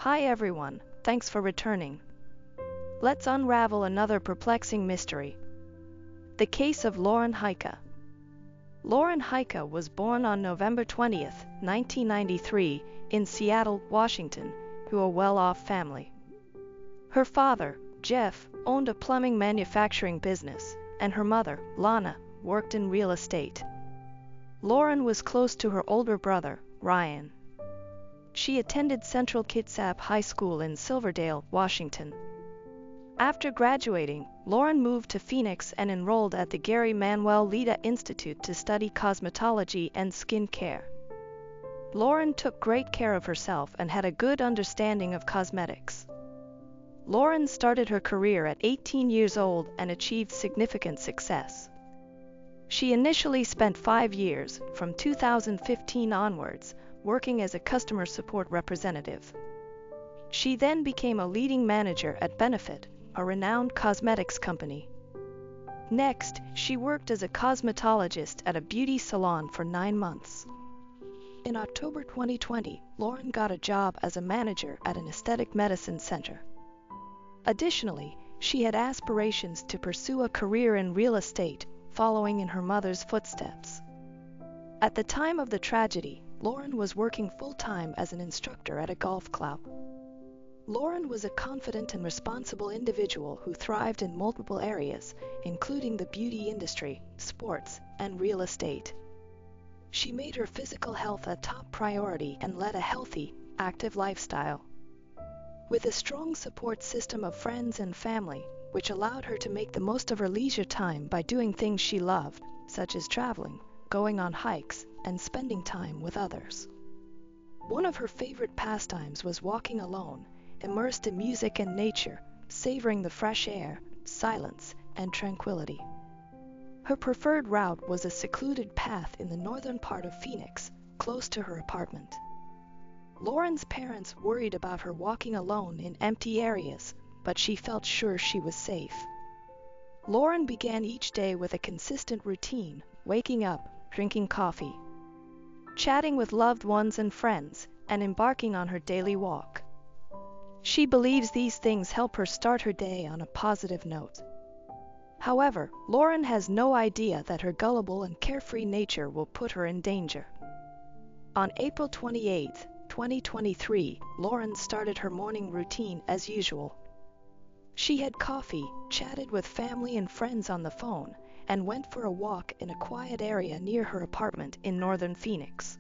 Hi everyone, thanks for returning. Let's unravel another perplexing mystery. The case of Lauren Heike. Lauren Heike was born on November 20th, 1993, in Seattle, Washington, to a well-off family. Her father, Jeff, owned a plumbing manufacturing business, and her mother, Lana, worked in real estate. Lauren was close to her older brother, Ryan. She attended Central Kitsap High School in Silverdale, Washington. After graduating, Lauren moved to Phoenix and enrolled at the Gary Manuel Lida Institute to study cosmetology and skin care. Lauren took great care of herself and had a good understanding of cosmetics. Lauren started her career at 18 years old and achieved significant success. She initially spent 5 years, from 2015 onwards, working as a customer support representative. She then became a leading manager at Benefit, a renowned cosmetics company. Next, she worked as a cosmetologist at a beauty salon for 9 months. In October 2020, Lauren got a job as a manager at an aesthetic medicine center. Additionally, she had aspirations to pursue a career in real estate, following in her mother's footsteps. At the time of the tragedy, Lauren was working full-time as an instructor at a golf club. Lauren was a confident and responsible individual who thrived in multiple areas, including the beauty industry, sports, and real estate. She made her physical health a top priority and led a healthy, active lifestyle. With a strong support system of friends and family, which allowed her to make the most of her leisure time by doing things she loved, such as traveling, going on hikes, and spending time with others. One of her favorite pastimes was walking alone, immersed in music and nature, savoring the fresh air, silence, and tranquility. Her preferred route was a secluded path in the northern part of Phoenix, close to her apartment. Lauren's parents worried about her walking alone in empty areas, but she felt sure she was safe. Lauren began each day with a consistent routine, waking up, drinking coffee, chatting with loved ones and friends, and embarking on her daily walk. She believes these things help her start her day on a positive note. However, Lauren has no idea that her gullible and carefree nature will put her in danger. On April 28, 2023, Lauren started her morning routine as usual. She had coffee, chatted with family and friends on the phone, and went for a walk in a quiet area near her apartment in northern Phoenix.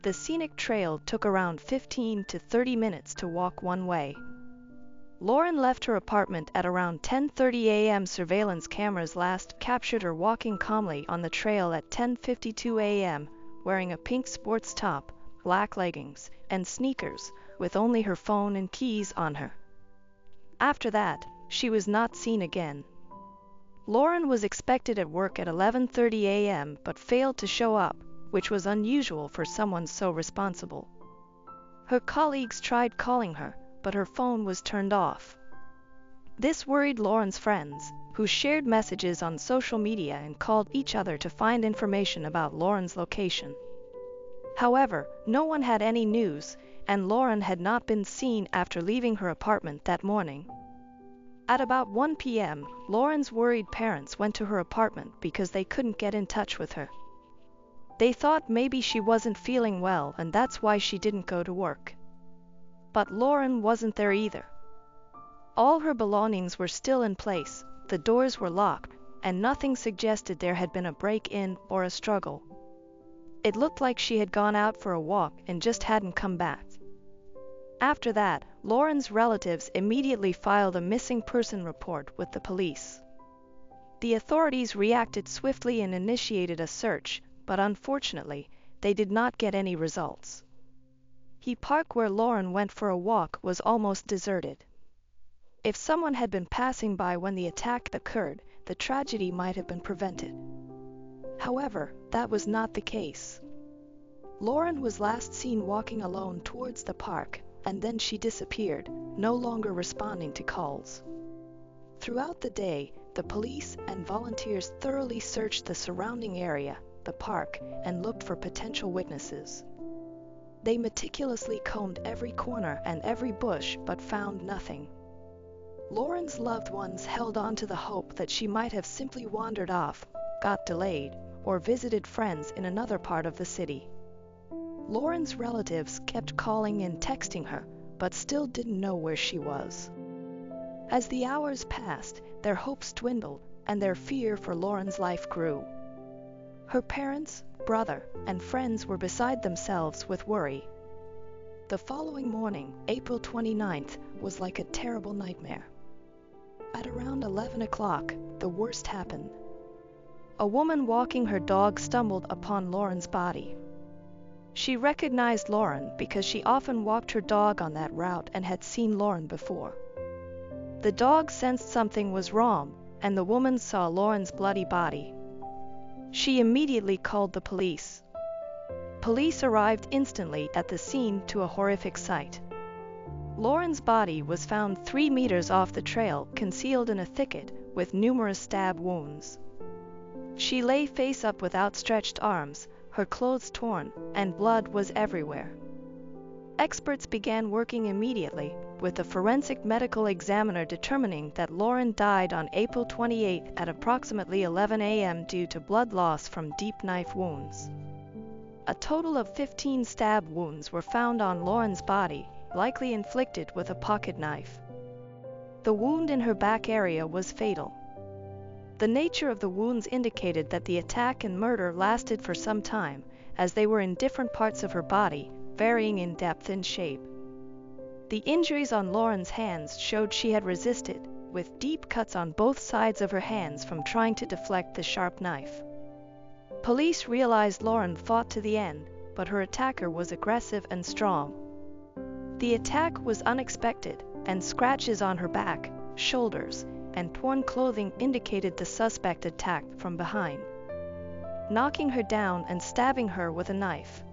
The scenic trail took around 15 to 30 minutes to walk one way. Lauren left her apartment at around 10:30 a.m. Surveillance cameras last captured her walking calmly on the trail at 10:52 a.m., wearing a pink sports top, black leggings, and sneakers, with only her phone and keys on her. After that, she was not seen again. Lauren was expected at work at 11:30 a.m. but failed to show up, which was unusual for someone so responsible. Her colleagues tried calling her, but her phone was turned off. This worried Lauren's friends, who shared messages on social media and called each other to find information about Lauren's location. However, no one had any news, and Lauren had not been seen after leaving her apartment that morning. At about 1 p.m., Lauren's worried parents went to her apartment because they couldn't get in touch with her. They thought maybe she wasn't feeling well and that's why she didn't go to work. But Lauren wasn't there either. All her belongings were still in place, the doors were locked, and nothing suggested there had been a break-in or a struggle. It looked like she had gone out for a walk and just hadn't come back. After that, Lauren's relatives immediately filed a missing person report with the police. The authorities reacted swiftly and initiated a search, but unfortunately, they did not get any results. The park where Lauren went for a walk was almost deserted. If someone had been passing by when the attack occurred, the tragedy might have been prevented. However, that was not the case. Lauren was last seen walking alone towards the park, and then she disappeared, no longer responding to calls. Throughout the day, the police and volunteers thoroughly searched the surrounding area, the park, and looked for potential witnesses. They meticulously combed every corner and every bush but found nothing. Lauren's loved ones held on to the hope that she might have simply wandered off, got delayed, or visited friends in another part of the city. Lauren's relatives kept calling and texting her, but still didn't know where she was. As the hours passed, their hopes dwindled, and their fear for Lauren's life grew. Her parents, brother, and friends were beside themselves with worry. The following morning, April 29th, was like a terrible nightmare. At around 11 o'clock, the worst happened. A woman walking her dog stumbled upon Lauren's body. She recognized Lauren because she often walked her dog on that route and had seen Lauren before. The dog sensed something was wrong, and the woman saw Lauren's bloody body. She immediately called the police. Police arrived instantly at the scene to a horrific sight. Lauren's body was found 3 meters off the trail, concealed in a thicket, with numerous stab wounds. She lay face up with outstretched arms, her clothes torn, and blood was everywhere. Experts began working immediately, with the forensic medical examiner determining that Lauren died on April 28 at approximately 11 a.m. due to blood loss from deep knife wounds. A total of 15 stab wounds were found on Lauren's body, likely inflicted with a pocket knife. The wound in her back area was fatal. The nature of the wounds indicated that the attack and murder lasted for some time, as they were in different parts of her body, varying in depth and shape. The injuries on Lauren's hands showed she had resisted, with deep cuts on both sides of her hands from trying to deflect the sharp knife. Police realized Lauren fought to the end, but her attacker was aggressive and strong. The attack was unexpected, and scratches on her back, shoulders, and torn clothing indicated the suspect attacked from behind, knocking her down and stabbing her with a knife.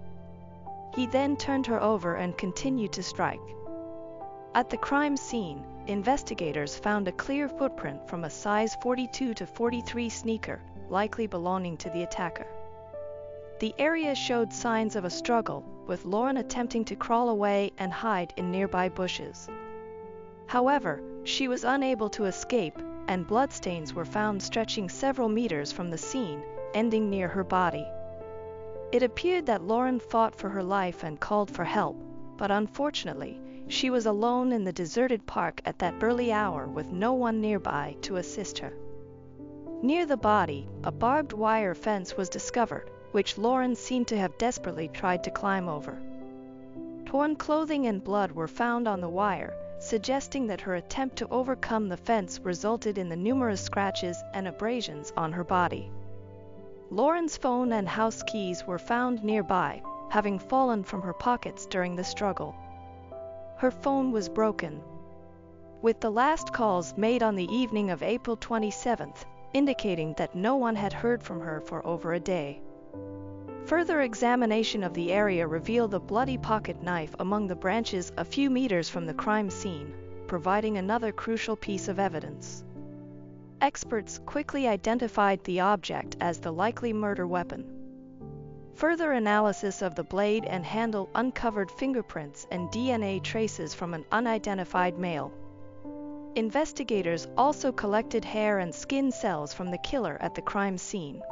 He then turned her over and continued to strike. At the crime scene, investigators found a clear footprint from a size 42 to 43 sneaker, likely belonging to the attacker. The area showed signs of a struggle, with Lauren attempting to crawl away and hide in nearby bushes. However, she was unable to escape, and bloodstains were found stretching several meters from the scene, ending near her body. It appeared that Lauren fought for her life and called for help, but unfortunately, she was alone in the deserted park at that early hour with no one nearby to assist her. Near the body, a barbed wire fence was discovered, which Lauren seemed to have desperately tried to climb over. Torn clothing and blood were found on the wire, suggesting that her attempt to overcome the fence resulted in the numerous scratches and abrasions on her body. Lauren's phone and house keys were found nearby, having fallen from her pockets during the struggle. Her phone was broken, with the last calls made on the evening of April 27th, indicating that no one had heard from her for over a day. Further examination of the area revealed a bloody pocket knife among the branches a few meters from the crime scene, providing another crucial piece of evidence. Experts quickly identified the object as the likely murder weapon. Further analysis of the blade and handle uncovered fingerprints and DNA traces from an unidentified male. Investigators also collected hair and skin cells from the killer at the crime scene.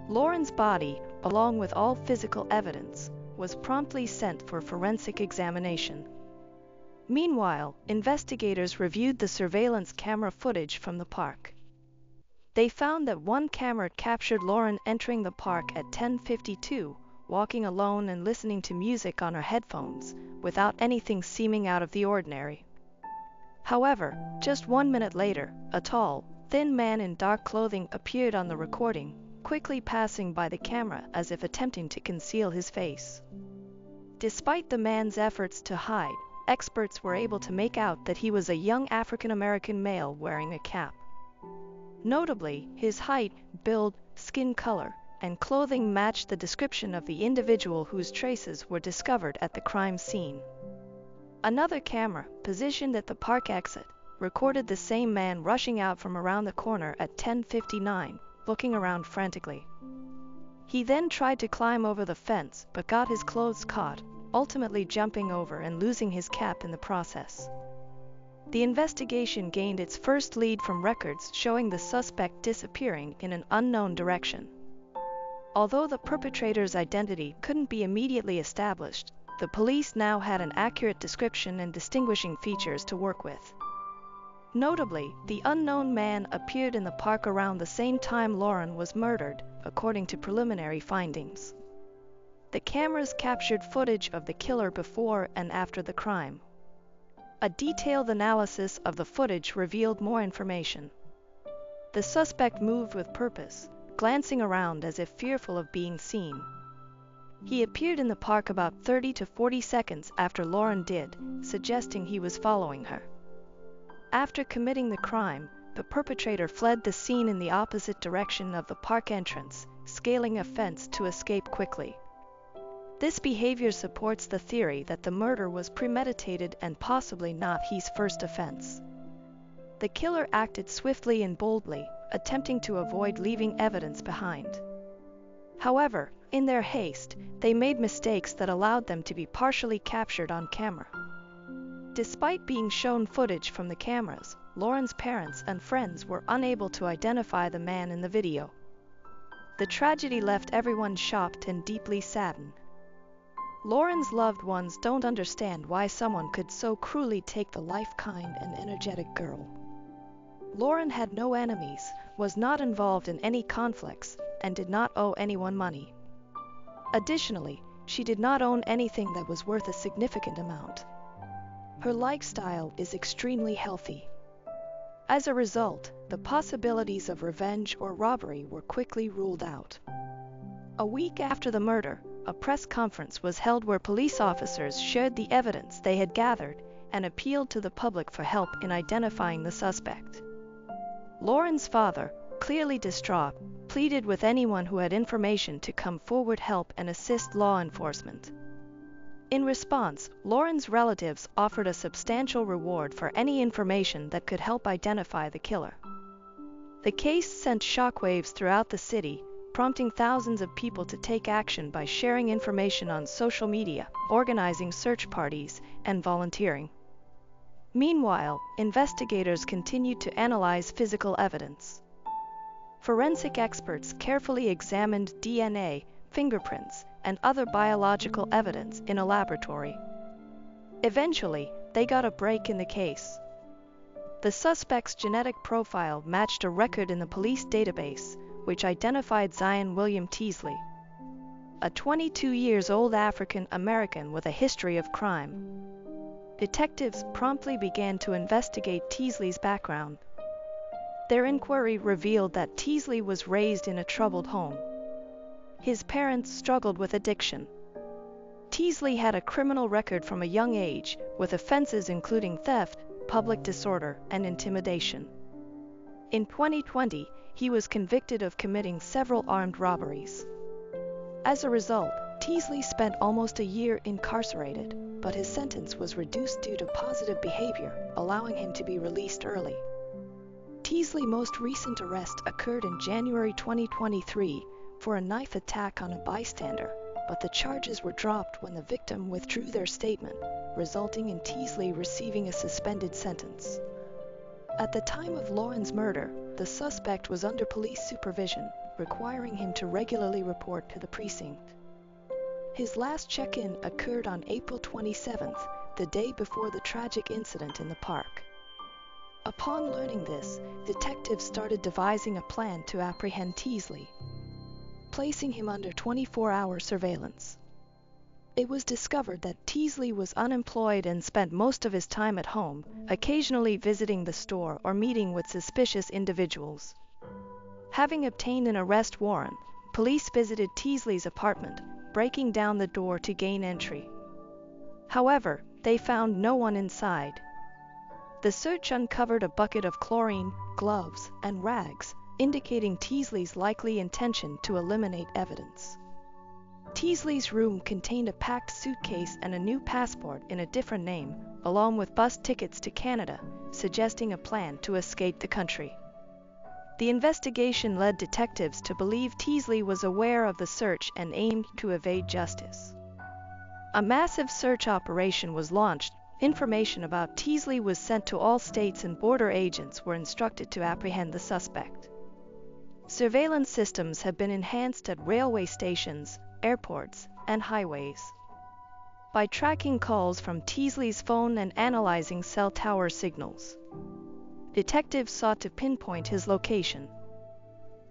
Lauren's body, along with all physical evidence, was promptly sent for forensic examination. Meanwhile, investigators reviewed the surveillance camera footage from the park. They found that one camera captured Lauren entering the park at 10:52, walking alone and listening to music on her headphones, without anything seeming out of the ordinary. However, just 1 minute later, a tall, thin man in dark clothing appeared on the recording, quickly passing by the camera as if attempting to conceal his face. Despite the man's efforts to hide, experts were able to make out that he was a young African-American male wearing a cap. Notably, his height, build, skin color, and clothing matched the description of the individual whose traces were discovered at the crime scene. Another camera, positioned at the park exit, recorded the same man rushing out from around the corner at 10:59, looking around frantically. He then tried to climb over the fence but got his clothes caught, ultimately jumping over and losing his cap in the process. The investigation gained its first lead from records showing the suspect disappearing in an unknown direction. Although the perpetrator's identity couldn't be immediately established, the police now had an accurate description and distinguishing features to work with. Notably, the unknown man appeared in the park around the same time Lauren was murdered, according to preliminary findings. The cameras captured footage of the killer before and after the crime. A detailed analysis of the footage revealed more information. The suspect moved with purpose, glancing around as if fearful of being seen. He appeared in the park about 30 to 40 seconds after Lauren did, suggesting he was following her. After committing the crime, the perpetrator fled the scene in the opposite direction of the park entrance, scaling a fence to escape quickly. This behavior supports the theory that the murder was premeditated and possibly not his first offense. The killer acted swiftly and boldly, attempting to avoid leaving evidence behind. However, in their haste, they made mistakes that allowed them to be partially captured on camera. Despite being shown footage from the cameras, Lauren's parents and friends were unable to identify the man in the video. The tragedy left everyone shocked and deeply saddened. Lauren's loved ones don't understand why someone could so cruelly take the life-kind and energetic girl. Lauren had no enemies, was not involved in any conflicts, and did not owe anyone money. Additionally, she did not own anything that was worth a significant amount. Her lifestyle is extremely healthy. As a result, the possibilities of revenge or robbery were quickly ruled out. A week after the murder, a press conference was held where police officers shared the evidence they had gathered and appealed to the public for help in identifying the suspect. Lauren's father, clearly distraught, pleaded with anyone who had information to come forward, help, and assist law enforcement. In response, Lauren's relatives offered a substantial reward for any information that could help identify the killer. The case sent shockwaves throughout the city, prompting thousands of people to take action by sharing information on social media, organizing search parties, and volunteering. Meanwhile, investigators continued to analyze physical evidence. Forensic experts carefully examined DNA, fingerprints, and other biological evidence in a laboratory. Eventually, they got a break in the case. The suspect's genetic profile matched a record in the police database, which identified Zion William Teasley, a 22-year-old African-American with a history of crime. Detectives promptly began to investigate Teasley's background. Their inquiry revealed that Teasley was raised in a troubled home. His parents struggled with addiction. Teasley had a criminal record from a young age, with offenses including theft, public disorder, and intimidation. In 2020, he was convicted of committing several armed robberies. As a result, Teasley spent almost a year incarcerated, but his sentence was reduced due to positive behavior, allowing him to be released early. Teasley's most recent arrest occurred in January 2023 for a knife attack on a bystander, but the charges were dropped when the victim withdrew their statement, resulting in Teasley receiving a suspended sentence. At the time of Lauren's murder, the suspect was under police supervision, requiring him to regularly report to the precinct. His last check-in occurred on April 27th, the day before the tragic incident in the park. Upon learning this, detectives started devising a plan to apprehend Teasley, placing him under 24-hour surveillance. It was discovered that Teasley was unemployed and spent most of his time at home, occasionally visiting the store or meeting with suspicious individuals. Having obtained an arrest warrant, police visited Teasley's apartment, breaking down the door to gain entry. However, they found no one inside. The search uncovered a bucket of chlorine, gloves, and rags, indicating Teasley's likely intention to eliminate evidence. Teasley's room contained a packed suitcase and a new passport in a different name, along with bus tickets to Canada, suggesting a plan to escape the country. The investigation led detectives to believe Teasley was aware of the search and aimed to evade justice. A massive search operation was launched. Information about Teasley was sent to all states, and border agents were instructed to apprehend the suspect. Surveillance systems have been enhanced at railway stations, airports, and highways. By tracking calls from Teasley's phone and analyzing cell tower signals, detectives sought to pinpoint his location.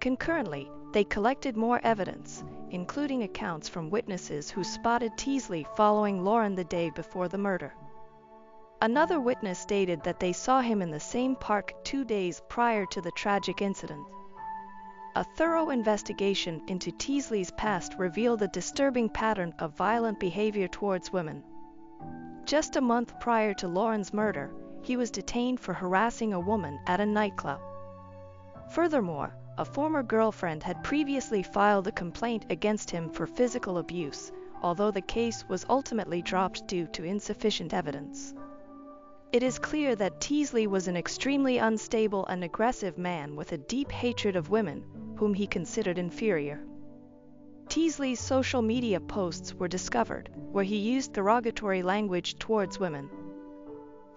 Concurrently, they collected more evidence, including accounts from witnesses who spotted Teasley following Lauren the day before the murder. Another witness stated that they saw him in the same park 2 days prior to the tragic incident. A thorough investigation into Teasley's past revealed a disturbing pattern of violent behavior towards women. Just a month prior to Lauren's murder, he was detained for harassing a woman at a nightclub. Furthermore, a former girlfriend had previously filed a complaint against him for physical abuse, although the case was ultimately dropped due to insufficient evidence. It is clear that Teasley was an extremely unstable and aggressive man with a deep hatred of women, whom he considered inferior. Teasley's social media posts were discovered, where he used derogatory language towards women.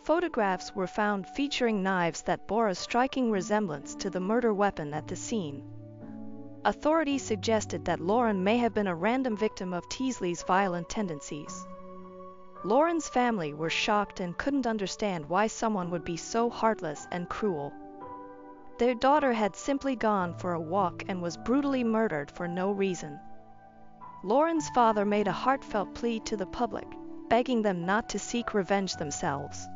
Photographs were found featuring knives that bore a striking resemblance to the murder weapon at the scene. Authorities suggested that Lauren may have been a random victim of Teasley's violent tendencies. Lauren's family were shocked and couldn't understand why someone would be so heartless and cruel. Their daughter had simply gone for a walk and was brutally murdered for no reason. Lauren's father made a heartfelt plea to the public, begging them not to seek revenge themselves.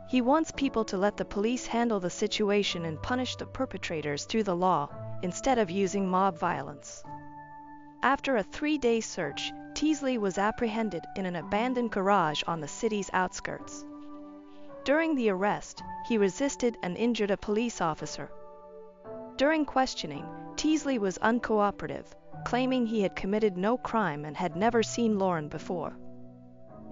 He wants people to let the police handle the situation and punish the perpetrators through the law, instead of using mob violence. After a 3-day search, Teasley was apprehended in an abandoned garage on the city's outskirts. During the arrest, he resisted and injured a police officer. During questioning, Teasley was uncooperative, claiming he had committed no crime and had never seen Lauren before.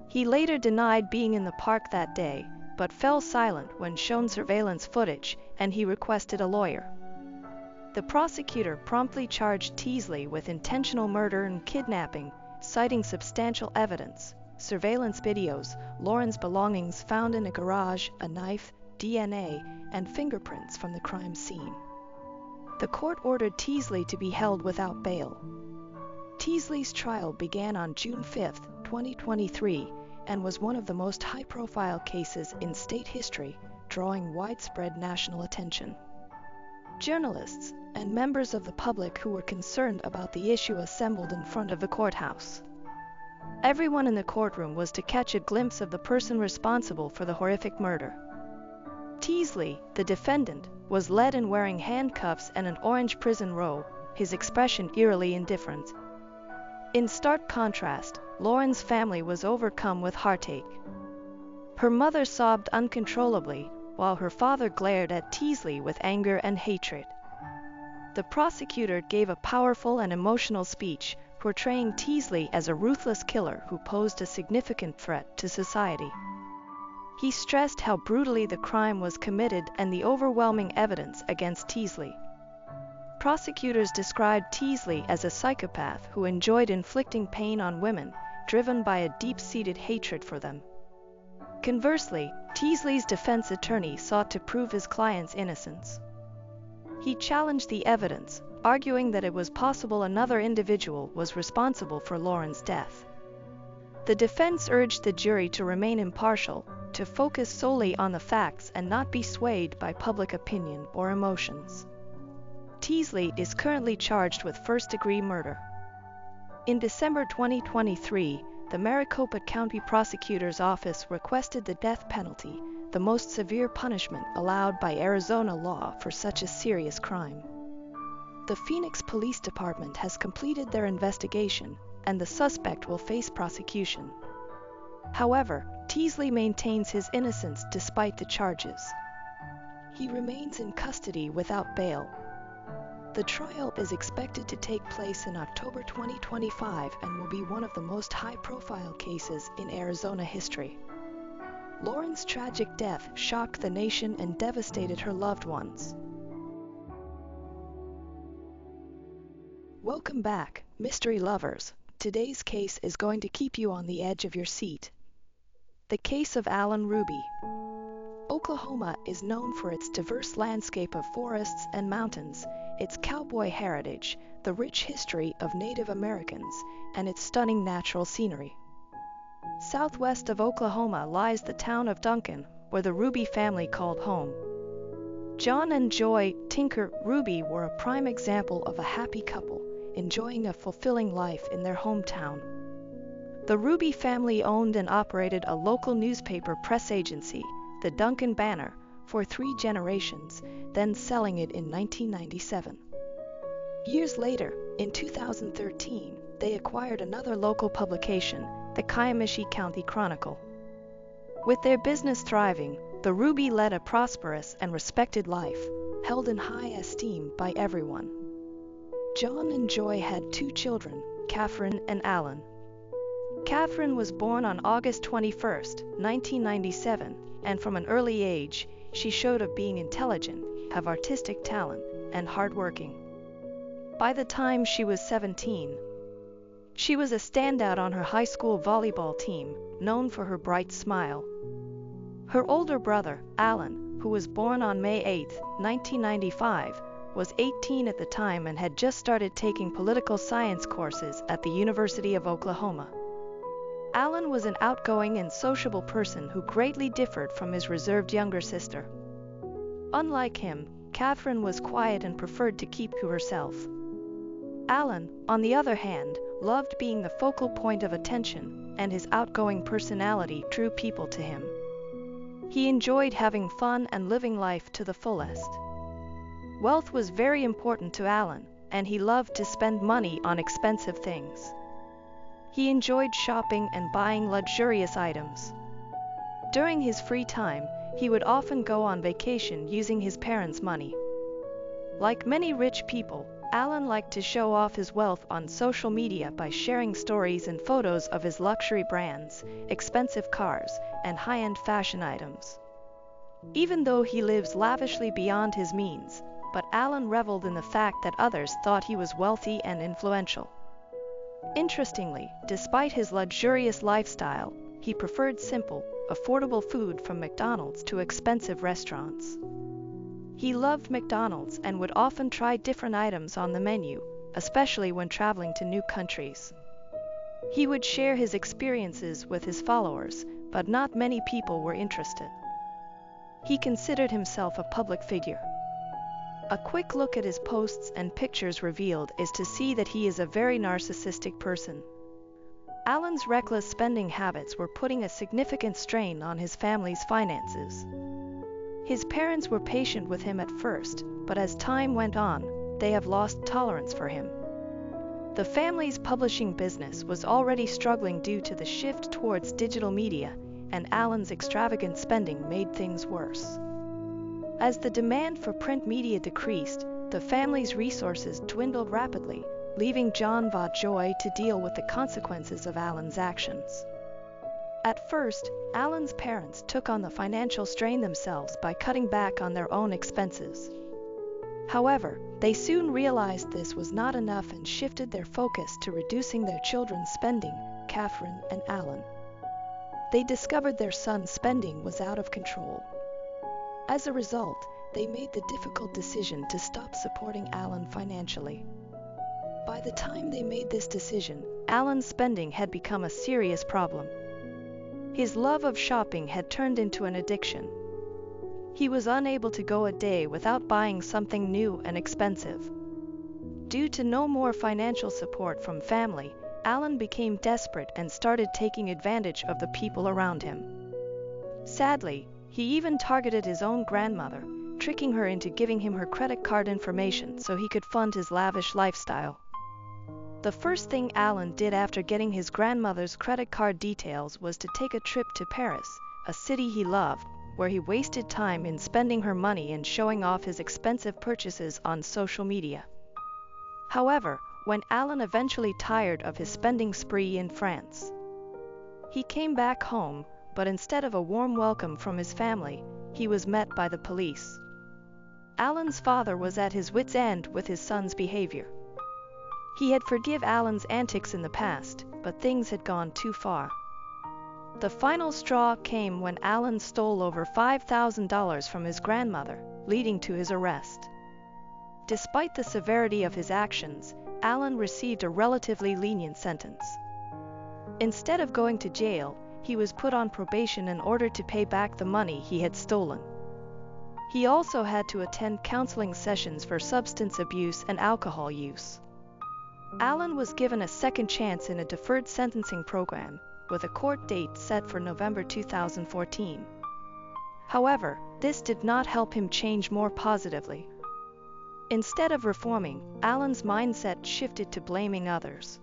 He later denied being in the park that day, but fell silent when shown surveillance footage, and he requested a lawyer. The prosecutor promptly charged Teasley with intentional murder and kidnapping, citing substantial evidence, surveillance videos, Lauren's belongings found in a garage, a knife, DNA, and fingerprints from the crime scene. The court ordered Teasley to be held without bail. Teasley's trial began on June 5, 2023, and was one of the most high-profile cases in state history, drawing widespread national attention. Journalists and members of the public who were concerned about the issue assembled in front of the courthouse. Everyone in the courtroom was to catch a glimpse of the person responsible for the horrific murder. Teasley, the defendant, was led in wearing handcuffs and an orange prison robe, his expression eerily indifferent. In stark contrast, Lauren's family was overcome with heartache. Her mother sobbed uncontrollably, while her father glared at Teasley with anger and hatred. The prosecutor gave a powerful and emotional speech, portraying Teasley as a ruthless killer who posed a significant threat to society. He stressed how brutally the crime was committed and the overwhelming evidence against Teasley. Prosecutors described Teasley as a psychopath who enjoyed inflicting pain on women, driven by a deep-seated hatred for them. Conversely, Teasley's defense attorney sought to prove his client's innocence. He challenged the evidence, arguing that it was possible another individual was responsible for Lauren's death. The defense urged the jury to remain impartial, to focus solely on the facts and not be swayed by public opinion or emotions. Teasley is currently charged with first-degree murder. In December 2023, the Maricopa County Prosecutor's Office requested the death penalty, the most severe punishment allowed by Arizona law for such a serious crime. The Phoenix Police Department has completed their investigation, and the suspect will face prosecution. However, Teasley maintains his innocence despite the charges. He remains in custody without bail. The trial is expected to take place in October 2025 and will be one of the most high-profile cases in Arizona history. Lauren's tragic death shocked the nation and devastated her loved ones. Welcome back, mystery lovers. Today's case is going to keep you on the edge of your seat. The case of Alan Ruby. Oklahoma is known for its diverse landscape of forests and mountains, its cowboy heritage, the rich history of Native Americans, and its stunning natural scenery. Southwest of Oklahoma lies the town of Duncan, where the Ruby family called home. John and Joy Tinker Ruby were a prime example of a happy couple, enjoying a fulfilling life in their hometown. The Ruby family owned and operated a local newspaper press agency, the Duncan Banner, for 3 generations, then selling it in 1997. Years later, in 2013, they acquired another local publication, the Kiamichi County Chronicle. With their business thriving, the Ruby led a prosperous and respected life, held in high esteem by everyone. John and Joy had 2 children, Catherine and Alan. Catherine was born on August 21, 1997, and from an early age, she showed of being intelligent, have artistic talent, and hardworking. By the time she was 17, she was a standout on her high school volleyball team, known for her bright smile. Her older brother, Alan, who was born on May 8, 1995, was 18 at the time and had just started taking political science courses at the University of Oklahoma. Alan was an outgoing and sociable person who greatly differed from his reserved younger sister. Unlike him, Catherine was quiet and preferred to keep to herself. Alan, on the other hand, loved being the focal point of attention, and his outgoing personality drew people to him. He enjoyed having fun and living life to the fullest. Wealth was very important to Alan, and he loved to spend money on expensive things. He enjoyed shopping and buying luxurious items. During his free time, he would often go on vacation using his parents' money. Like many rich people, Alan liked to show off his wealth on social media by sharing stories and photos of his luxury brands, expensive cars, and high-end fashion items. Even though he lives lavishly beyond his means, but Alan reveled in the fact that others thought he was wealthy and influential. Interestingly, despite his luxurious lifestyle, he preferred simple, affordable food from McDonald's to expensive restaurants. He loved McDonald's and would often try different items on the menu, especially when traveling to new countries. He would share his experiences with his followers, but not many people were interested. He considered himself a public figure. A quick look at his posts and pictures revealed is to see that he is a very narcissistic person. Alan's reckless spending habits were putting a significant strain on his family's finances. His parents were patient with him at first, but as time went on, they have lost tolerance for him. The family's publishing business was already struggling due to the shift towards digital media, and Alan's extravagant spending made things worse. As the demand for print media decreased, the family's resources dwindled rapidly, leaving John Joy to deal with the consequences of Alan's actions. At first, Alan's parents took on the financial strain themselves by cutting back on their own expenses. However, they soon realized this was not enough and shifted their focus to reducing their children's spending, Catherine and Alan. They discovered their son's spending was out of control. As a result, they made the difficult decision to stop supporting Alan financially. By the time they made this decision, Alan's spending had become a serious problem. His love of shopping had turned into an addiction. He was unable to go a day without buying something new and expensive. Due to no more financial support from family, Alan became desperate and started taking advantage of the people around him. Sadly, he even targeted his own grandmother, tricking her into giving him her credit card information so he could fund his lavish lifestyle. The first thing Alan did after getting his grandmother's credit card details was to take a trip to Paris, a city he loved, where he wasted time in spending her money and showing off his expensive purchases on social media. However, when Alan eventually tired of his spending spree in France, he came back home, but instead of a warm welcome from his family, he was met by the police. Alan's father was at his wits' end with his son's behavior. He had forgiven Alan's antics in the past, but things had gone too far. The final straw came when Alan stole over $5,000 from his grandmother, leading to his arrest. Despite the severity of his actions, Alan received a relatively lenient sentence. Instead of going to jail, he was put on probation in order to pay back the money he had stolen. He also had to attend counseling sessions for substance abuse and alcohol use. Alan was given a second chance in a deferred sentencing program, with a court date set for November 2014. However, this did not help him change more positively. Instead of reforming, Alan's mindset shifted to blaming others.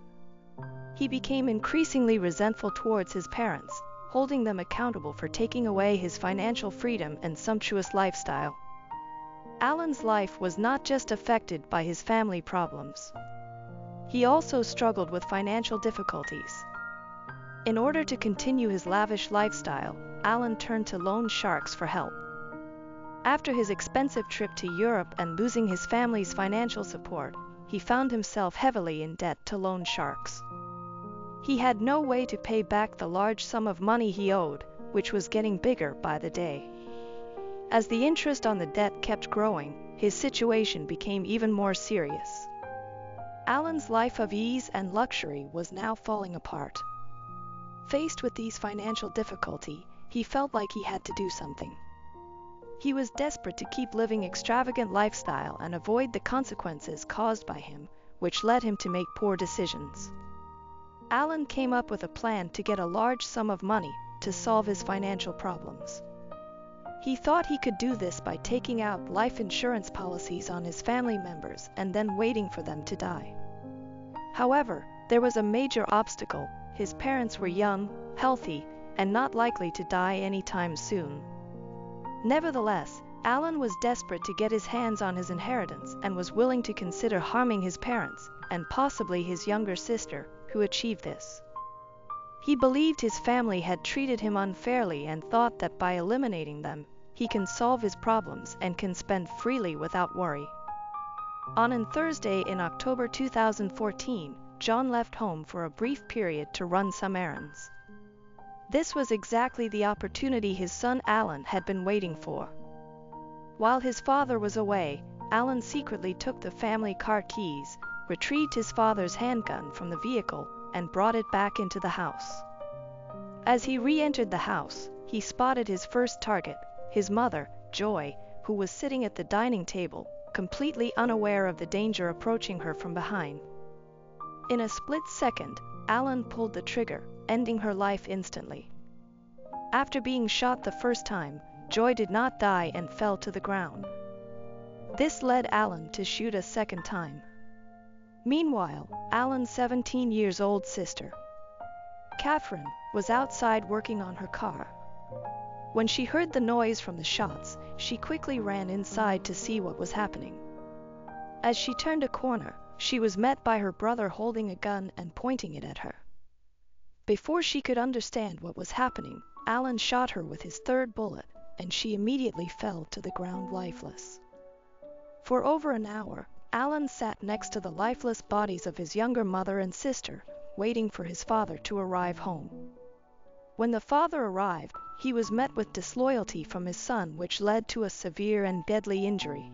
He became increasingly resentful towards his parents, holding them accountable for taking away his financial freedom and sumptuous lifestyle. Alan's life was not just affected by his family problems. He also struggled with financial difficulties. In order to continue his lavish lifestyle, Alan turned to loan sharks for help. After his expensive trip to Europe and losing his family's financial support, he found himself heavily in debt to loan sharks. He had no way to pay back the large sum of money he owed, which was getting bigger by the day. As the interest on the debt kept growing, his situation became even more serious. Alan's life of ease and luxury was now falling apart. Faced with these financial difficulties, he felt like he had to do something. He was desperate to keep living extravagant lifestyle and avoid the consequences caused by him, which led him to make poor decisions. Alan came up with a plan to get a large sum of money to solve his financial problems. He thought he could do this by taking out life insurance policies on his family members and then waiting for them to die. However, there was a major obstacle. His parents were young, healthy, and not likely to die anytime soon. Nevertheless, Alan was desperate to get his hands on his inheritance and was willing to consider harming his parents, and possibly his younger sister, who achieved this. He believed his family had treated him unfairly and thought that by eliminating them, he can solve his problems and can spend freely without worry. On a Thursday in October 2014, John left home for a brief period to run some errands. This was exactly the opportunity his son Alan had been waiting for. While his father was away, Alan secretly took the family car keys, retrieved his father's handgun from the vehicle, and brought it back into the house. As he re-entered the house, he spotted his first target, his mother, Joy, who was sitting at the dining table, completely unaware of the danger approaching her from behind. In a split second, Alan pulled the trigger, ending her life instantly. After being shot the first time, Joy did not die and fell to the ground. This led Alan to shoot a second time. Meanwhile, Alan's 17-year-old sister, Catherine, was outside working on her car. When she heard the noise from the shots, she quickly ran inside to see what was happening. As she turned a corner, she was met by her brother holding a gun and pointing it at her. Before she could understand what was happening, Alan shot her with his third bullet, and she immediately fell to the ground lifeless. For over an hour, Alan sat next to the lifeless bodies of his younger mother and sister, waiting for his father to arrive home. When the father arrived, he was met with disloyalty from his son, which led to a severe and deadly injury.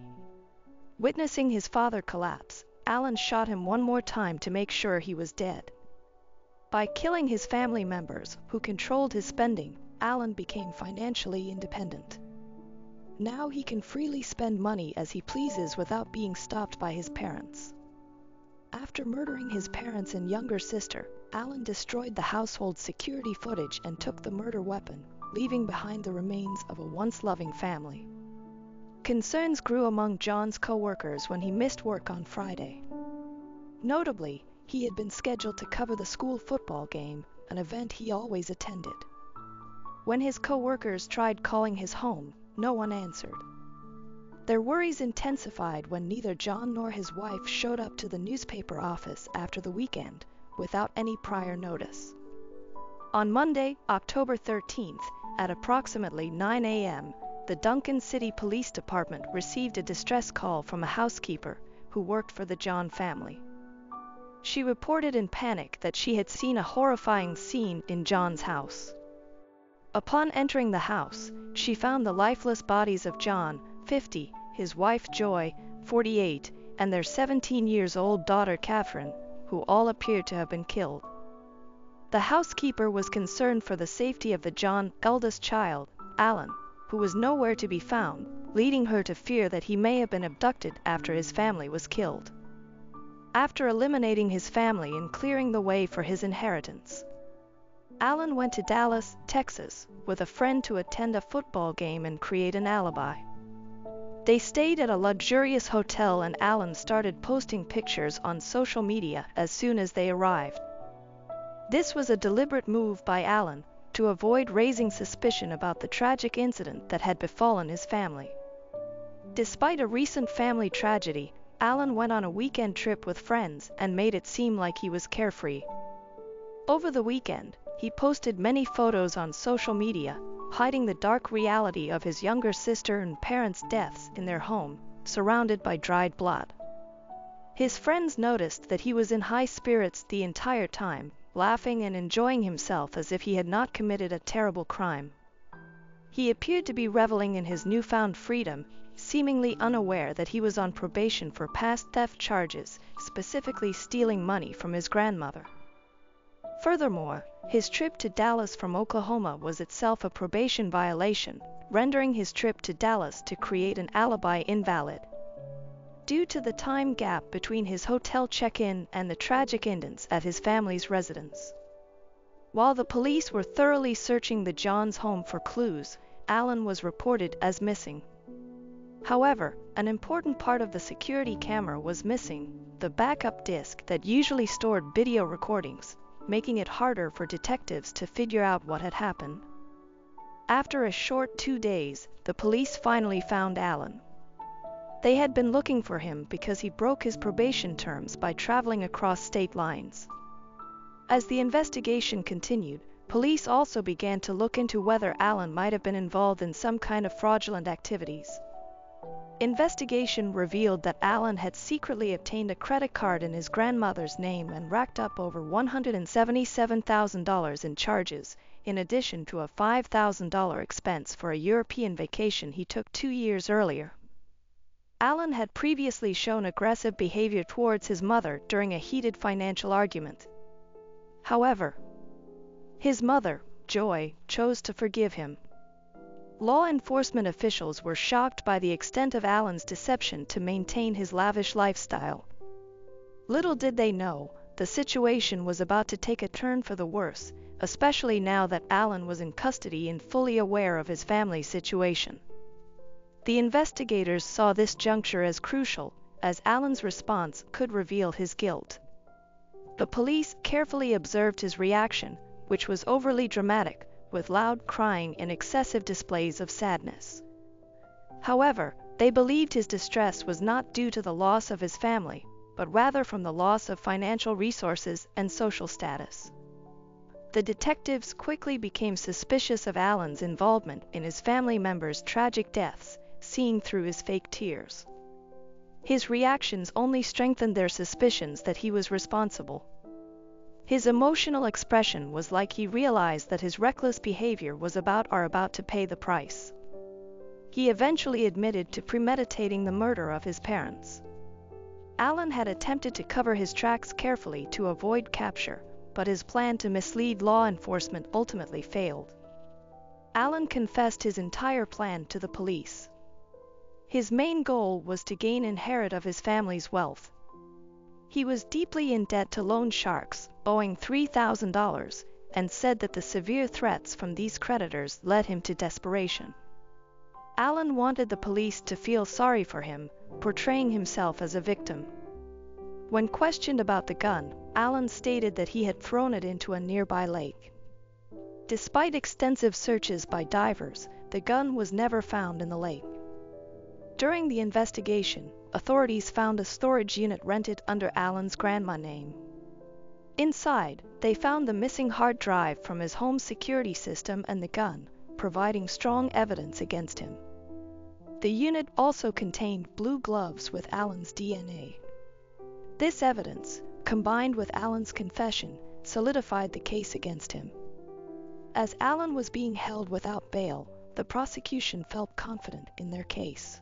Witnessing his father collapse, Alan shot him one more time to make sure he was dead. By killing his family members, who controlled his spending, Alan became financially independent. Now he can freely spend money as he pleases without being stopped by his parents. After murdering his parents and younger sister, Alan destroyed the household security footage and took the murder weapon, leaving behind the remains of a once loving family. Concerns grew among John's co-workers when he missed work on Friday. Notably, he had been scheduled to cover the school football game, an event he always attended. When his co-workers tried calling his home, no one answered. Their worries intensified when neither John nor his wife showed up to the newspaper office after the weekend, without any prior notice. On Monday, October 13th, at approximately 9 a.m., the Duncan City Police Department received a distress call from a housekeeper who worked for the John family. She reported in panic that she had seen a horrifying scene in John's house. Upon entering the house, she found the lifeless bodies of John, 50, his wife Joy, 48, and their 17-year-old daughter Catherine, who all appeared to have been killed. The housekeeper was concerned for the safety of the John's eldest child, Alan, who was nowhere to be found, leading her to fear that he may have been abducted after his family was killed. After eliminating his family and clearing the way for his inheritance, Alan went to Dallas, Texas, with a friend to attend a football game and create an alibi. They stayed at a luxurious hotel and Alan started posting pictures on social media as soon as they arrived. This was a deliberate move by Alan to avoid raising suspicion about the tragic incident that had befallen his family. Despite a recent family tragedy, Alan went on a weekend trip with friends and made it seem like he was carefree. Over the weekend, he posted many photos on social media, hiding the dark reality of his younger sister and parents' deaths in their home, surrounded by dried blood. His friends noticed that he was in high spirits the entire time, laughing and enjoying himself as if he had not committed a terrible crime. He appeared to be reveling in his newfound freedom, seemingly unaware that he was on probation for past theft charges, specifically stealing money from his grandmother. Furthermore, his trip to Dallas from Oklahoma was itself a probation violation, rendering his trip to Dallas to create an alibi invalid. Due to the time gap between his hotel check-in and the tragic incidents at his family's residence. While the police were thoroughly searching the Johns' home for clues, Alan was reported as missing. However, an important part of the security camera was missing, the backup disc that usually stored video recordings, making it harder for detectives to figure out what had happened. After a short 2 days, the police finally found Alan. They had been looking for him because he broke his probation terms by traveling across state lines. As the investigation continued, police also began to look into whether Alan might have been involved in some kind of fraudulent activities. Investigation revealed that Alan had secretly obtained a credit card in his grandmother's name and racked up over $177,000 in charges, in addition to a $5,000 expense for a European vacation he took 2 years earlier. Alan had previously shown aggressive behavior towards his mother during a heated financial argument. However, his mother, Joy, chose to forgive him. Law enforcement officials were shocked by the extent of Alan's deception to maintain his lavish lifestyle. Little did they know, the situation was about to take a turn for the worse, especially now that Alan was in custody and fully aware of his family's situation. The investigators saw this juncture as crucial, as Alan's response could reveal his guilt. The police carefully observed his reaction, which was overly dramatic, with loud crying and excessive displays of sadness. However, they believed his distress was not due to the loss of his family, but rather from the loss of financial resources and social status. The detectives quickly became suspicious of Alan's involvement in his family members' tragic deaths, seeing through his fake tears. His reactions only strengthened their suspicions that he was responsible. His emotional expression was like he realized that his reckless behavior was about to pay the price. He eventually admitted to premeditating the murder of his parents. Alan had attempted to cover his tracks carefully to avoid capture, but his plan to mislead law enforcement ultimately failed. Alan confessed his entire plan to the police. His main goal was to gain inheritance of his family's wealth. He was deeply in debt to loan sharks, owing $3,000, and said that the severe threats from these creditors led him to desperation. Alan wanted the police to feel sorry for him, portraying himself as a victim. When questioned about the gun, Alan stated that he had thrown it into a nearby lake. Despite extensive searches by divers, the gun was never found in the lake. During the investigation, authorities found a storage unit rented under Alan's grandma's name. Inside, they found the missing hard drive from his home security system and the gun, providing strong evidence against him. The unit also contained blue gloves with Alan's DNA. This evidence, combined with Alan's confession, solidified the case against him. As Alan was being held without bail, the prosecution felt confident in their case.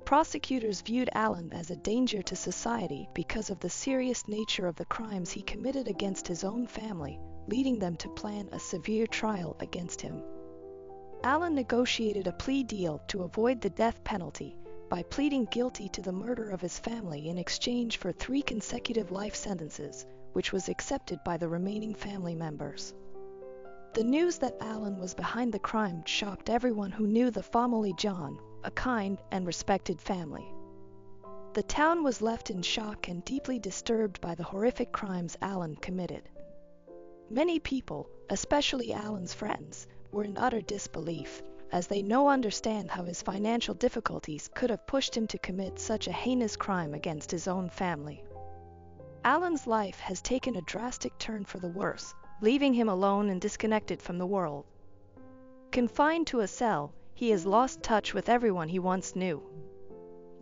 Prosecutors viewed Alan as a danger to society because of the serious nature of the crimes he committed against his own family, leading them to plan a severe trial against him. Alan negotiated a plea deal to avoid the death penalty by pleading guilty to the murder of his family in exchange for 3 consecutive life sentences, which was accepted by the remaining family members. The news that Alan was behind the crime shocked everyone who knew the family John, a kind and respected family. The town was left in shock and deeply disturbed by the horrific crimes Alan committed. Many people, especially Alan's friends, were in utter disbelief, as they understand how his financial difficulties could have pushed him to commit such a heinous crime against his own family. Alan's life has taken a drastic turn for the worse, leaving him alone and disconnected from the world. Confined to a cell, he has lost touch with everyone he once knew.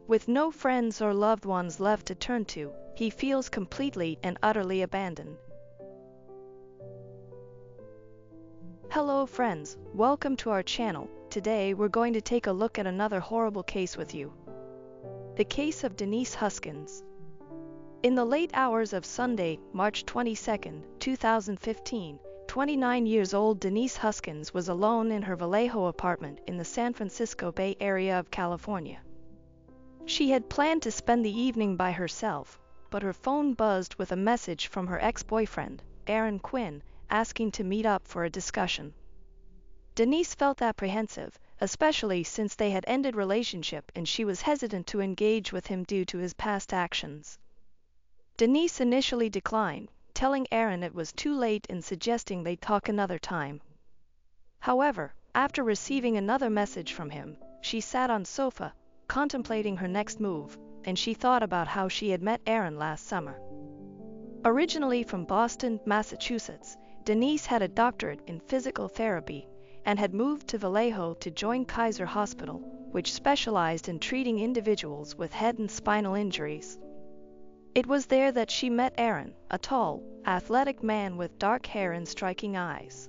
With no friends or loved ones left to turn to, he feels completely and utterly abandoned. Hello friends, welcome to our channel. Today we're going to take a look at another horrible case with you. The case of Denise Huskins. In the late hours of Sunday, March 22, 2015, 29 years old Denise Huskins was alone in her Vallejo apartment in the San Francisco Bay Area of California. She had planned to spend the evening by herself, but her phone buzzed with a message from her ex-boyfriend, Aaron Quinn, asking to meet up for a discussion. Denise felt apprehensive, especially since they had ended relationship and she was hesitant to engage with him due to his past actions. Denise initially declined, telling Aaron it was too late and suggesting they talk another time. However, after receiving another message from him, she sat on sofa, contemplating her next move, and she thought about how she had met Aaron last summer. Originally from Boston, Massachusetts, Denise had a doctorate in physical therapy and had moved to Vallejo to join Kaiser Hospital, which specialized in treating individuals with head and spinal injuries. It was there that she met Aaron, a tall, athletic man with dark hair and striking eyes.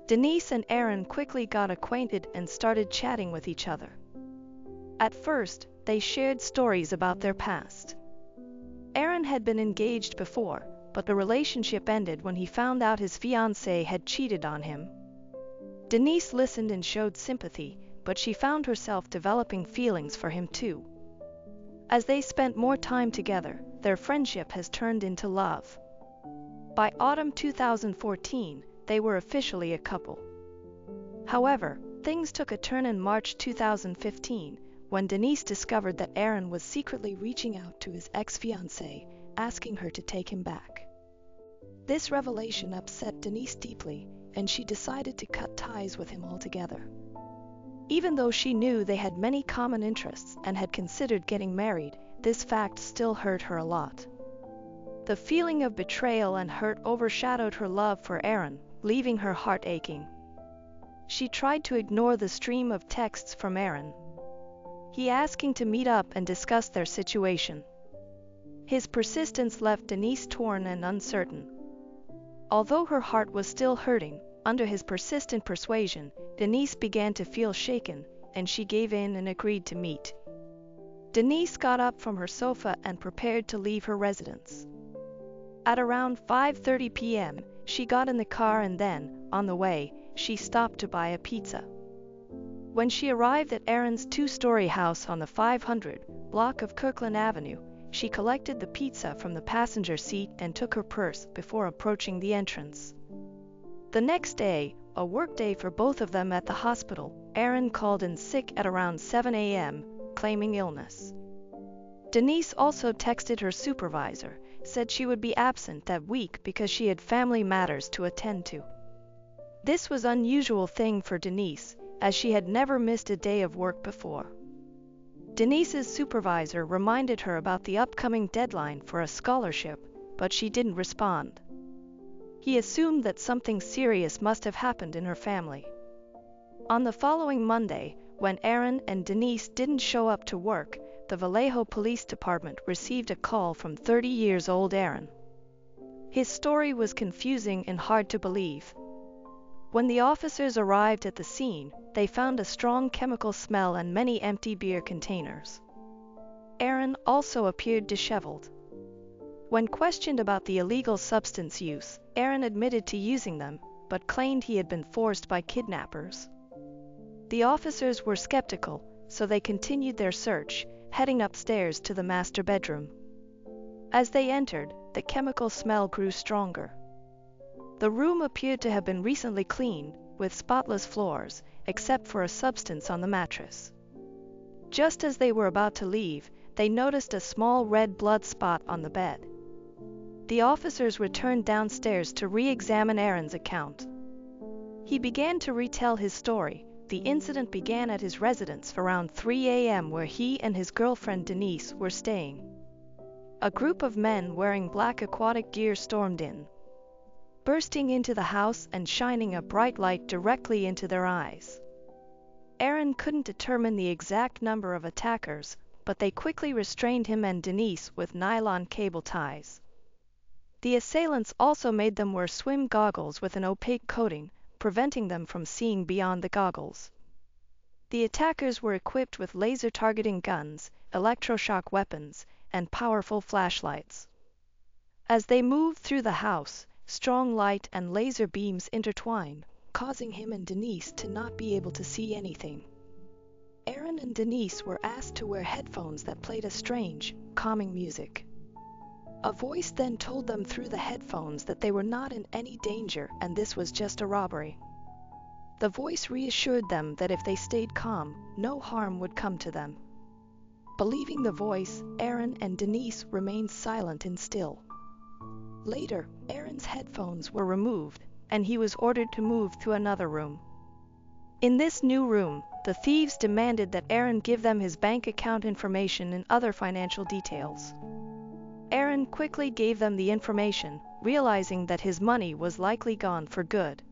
Denise and Aaron quickly got acquainted and started chatting with each other. At first, they shared stories about their past. Aaron had been engaged before, but the relationship ended when he found out his fiancée had cheated on him. Denise listened and showed sympathy, but she found herself developing feelings for him too. As they spent more time together, their friendship has turned into love. By autumn 2014, they were officially a couple. However, things took a turn in March 2015, when Denise discovered that Aaron was secretly reaching out to his ex-fiancée, asking her to take him back. This revelation upset Denise deeply, and she decided to cut ties with him altogether. Even though she knew they had many common interests and had considered getting married, this fact still hurt her a lot. The feeling of betrayal and hurt overshadowed her love for Aaron, leaving her heart aching. She tried to ignore the stream of texts from Aaron. He asking to meet up and discuss their situation. His persistence left Denise torn and uncertain. Although her heart was still hurting, under his persistent persuasion, Denise began to feel shaken, and she gave in and agreed to meet. Denise got up from her sofa and prepared to leave her residence. At around 5:30 p.m., she got in the car and then, on the way, she stopped to buy a pizza. When she arrived at Aaron's 2-story house on the 500 block of Kirkland Avenue, she collected the pizza from the passenger seat and took her purse before approaching the entrance. The next day, a workday for both of them at the hospital, Aaron called in sick at around 7 a.m., claiming illness. Denise also texted her supervisor, said she would be absent that week because she had family matters to attend to. This was an unusual thing for Denise, as she had never missed a day of work before. Denise's supervisor reminded her about the upcoming deadline for a scholarship, but she didn't respond. He assumed that something serious must have happened in her family. On the following Monday, when Aaron and Denise didn't show up to work, the Vallejo Police Department received a call from 30-year-old Aaron. His story was confusing and hard to believe. When the officers arrived at the scene, they found a strong chemical smell and many empty beer containers. Aaron also appeared disheveled. When questioned about the illegal substance use, Aaron admitted to using them, but claimed he had been forced by kidnappers. The officers were skeptical, so they continued their search, heading upstairs to the master bedroom. As they entered, the chemical smell grew stronger. The room appeared to have been recently cleaned, with spotless floors, except for a substance on the mattress. Just as they were about to leave, they noticed a small red blood spot on the bed. The officers returned downstairs to re-examine Aaron's account. He began to retell his story. The incident began at his residence around 3 a.m. where he and his girlfriend Denise were staying. A group of men wearing black aquatic gear stormed in, bursting into the house and shining a bright light directly into their eyes. Aaron couldn't determine the exact number of attackers, but they quickly restrained him and Denise with nylon cable ties. The assailants also made them wear swim goggles with an opaque coating, preventing them from seeing beyond the goggles. The attackers were equipped with laser targeting guns, electroshock weapons, and powerful flashlights. As they moved through the house, strong light and laser beams intertwined, causing him and Denise to not be able to see anything. Aaron and Denise were asked to wear headphones that played a strange, calming music. A voice then told them through the headphones that they were not in any danger and this was just a robbery. The voice reassured them that if they stayed calm, no harm would come to them. Believing the voice, Aaron and Denise remained silent and still. Later, Aaron's headphones were removed, and he was ordered to move to another room. In this new room, the thieves demanded that Aaron give them his bank account information and other financial details. Aaron quickly gave them the information, realizing that his money was likely gone for good.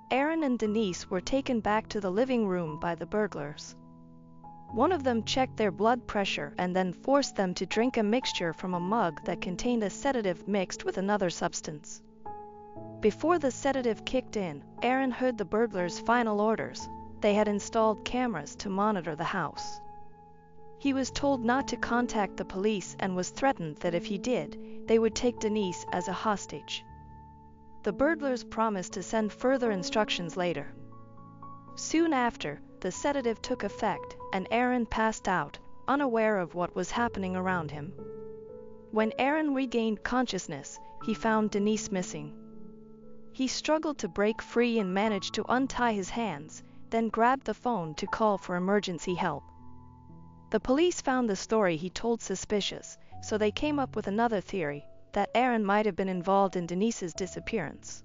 Aaron and Denise were taken back to the living room by the burglars. One of them checked their blood pressure and then forced them to drink a mixture from a mug that contained a sedative mixed with another substance. Before the sedative kicked in, Aaron heard the burglars' final orders. They had installed cameras to monitor the house. He was told not to contact the police and was threatened that if he did, they would take Denise as a hostage. The burglars promised to send further instructions later. Soon after, the sedative took effect, and Aaron passed out, unaware of what was happening around him. When Aaron regained consciousness, he found Denise missing. He struggled to break free and managed to untie his hands, then grabbed the phone to call for emergency help. The police found the story he told suspicious, so they came up with another theory, that Aaron might have been involved in Denise's disappearance.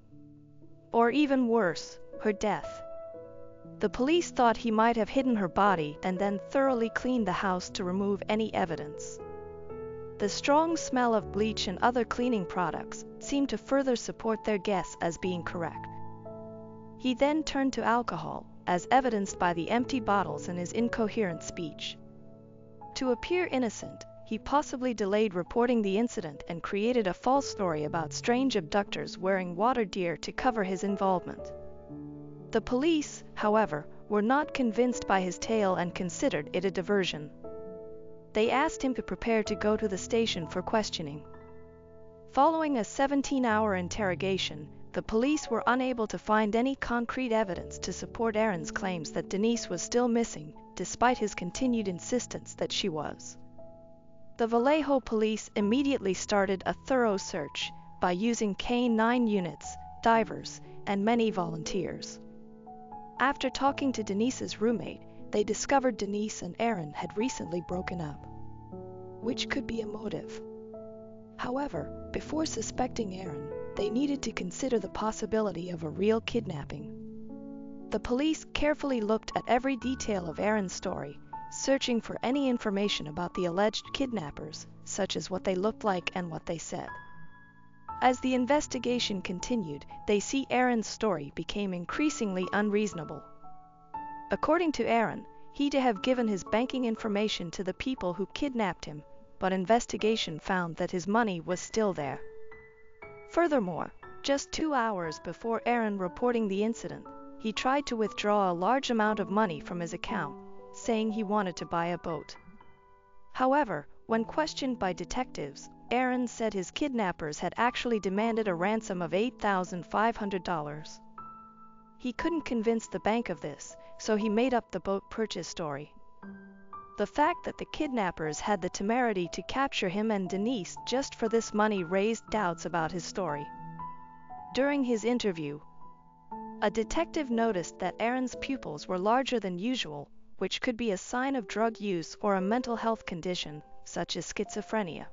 Or even worse, her death. The police thought he might have hidden her body and then thoroughly cleaned the house to remove any evidence. The strong smell of bleach and other cleaning products seemed to further support their guess as being correct. He then turned to alcohol, as evidenced by the empty bottles and his incoherent speech. To appear innocent, he possibly delayed reporting the incident and created a false story about strange abductors wearing water gear to cover his involvement. The police, however, were not convinced by his tale and considered it a diversion. They asked him to prepare to go to the station for questioning. Following a 17-hour interrogation, the police were unable to find any concrete evidence to support Aaron's claims that Denise was still missing, despite his continued insistence that she was. The Vallejo police immediately started a thorough search by using K-9 units, divers, and many volunteers. After talking to Denise's roommate, they discovered Denise and Aaron had recently broken up, which could be a motive. However, before suspecting Aaron, they needed to consider the possibility of a real kidnapping. The police carefully looked at every detail of Aaron's story, searching for any information about the alleged kidnappers, such as what they looked like and what they said. As the investigation continued, they see Aaron's story became increasingly unreasonable. According to Aaron, he to have given his banking information to the people who kidnapped him, but investigation found that his money was still there. Furthermore, just 2 hours before Aaron reporting the incident, he tried to withdraw a large amount of money from his account, saying he wanted to buy a boat. However, when questioned by detectives, Aaron said his kidnappers had actually demanded a ransom of $8,500. He couldn't convince the bank of this, so he made up the boat purchase story. The fact that the kidnappers had the temerity to capture him and Denise just for this money raised doubts about his story. During his interview, a detective noticed that Aaron's pupils were larger than usual, which could be a sign of drug use or a mental health condition, such as schizophrenia.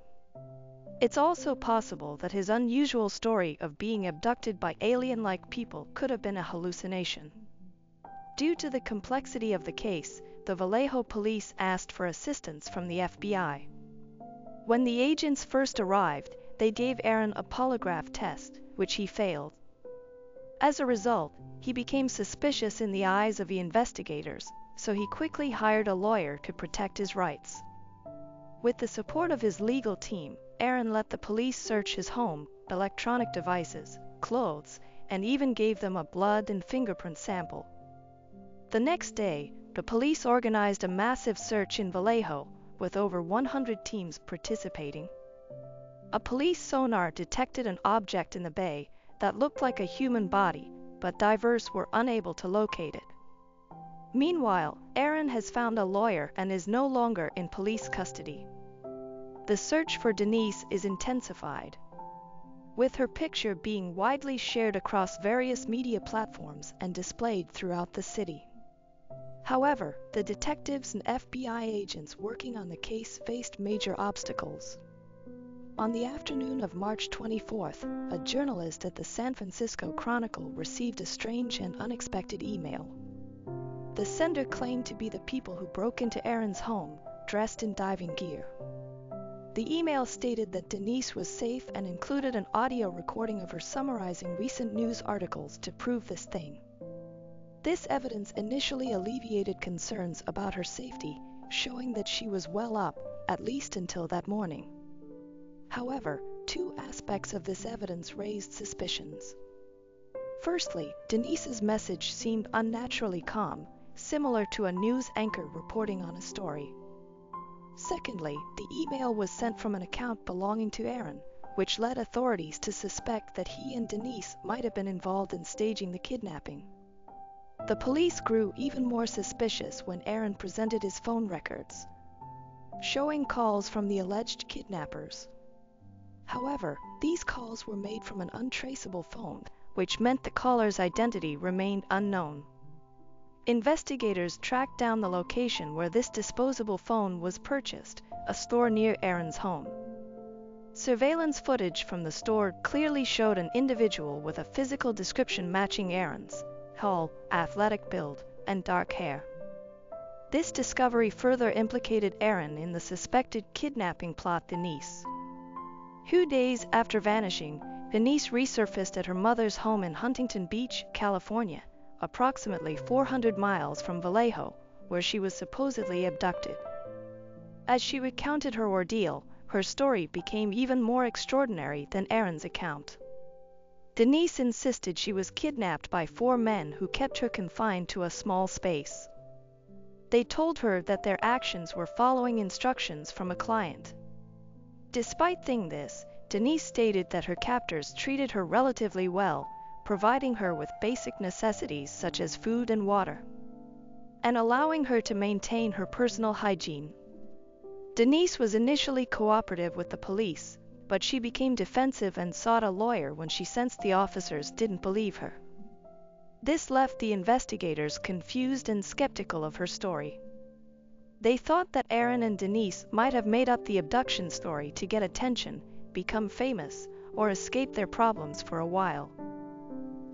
It's also possible that his unusual story of being abducted by alien-like people could have been a hallucination. Due to the complexity of the case, the Vallejo police asked for assistance from the FBI. When the agents first arrived, they gave Aaron a polygraph test, which he failed. As a result, he became suspicious in the eyes of the investigators, so he quickly hired a lawyer to protect his rights. With the support of his legal team, Aaron let the police search his home, electronic devices, clothes, and even gave them a blood and fingerprint sample. The next day, the police organized a massive search in Vallejo, with over 100 teams participating. A police sonar detected an object in the bay that looked like a human body, but divers were unable to locate it. Meanwhile, Aaron has found a lawyer and is no longer in police custody. The search for Denise is intensified, with her picture being widely shared across various media platforms and displayed throughout the city. However, the detectives and FBI agents working on the case faced major obstacles. On the afternoon of March 24th, a journalist at the San Francisco Chronicle received a strange and unexpected email. The sender claimed to be the people who broke into Aaron's home, dressed in diving gear. The email stated that Denise was safe and included an audio recording of her summarizing recent news articles to prove this thing. This evidence initially alleviated concerns about her safety, showing that she was well up, at least until that morning. However, two aspects of this evidence raised suspicions. Firstly, Denise's message seemed unnaturally calm, similar to a news anchor reporting on a story. Secondly, the email was sent from an account belonging to Aaron, which led authorities to suspect that he and Denise might have been involved in staging the kidnapping. The police grew even more suspicious when Aaron presented his phone records, showing calls from the alleged kidnappers. However, these calls were made from an untraceable phone, which meant the caller's identity remained unknown. Investigators tracked down the location where this disposable phone was purchased, a store near Aaron's home. Surveillance footage from the store clearly showed an individual with a physical description matching Aaron's: tall, athletic build, and dark hair. This discovery further implicated Aaron in the suspected kidnapping plot. Denise, who days after vanishing, Denise resurfaced at her mother's home in Huntington Beach, California, approximately 400 miles from Vallejo, where she was supposedly abducted. As she recounted her ordeal, her story became even more extraordinary than Aaron's account. Denise insisted she was kidnapped by 4 men who kept her confined to a small space. They told her that their actions were following instructions from a client. Despite this, Denise stated that her captors treated her relatively well, providing her with basic necessities such as food and water, and allowing her to maintain her personal hygiene. Denise was initially cooperative with the police, but she became defensive and sought a lawyer when she sensed the officers didn't believe her. This left the investigators confused and skeptical of her story. They thought that Aaron and Denise might have made up the abduction story to get attention, become famous, or escape their problems for a while.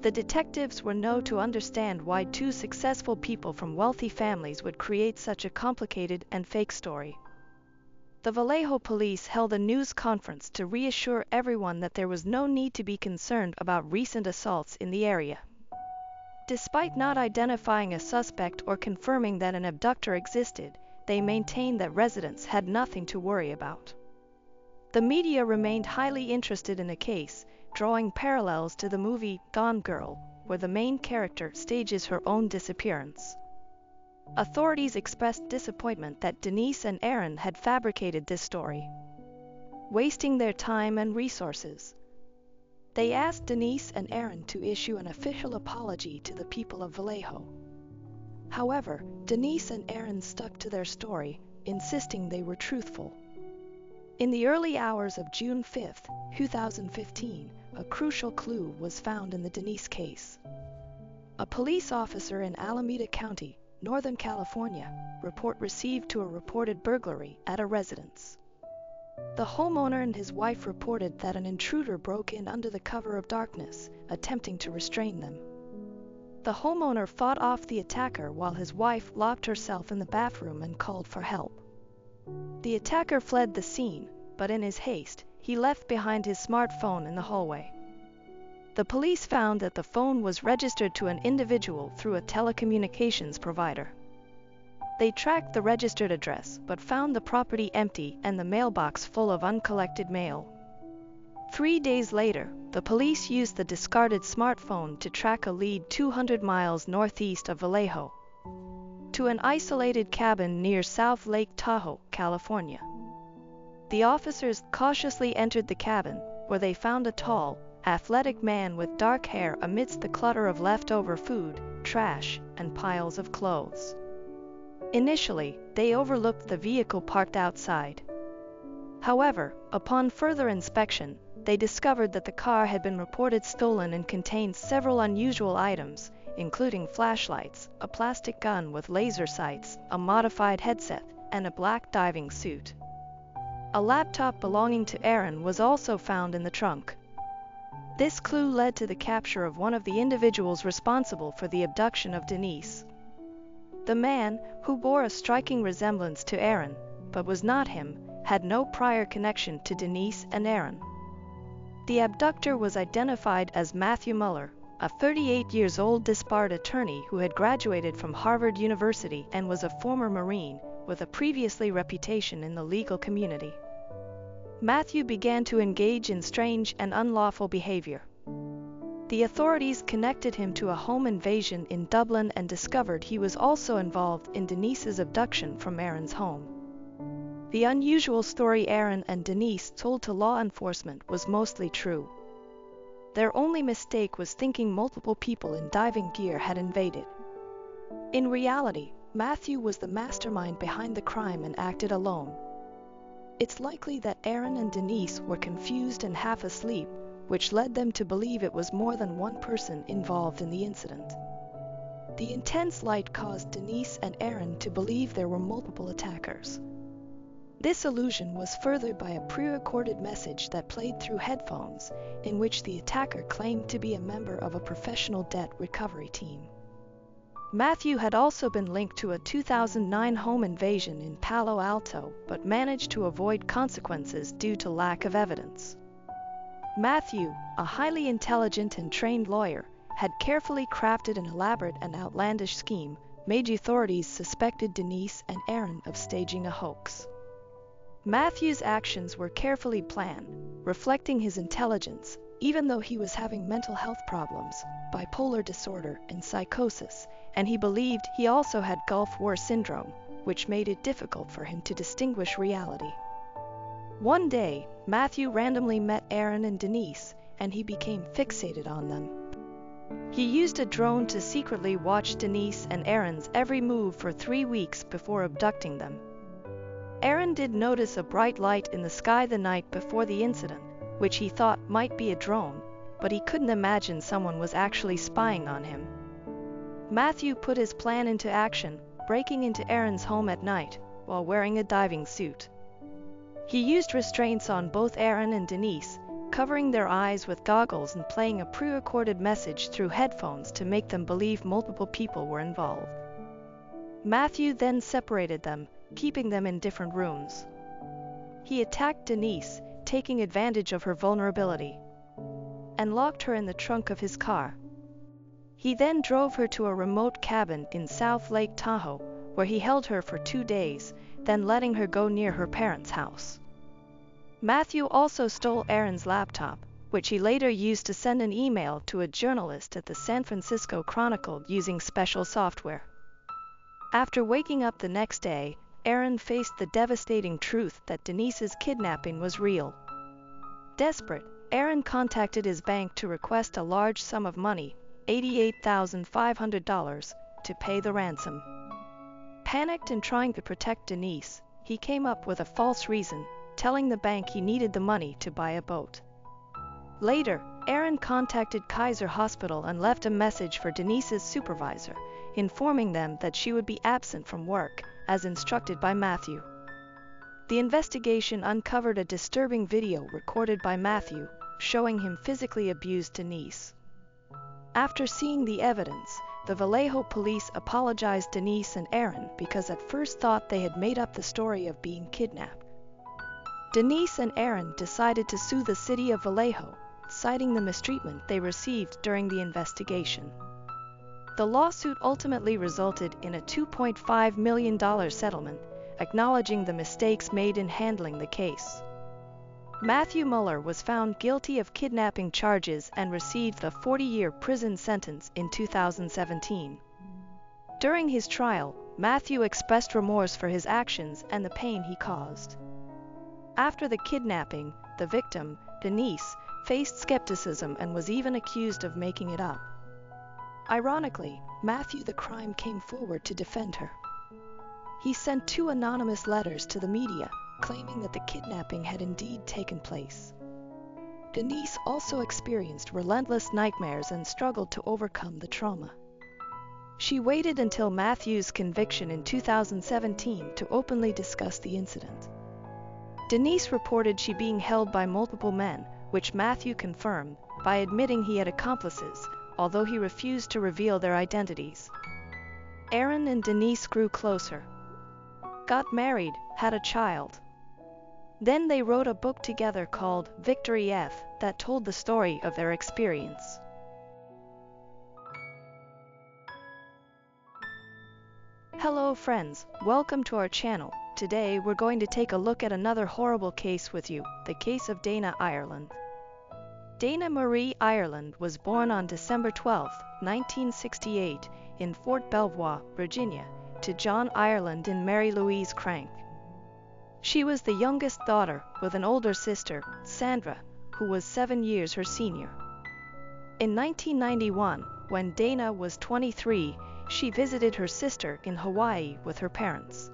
The detectives were known to understand why 2 successful people from wealthy families would create such a complicated and fake story. The Vallejo police held a news conference to reassure everyone that there was no need to be concerned about recent assaults in the area. Despite not identifying a suspect or confirming that an abductor existed, they maintained that residents had nothing to worry about. The media remained highly interested in the case, drawing parallels to the movie Gone Girl, where the main character stages her own disappearance. Authorities expressed disappointment that Denise and Aaron had fabricated this story, wasting their time and resources. They asked Denise and Aaron to issue an official apology to the people of Vallejo. However, Denise and Aaron stuck to their story, insisting they were truthful. In the early hours of June 5, 2015, a crucial clue was found in the Denise case. A police officer in Alameda County, Northern California, received to a reported burglary at a residence. The homeowner and his wife reported that an intruder broke in under the cover of darkness, attempting to restrain them. The homeowner fought off the attacker while his wife locked herself in the bathroom and called for help. The attacker fled the scene, but in his haste, he left behind his smartphone in the hallway. The police found that the phone was registered to an individual through a telecommunications provider. They tracked the registered address but found the property empty and the mailbox full of uncollected mail. 3 days later, the police used the discarded smartphone to track a lead 200 miles northeast of Vallejo to an isolated cabin near South Lake Tahoe, California. The officers cautiously entered the cabin, where they found a tall, athletic man with dark hair amidst the clutter of leftover food, trash, and piles of clothes. Initially, they overlooked the vehicle parked outside. However, upon further inspection, they discovered that the car had been reported stolen and contained several unusual items, including flashlights, a plastic gun with laser sights, a modified headset, and a black diving suit. A laptop belonging to Aaron was also found in the trunk. This clue led to the capture of one of the individuals responsible for the abduction of Denise. The man, who bore a striking resemblance to Aaron, but was not him, had no prior connection to Denise and Aaron. The abductor was identified as Matthew Muller, a 38-year-old disbarred attorney who had graduated from Harvard University and was a former Marine, with a previously reputation in the legal community. Matthew began to engage in strange and unlawful behavior. The authorities connected him to a home invasion in Dublin and discovered he was also involved in Denise's abduction from Aaron's home. The unusual story Aaron and Denise told to law enforcement was mostly true. Their only mistake was thinking multiple people in diving gear had invaded. In reality, Matthew was the mastermind behind the crime and acted alone. It's likely that Aaron and Denise were confused and half asleep, which led them to believe it was more than one person involved in the incident. The intense light caused Denise and Aaron to believe there were multiple attackers. This illusion was furthered by a pre-recorded message that played through headphones, in which the attacker claimed to be a member of a professional debt recovery team. Matthew had also been linked to a 2009 home invasion in Palo Alto, but managed to avoid consequences due to lack of evidence. Matthew, a highly intelligent and trained lawyer, had carefully crafted an elaborate and outlandish scheme, made authorities suspected Denise and Aaron of staging a hoax. Matthew's actions were carefully planned, reflecting his intelligence, even though he was having mental health problems, bipolar disorder, and psychosis, and he believed he also had Gulf War syndrome, which made it difficult for him to distinguish reality. One day, Matthew randomly met Aaron and Denise, and he became fixated on them. He used a drone to secretly watch Denise and Aaron's every move for 3 weeks before abducting them. Aaron did notice a bright light in the sky the night before the incident, which he thought might be a drone, but he couldn't imagine someone was actually spying on him. Matthew put his plan into action, breaking into Aaron's home at night, while wearing a diving suit. He used restraints on both Aaron and Denise, covering their eyes with goggles and playing a pre-recorded message through headphones to make them believe multiple people were involved. Matthew then separated them, keeping them in different rooms. He attacked Denise, taking advantage of her vulnerability, and locked her in the trunk of his car. He then drove her to a remote cabin in South Lake Tahoe, where he held her for 2 days, then letting her go near her parents' house. Matthew also stole Aaron's laptop, which he later used to send an email to a journalist at the San Francisco Chronicle using special software. After waking up the next day, Aaron faced the devastating truth that Denise's kidnapping was real. Desperate, Aaron contacted his bank to request a large sum of money, $88,500, to pay the ransom. Panicked and trying to protect Denise, he came up with a false reason, telling the bank he needed the money to buy a boat. Later, Aaron contacted Kaiser Hospital and left a message for Denise's supervisor, informing them that she would be absent from work, as instructed by Matthew. The investigation uncovered a disturbing video recorded by Matthew, showing him physically abuse Denise. After seeing the evidence, the Vallejo police apologized Denise and Aaron because at first thought they had made up the story of being kidnapped. Denise and Aaron decided to sue the city of Vallejo, citing the mistreatment they received during the investigation. The lawsuit ultimately resulted in a $2.5 million settlement, acknowledging the mistakes made in handling the case. Matthew Muller was found guilty of kidnapping charges and received a 40-year prison sentence in 2017. During his trial, Matthew expressed remorse for his actions and the pain he caused. After the kidnapping, the victim, Denise, faced skepticism and was even accused of making it up. Ironically, Matthew the crime came forward to defend her. He sent 2 anonymous letters to the media, claiming that the kidnapping had indeed taken place. Denise also experienced relentless nightmares and struggled to overcome the trauma. She waited until Matthew's conviction in 2017 to openly discuss the incident. Denise reported she being held by multiple men, which Matthew confirmed by admitting he had accomplices, although he refused to reveal their identities. Aaron and Denise grew closer, got married, had a child. Then they wrote a book together called Victory F that told the story of their experience. Hello friends, welcome to our channel. Today we're going to take a look at another horrible case with you, the case of Dana Ireland. Dana Marie Ireland was born on December 12, 1968, in Fort Belvoir, Virginia, to John Ireland and Mary Louise Crank. She was the youngest daughter, with an older sister, Sandra, who was 7 years her senior. In 1991, when Dana was 23, she visited her sister in Hawaii with her parents.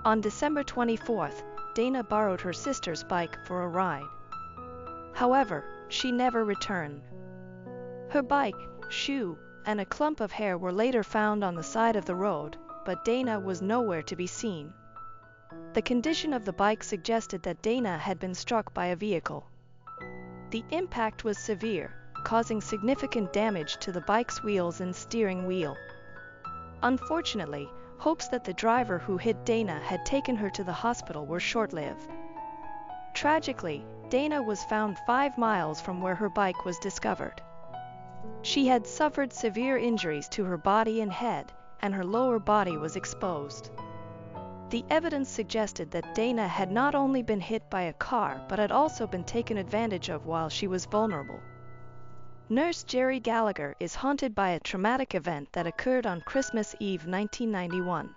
On December 24th, Dana borrowed her sister's bike for a ride. However, she never returned. Her bike, shoe, and a clump of hair were later found on the side of the road, but Dana was nowhere to be seen. The condition of the bike suggested that Dana had been struck by a vehicle. The impact was severe, causing significant damage to the bike's wheels and steering wheel. Unfortunately, hopes that the driver who hit Dana had taken her to the hospital were short-lived. Tragically, Dana was found 5 miles from where her bike was discovered. She had suffered severe injuries to her body and head, and her lower body was exposed. The evidence suggested that Dana had not only been hit by a car but had also been taken advantage of while she was vulnerable. Nurse Jerry Gallagher is haunted by a traumatic event that occurred on Christmas Eve 1991.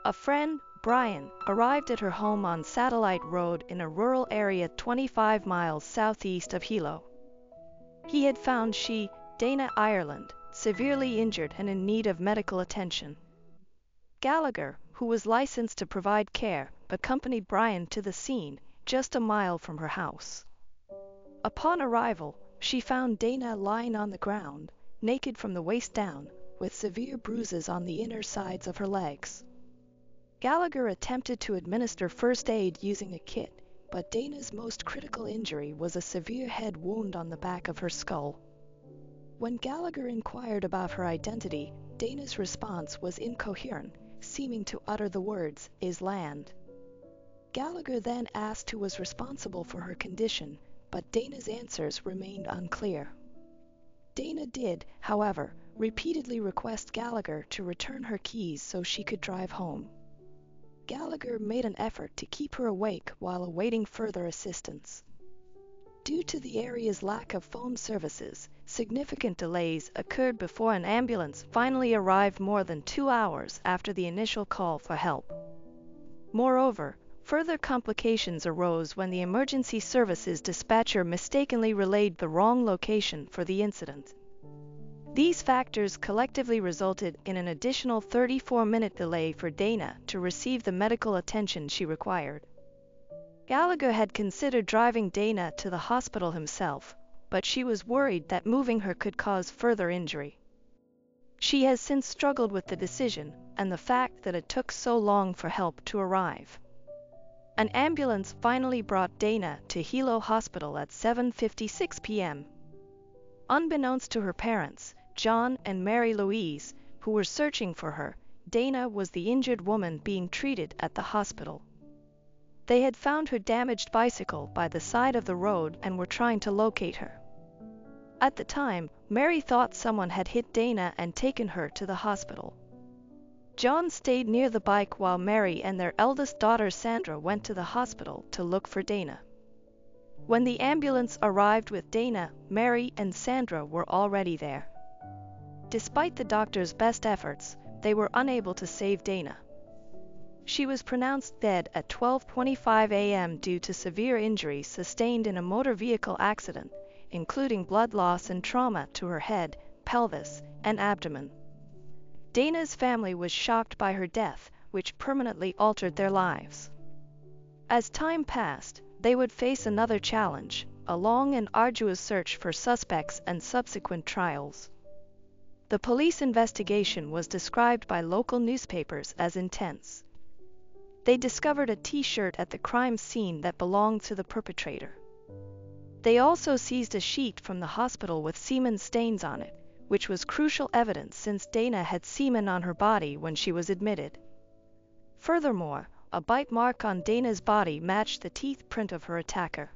A friend, Brian, arrived at her home on Satellite Road in a rural area 25 miles southeast of Hilo. He had found she, Dana Ireland, severely injured and in need of medical attention. Gallagher, who was licensed to provide care, accompanied Brian to the scene, just a mile from her house. Upon arrival, she found Dana lying on the ground, naked from the waist down, with severe bruises on the inner sides of her legs. Gallagher attempted to administer first aid using a kit, but Dana's most critical injury was a severe head wound on the back of her skull. When Gallagher inquired about her identity, Dana's response was incoherent, seeming to utter the words, "is land." Gallagher then asked who was responsible for her condition, but Dana's answers remained unclear. Dana did, however, repeatedly request Gallagher to return her keys so she could drive home. Gallagher made an effort to keep her awake while awaiting further assistance. Due to the area's lack of phone services, significant delays occurred before an ambulance finally arrived more than 2 hours after the initial call for help. Moreover, further complications arose when the emergency services dispatcher mistakenly relayed the wrong location for the incident. These factors collectively resulted in an additional 34-minute delay for Dana to receive the medical attention she required. Gallagher had considered driving Dana to the hospital himself, but she was worried that moving her could cause further injury. She has since struggled with the decision and the fact that it took so long for help to arrive. An ambulance finally brought Dana to Hilo Hospital at 7:56 p.m. Unbeknownst to her parents, John and Mary Louise, who were searching for her, Dana was the injured woman being treated at the hospital. They had found her damaged bicycle by the side of the road and were trying to locate her. At the time, Mary thought someone had hit Dana and taken her to the hospital. John stayed near the bike while Mary and their eldest daughter Sandra went to the hospital to look for Dana. When the ambulance arrived with Dana, Mary and Sandra were already there. Despite the doctor's best efforts, they were unable to save Dana. She was pronounced dead at 12:25 a.m. due to severe injuries sustained in a motor vehicle accident, including blood loss and trauma to her head, pelvis, and abdomen. Dana's family was shocked by her death, which permanently altered their lives. As time passed, they would face another challenge, a long and arduous search for suspects and subsequent trials. The police investigation was described by local newspapers as intense. They discovered a T-shirt at the crime scene that belonged to the perpetrator. They also seized a sheet from the hospital with semen stains on it, which was crucial evidence since Dana had semen on her body when she was admitted. Furthermore, a bite mark on Dana's body matched the teeth print of her attacker.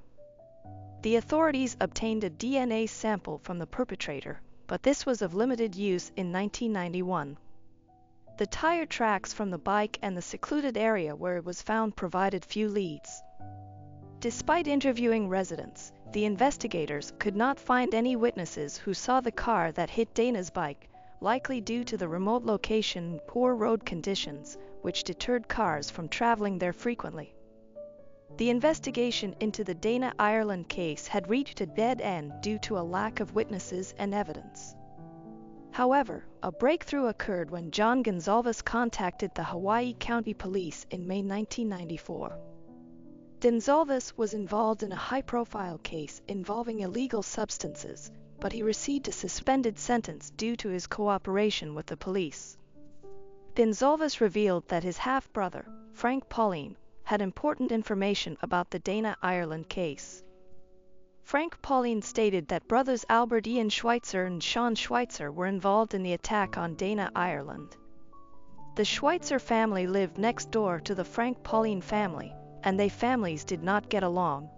The authorities obtained a DNA sample from the perpetrator, but this was of limited use in 1991. The tire tracks from the bike and the secluded area where it was found provided few leads. Despite interviewing residents, the investigators could not find any witnesses who saw the car that hit Dana's bike, likely due to the remote location and poor road conditions, which deterred cars from traveling there frequently. The investigation into the Dana Ireland case had reached a dead end due to a lack of witnesses and evidence. However, a breakthrough occurred when John Gonzalez contacted the Hawaii County Police in May 1994. Gonzalez was involved in a high-profile case involving illegal substances, but he received a suspended sentence due to his cooperation with the police. Gonzalez revealed that his half-brother, Frank Pauline, had important information about the Dana Ireland case. Frank Pauline stated that brothers Albert Ian Schweitzer and Sean Schweitzer were involved in the attack on Dana Ireland. The Schweitzer family lived next door to the Frank Pauline family, and their families did not get along.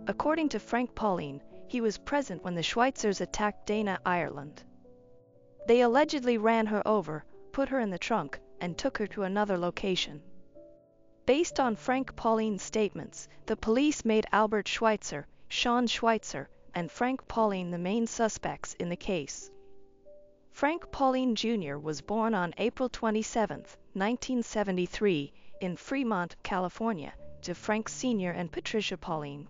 According to Frank Pauline, he was present when the Schweitzers attacked Dana Ireland. They allegedly ran her over, put her in the trunk, and took her to another location. Based on Frank Pauline's statements, the police made Albert Schweitzer, Sean Schweitzer, and Frank Pauline the main suspects in the case. Frank Pauline Jr. was born on April 27, 1973, in Fremont, California, to Frank Sr. and Patricia Pauline.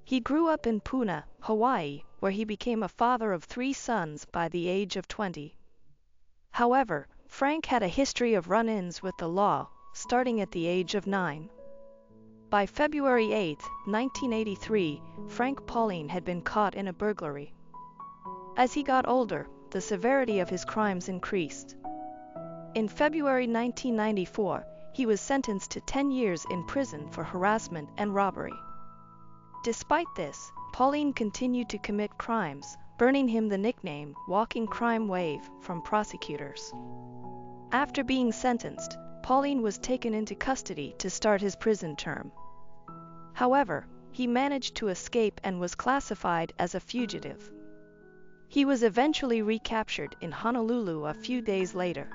He grew up in Puna, Hawaii, where he became a father of 3 sons by the age of 20. However, Frank had a history of run-ins with the law, starting at the age of 9. By February 8, 1983, Frank Pauline had been caught in a burglary. As he got older, the severity of his crimes increased. In February 1994, he was sentenced to 10 years in prison for harassment and robbery. Despite this, Pauline continued to commit crimes, earning him the nickname Walking Crime Wave from prosecutors. After being sentenced, Pauline was taken into custody to start his prison term. However, he managed to escape and was classified as a fugitive. He was eventually recaptured in Honolulu a few days later.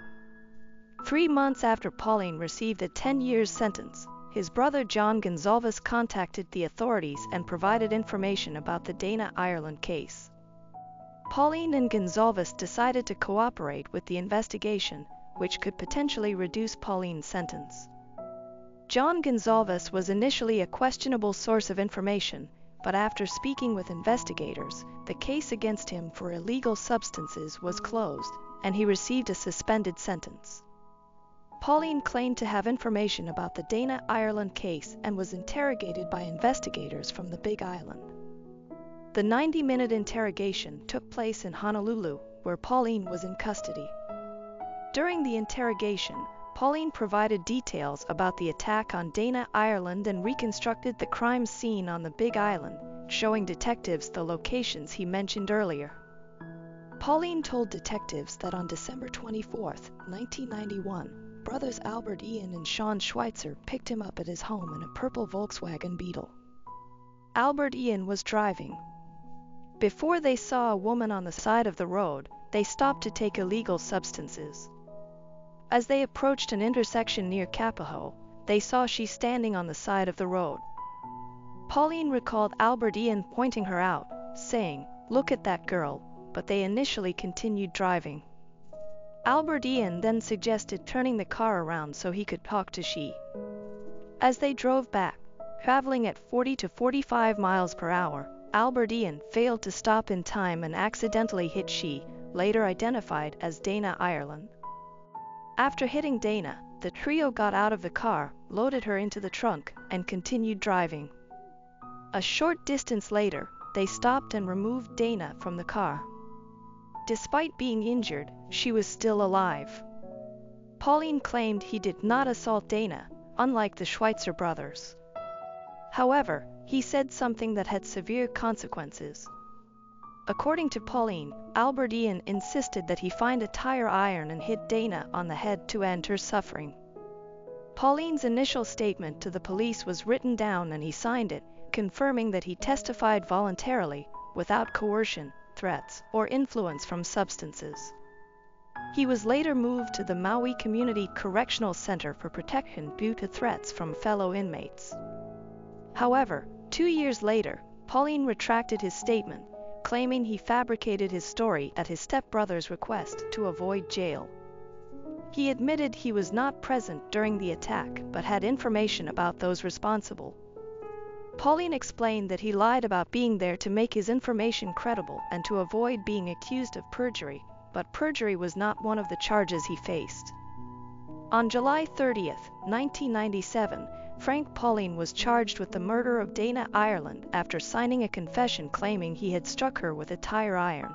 3 months after Pauline received a 10-year sentence, his brother John Gonzalez contacted the authorities and provided information about the Dana Ireland case. Pauline and Gonzalez decided to cooperate with the investigation, which could potentially reduce Pauline's sentence. John Gonzalez was initially a questionable source of information, but after speaking with investigators, the case against him for illegal substances was closed, and he received a suspended sentence. Pauline claimed to have information about the Dana Ireland case and was interrogated by investigators from the Big Island. The 90-minute interrogation took place in Honolulu, where Pauline was in custody. During the interrogation, Pauline provided details about the attack on Dana Ireland and reconstructed the crime scene on the Big Island, showing detectives the locations he mentioned earlier. Pauline told detectives that on December 24, 1991, brothers Albert Ian and Sean Schweitzer picked him up at his home in a purple Volkswagen Beetle. Albert Ian was driving. Before they saw a woman on the side of the road, they stopped to take illegal substances. As they approached an intersection near Kapaho, they saw she standing on the side of the road. Pauline recalled Albert Ian pointing her out, saying, "Look at that girl," but they initially continued driving. Albert Ian then suggested turning the car around so he could talk to she. As they drove back, traveling at 40 to 45 miles per hour, Albert Ian failed to stop in time and accidentally hit she, later identified as Dana Ireland. After hitting Dana, the trio got out of the car, loaded her into the trunk, and continued driving. A short distance later, they stopped and removed Dana from the car. Despite being injured, she was still alive. Pauline claimed he did not assault Dana, unlike the Schweitzer brothers. However, he said something that had severe consequences. According to Pauline, Albert Ian insisted that he find a tire iron and hit Dana on the head to end her suffering. Pauline's initial statement to the police was written down and he signed it, confirming that he testified voluntarily, without coercion, threats, or influence from substances. He was later moved to the Maui Community Correctional Center for protection due to threats from fellow inmates. However, 2 years later, Pauline retracted his statement, claiming he fabricated his story at his stepbrother's request to avoid jail. He admitted he was not present during the attack but had information about those responsible. Pauline explained that he lied about being there to make his information credible and to avoid being accused of perjury, but perjury was not one of the charges he faced. On July 30, 1997, Frank Pauline was charged with the murder of Dana Ireland after signing a confession claiming he had struck her with a tire iron.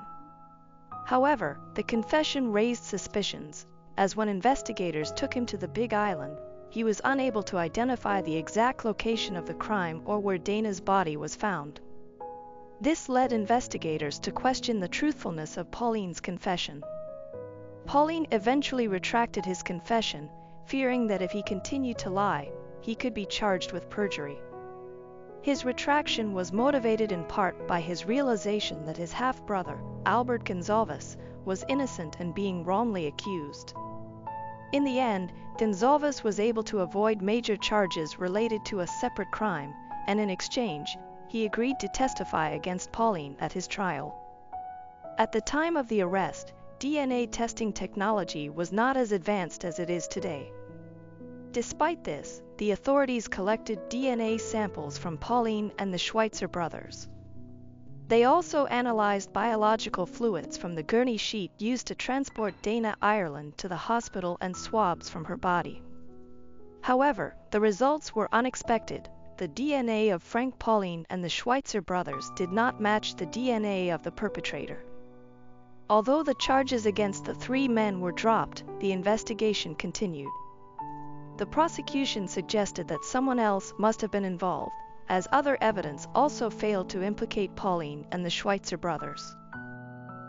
However, the confession raised suspicions, as when investigators took him to the Big Island, he was unable to identify the exact location of the crime or where Dana's body was found. This led investigators to question the truthfulness of Pauline's confession. Pauline eventually retracted his confession, fearing that if he continued to lie, he could be charged with perjury. His retraction was motivated in part by his realization that his half-brother, Albert Gonzalez, was innocent and being wrongly accused. In the end, Gonzalez was able to avoid major charges related to a separate crime, and in exchange, he agreed to testify against Pauline at his trial. At the time of the arrest, DNA testing technology was not as advanced as it is today. Despite this, the authorities collected DNA samples from Pauline and the Schweitzer brothers. They also analyzed biological fluids from the gurney sheet used to transport Dana Ireland to the hospital and swabs from her body. However, the results were unexpected. The DNA of Frank Pauline and the Schweitzer brothers did not match the DNA of the perpetrator. Although the charges against the three men were dropped, the investigation continued. The prosecution suggested that someone else must have been involved, as other evidence also failed to implicate Pauline and the Schweitzer brothers.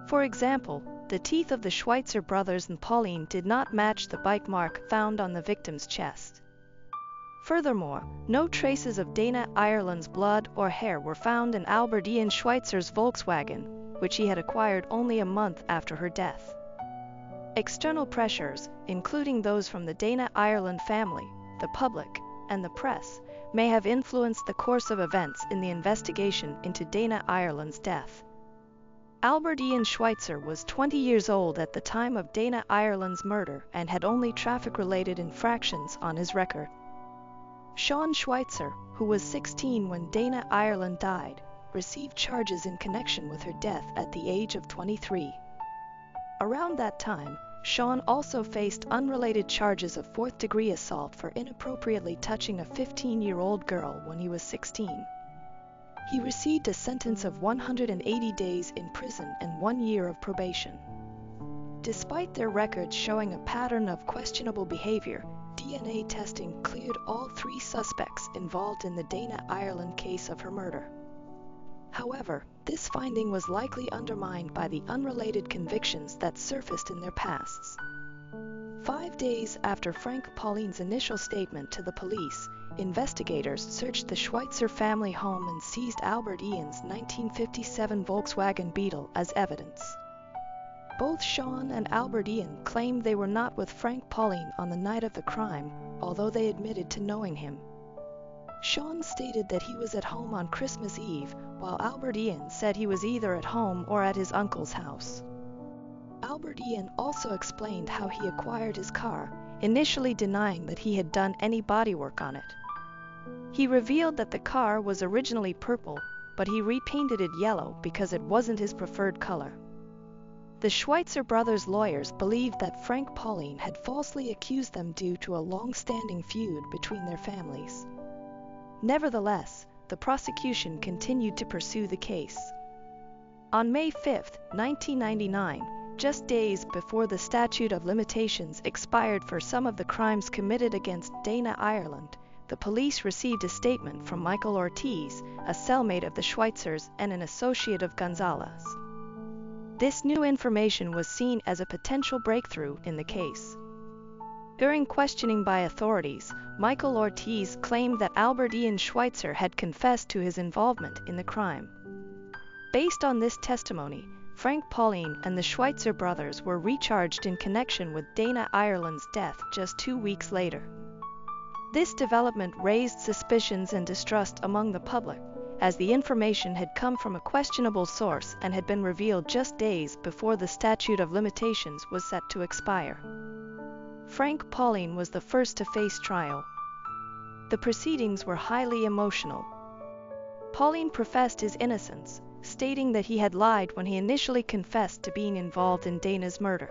For example, the teeth of the Schweitzer brothers and Pauline did not match the bite mark found on the victim's chest. Furthermore, no traces of Dana Ireland's blood or hair were found in Albert Ian Schweitzer's Volkswagen, which he had acquired only a month after her death. External pressures, including those from the Dana Ireland family, the public, and the press, may have influenced the course of events in the investigation into Dana Ireland's death. Albert Ian Schweitzer was 20 years old at the time of Dana Ireland's murder and had only traffic-related infractions on his record. Sean Schweitzer, who was 16 when Dana Ireland died, received charges in connection with her death at the age of 23. Around that time, Sean also faced unrelated charges of fourth-degree assault for inappropriately touching a 15-year-old girl when he was 16. He received a sentence of 180 days in prison and 1 year of probation. Despite their records showing a pattern of questionable behavior, DNA testing cleared all 3 suspects involved in the Dana Ireland case of her murder. However, this finding was likely undermined by the unrelated convictions that surfaced in their pasts. 5 days after Frank Pauline's initial statement to the police, investigators searched the Schweitzer family home and seized Albert Ian's 1957 Volkswagen Beetle as evidence. Both Sean and Albert Ian claimed they were not with Frank Pauline on the night of the crime, although they admitted to knowing him. Sean stated that he was at home on Christmas Eve, while Albert Ian said he was either at home or at his uncle's house. Albert Ian also explained how he acquired his car, initially denying that he had done any bodywork on it. He revealed that the car was originally purple, but he repainted it yellow because it wasn't his preferred color. The Schweitzer brothers' lawyers believed that Frank Pauline had falsely accused them due to a long-standing feud between their families. Nevertheless, the prosecution continued to pursue the case. On May 5, 1999, just days before the statute of limitations expired for some of the crimes committed against Dana Ireland, the police received a statement from Michael Ortiz, a cellmate of the Schweitzers and an associate of Gonzalez. This new information was seen as a potential breakthrough in the case. During questioning by authorities, Michael Ortiz claimed that Albert Ian Schweitzer had confessed to his involvement in the crime. Based on this testimony, Frank Pauline and the Schweitzer brothers were recharged in connection with Dana Ireland's death just 2 weeks later. This development raised suspicions and distrust among the public, as the information had come from a questionable source and had been revealed just days before the statute of limitations was set to expire. Frank Pauline was the first to face trial. The proceedings were highly emotional. Pauline professed his innocence, stating that he had lied when he initially confessed to being involved in Dana's murder.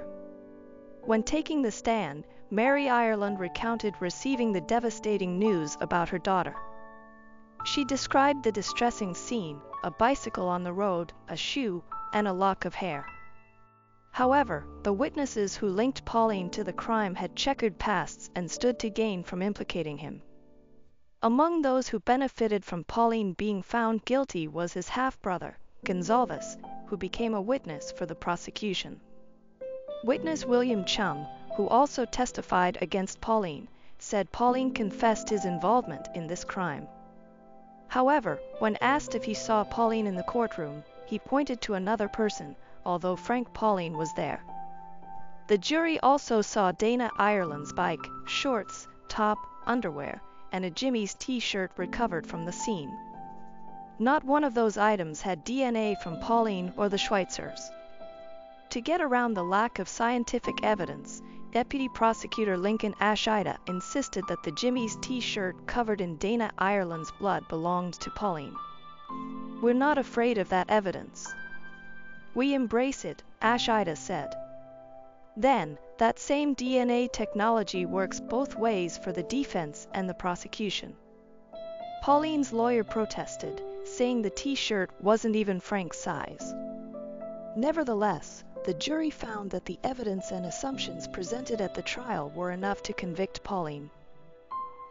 When taking the stand, Mary Ireland recounted receiving the devastating news about her daughter. She described the distressing scene: a bicycle on the road, a shoe, and a lock of hair. However, the witnesses who linked Pauline to the crime had checkered pasts and stood to gain from implicating him. Among those who benefited from Pauline being found guilty was his half-brother, Gonzalez, who became a witness for the prosecution. Witness William Chung, who also testified against Pauline, said Pauline confessed his involvement in this crime. However, when asked if he saw Pauline in the courtroom, he pointed to another person, although Frank Pauline was there. The jury also saw Dana Ireland's bike, shorts, top, underwear, and a Jimmy's t-shirt recovered from the scene. Not one of those items had DNA from Pauline or the Schweitzers. To get around the lack of scientific evidence, Deputy Prosecutor Lincoln Ashida insisted that the Jimmy's t-shirt covered in Dana Ireland's blood belonged to Pauline. "We're not afraid of that evidence. We embrace it," Ashida said. Then, that same DNA technology works both ways for the defense and the prosecution. Pauline's lawyer protested, saying the t-shirt wasn't even Frank's size. Nevertheless, the jury found that the evidence and assumptions presented at the trial were enough to convict Pauline.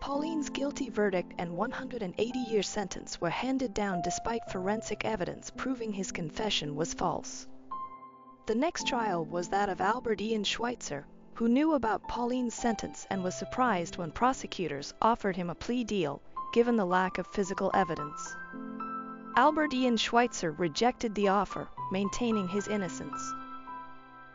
Pauline's guilty verdict and 180-year sentence were handed down despite forensic evidence proving his confession was false. The next trial was that of Albert Ian Schweitzer, who knew about Pauline's sentence and was surprised when prosecutors offered him a plea deal, given the lack of physical evidence. Albert Ian Schweitzer rejected the offer, maintaining his innocence.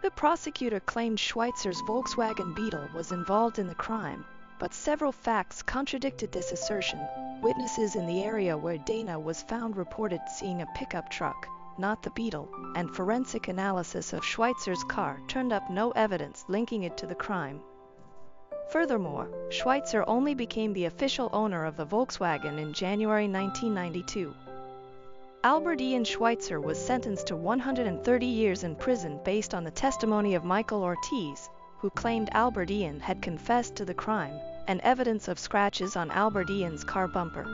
The prosecutor claimed Schweitzer's Volkswagen Beetle was involved in the crime, but several facts contradicted this assertion. Witnesses in the area where Dana was found reported seeing a pickup truck, not the Beetle, and forensic analysis of Schweitzer's car turned up no evidence linking it to the crime. Furthermore, Schweitzer only became the official owner of the Volkswagen in January 1992. Albert Ian Schweitzer was sentenced to 130 years in prison based on the testimony of Michael Ortiz, who claimed Albert Ian had confessed to the crime, and evidence of scratches on Albert Ian's car bumper.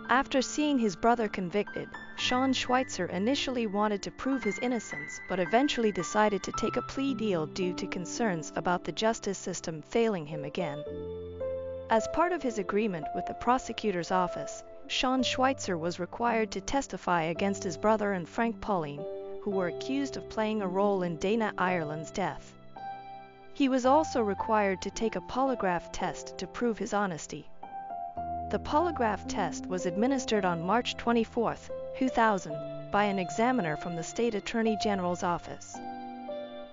After seeing his brother convicted, Sean Schweitzer initially wanted to prove his innocence but eventually decided to take a plea deal due to concerns about the justice system failing him again. As part of his agreement with the prosecutor's office, Sean Schweitzer was required to testify against his brother and Frank Pauline, who were accused of playing a role in Dana Ireland's death. He was also required to take a polygraph test to prove his honesty. The polygraph test was administered on March 24, 2000, by an examiner from the State Attorney General's office.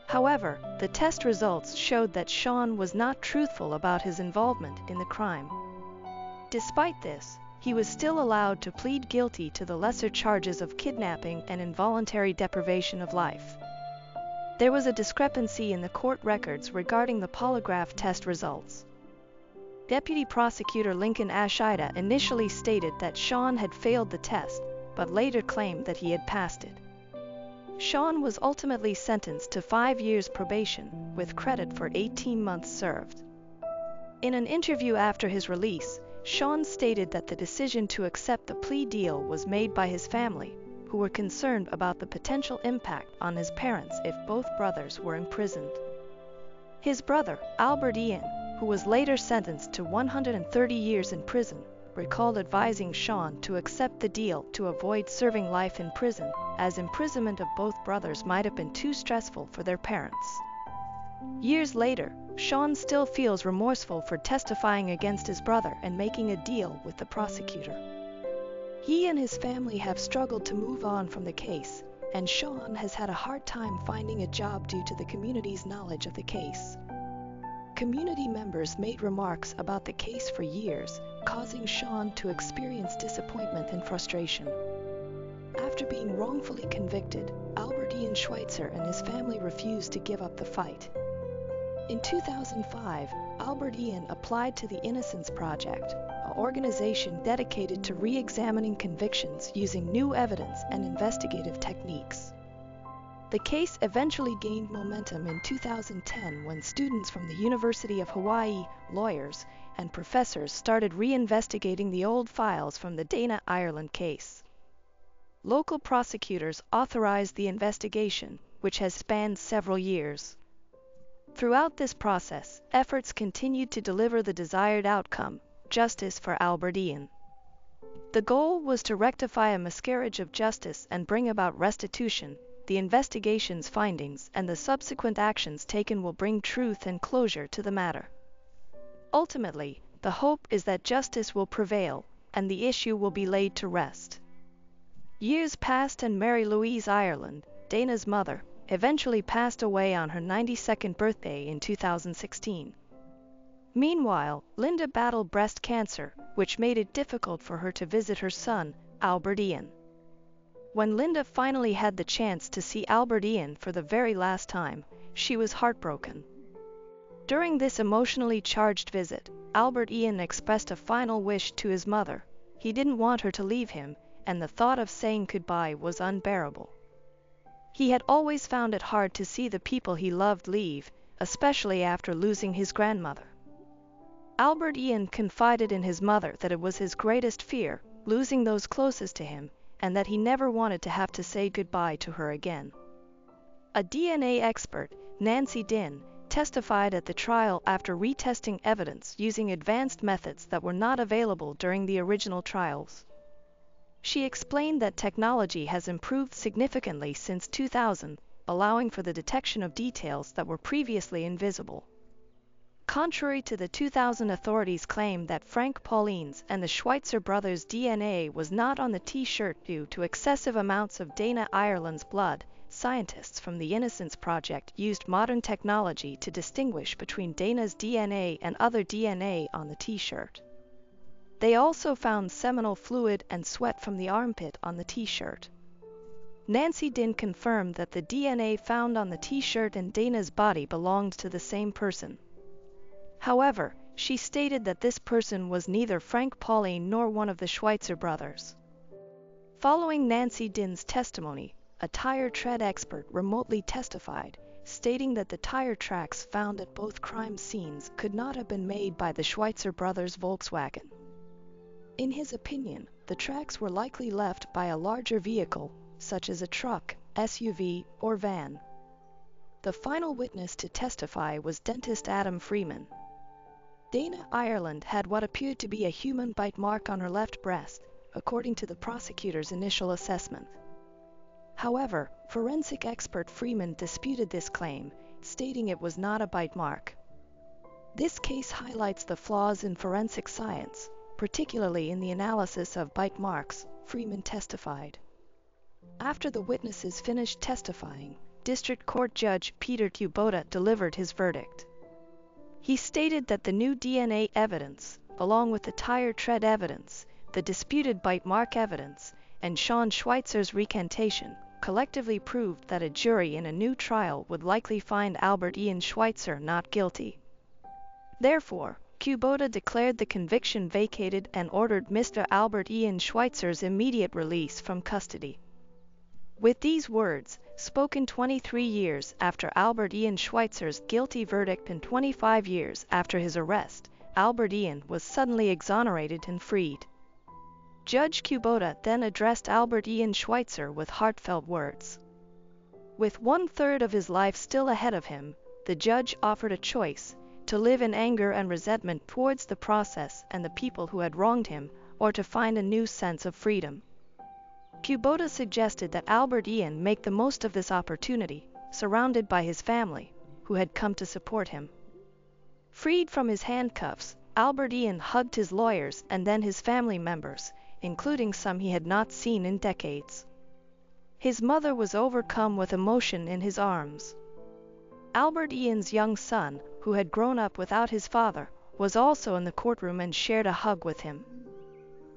However, the test results showed that Sean was not truthful about his involvement in the crime. Despite this, he was still allowed to plead guilty to the lesser charges of kidnapping and involuntary deprivation of life. There was a discrepancy in the court records regarding the polygraph test results. Deputy Prosecutor Lincoln Ashida initially stated that Sean had failed the test, but later claimed that he had passed it. Sean was ultimately sentenced to 5 years probation, with credit for 18 months served. In an interview after his release, Sean stated that the decision to accept the plea deal was made by his family, who were concerned about the potential impact on his parents if both brothers were imprisoned. His brother, Albert Ian, who was later sentenced to 130 years in prison, recalled advising Sean to accept the deal to avoid serving life in prison, as imprisonment of both brothers might have been too stressful for their parents. Years later, Sean still feels remorseful for testifying against his brother and making a deal with the prosecutor. He and his family have struggled to move on from the case, and Sean has had a hard time finding a job due to the community's knowledge of the case. Community members made remarks about the case for years, causing Sean to experience disappointment and frustration. After being wrongfully convicted, Albert Ian Schweitzer and his family refused to give up the fight. In 2005, Albert Ian applied to the Innocence Project, an organization dedicated to re-examining convictions using new evidence and investigative techniques. The case eventually gained momentum in 2010 when students from the University of Hawaii, lawyers, and professors started re-investigating the old files from the Dana Ireland case. Local prosecutors authorized the investigation, which has spanned several years. Throughout this process, efforts continued to deliver the desired outcome, justice for Albert Ian. The goal was to rectify a miscarriage of justice and bring about restitution. The investigation's findings and the subsequent actions taken will bring truth and closure to the matter. Ultimately, the hope is that justice will prevail, and the issue will be laid to rest. Years passed and Mary Louise Ireland, Dana's mother, eventually passed away on her 92nd birthday in 2016. Meanwhile, Linda battled breast cancer, which made it difficult for her to visit her son, Albert Ian. When Linda finally had the chance to see Albert Ian for the very last time, she was heartbroken. During this emotionally charged visit, Albert Ian expressed a final wish to his mother. He didn't want her to leave him, and the thought of saying goodbye was unbearable. He had always found it hard to see the people he loved leave, especially after losing his grandmother. Albert Ian confided in his mother that it was his greatest fear, losing those closest to him, and that he never wanted to have to say goodbye to her again. A DNA expert, Nancy Dinh, testified at the trial after retesting evidence using advanced methods that were not available during the original trials. She explained that technology has improved significantly since 2000, allowing for the detection of details that were previously invisible. Contrary to the 2000 authorities' claim that Frank Pauline's and the Schweitzer brothers' DNA was not on the T-shirt due to excessive amounts of Dana Ireland's blood, scientists from the Innocence Project used modern technology to distinguish between Dana's DNA and other DNA on the T-shirt. They also found seminal fluid and sweat from the armpit on the T-shirt. Nancy Dinh confirmed that the DNA found on the T-shirt and Dana's body belonged to the same person. However, she stated that this person was neither Frank Pauline nor one of the Schweitzer brothers. Following Nancy Dinh's testimony, a tire tread expert remotely testified, stating that the tire tracks found at both crime scenes could not have been made by the Schweitzer brothers' Volkswagen. In his opinion, the tracks were likely left by a larger vehicle, such as a truck, SUV, or van. The final witness to testify was dentist Adam Freeman. Dana Ireland had what appeared to be a human bite mark on her left breast, according to the prosecutor's initial assessment. However, forensic expert Freeman disputed this claim, stating it was not a bite mark. This case highlights the flaws in forensic science, particularly in the analysis of bite marks, Freeman testified. After the witnesses finished testifying, District Court Judge Peter Kubota delivered his verdict. He stated that the new DNA evidence, along with the tire tread evidence, the disputed bite mark evidence, and Sean Schweitzer's recantation, collectively proved that a jury in a new trial would likely find Albert Ian Schweitzer not guilty. Therefore, Kubota declared the conviction vacated and ordered Mr. Albert Ian Schweitzer's immediate release from custody. With these words, spoken 23 years after Albert Ian Schweitzer's guilty verdict and 25 years after his arrest, Albert Ian was suddenly exonerated and freed. Judge Kubota then addressed Albert Ian Schweitzer with heartfelt words. With 1/3 of his life still ahead of him, the judge offered a choice: to live in anger and resentment towards the process and the people who had wronged him, or to find a new sense of freedom. Kubota suggested that Albert Ian make the most of this opportunity, surrounded by his family, who had come to support him. Freed from his handcuffs, Albert Ian hugged his lawyers and then his family members, including some he had not seen in decades. His mother was overcome with emotion in his arms. Albert Ian's young son, who had grown up without his father, was also in the courtroom and shared a hug with him.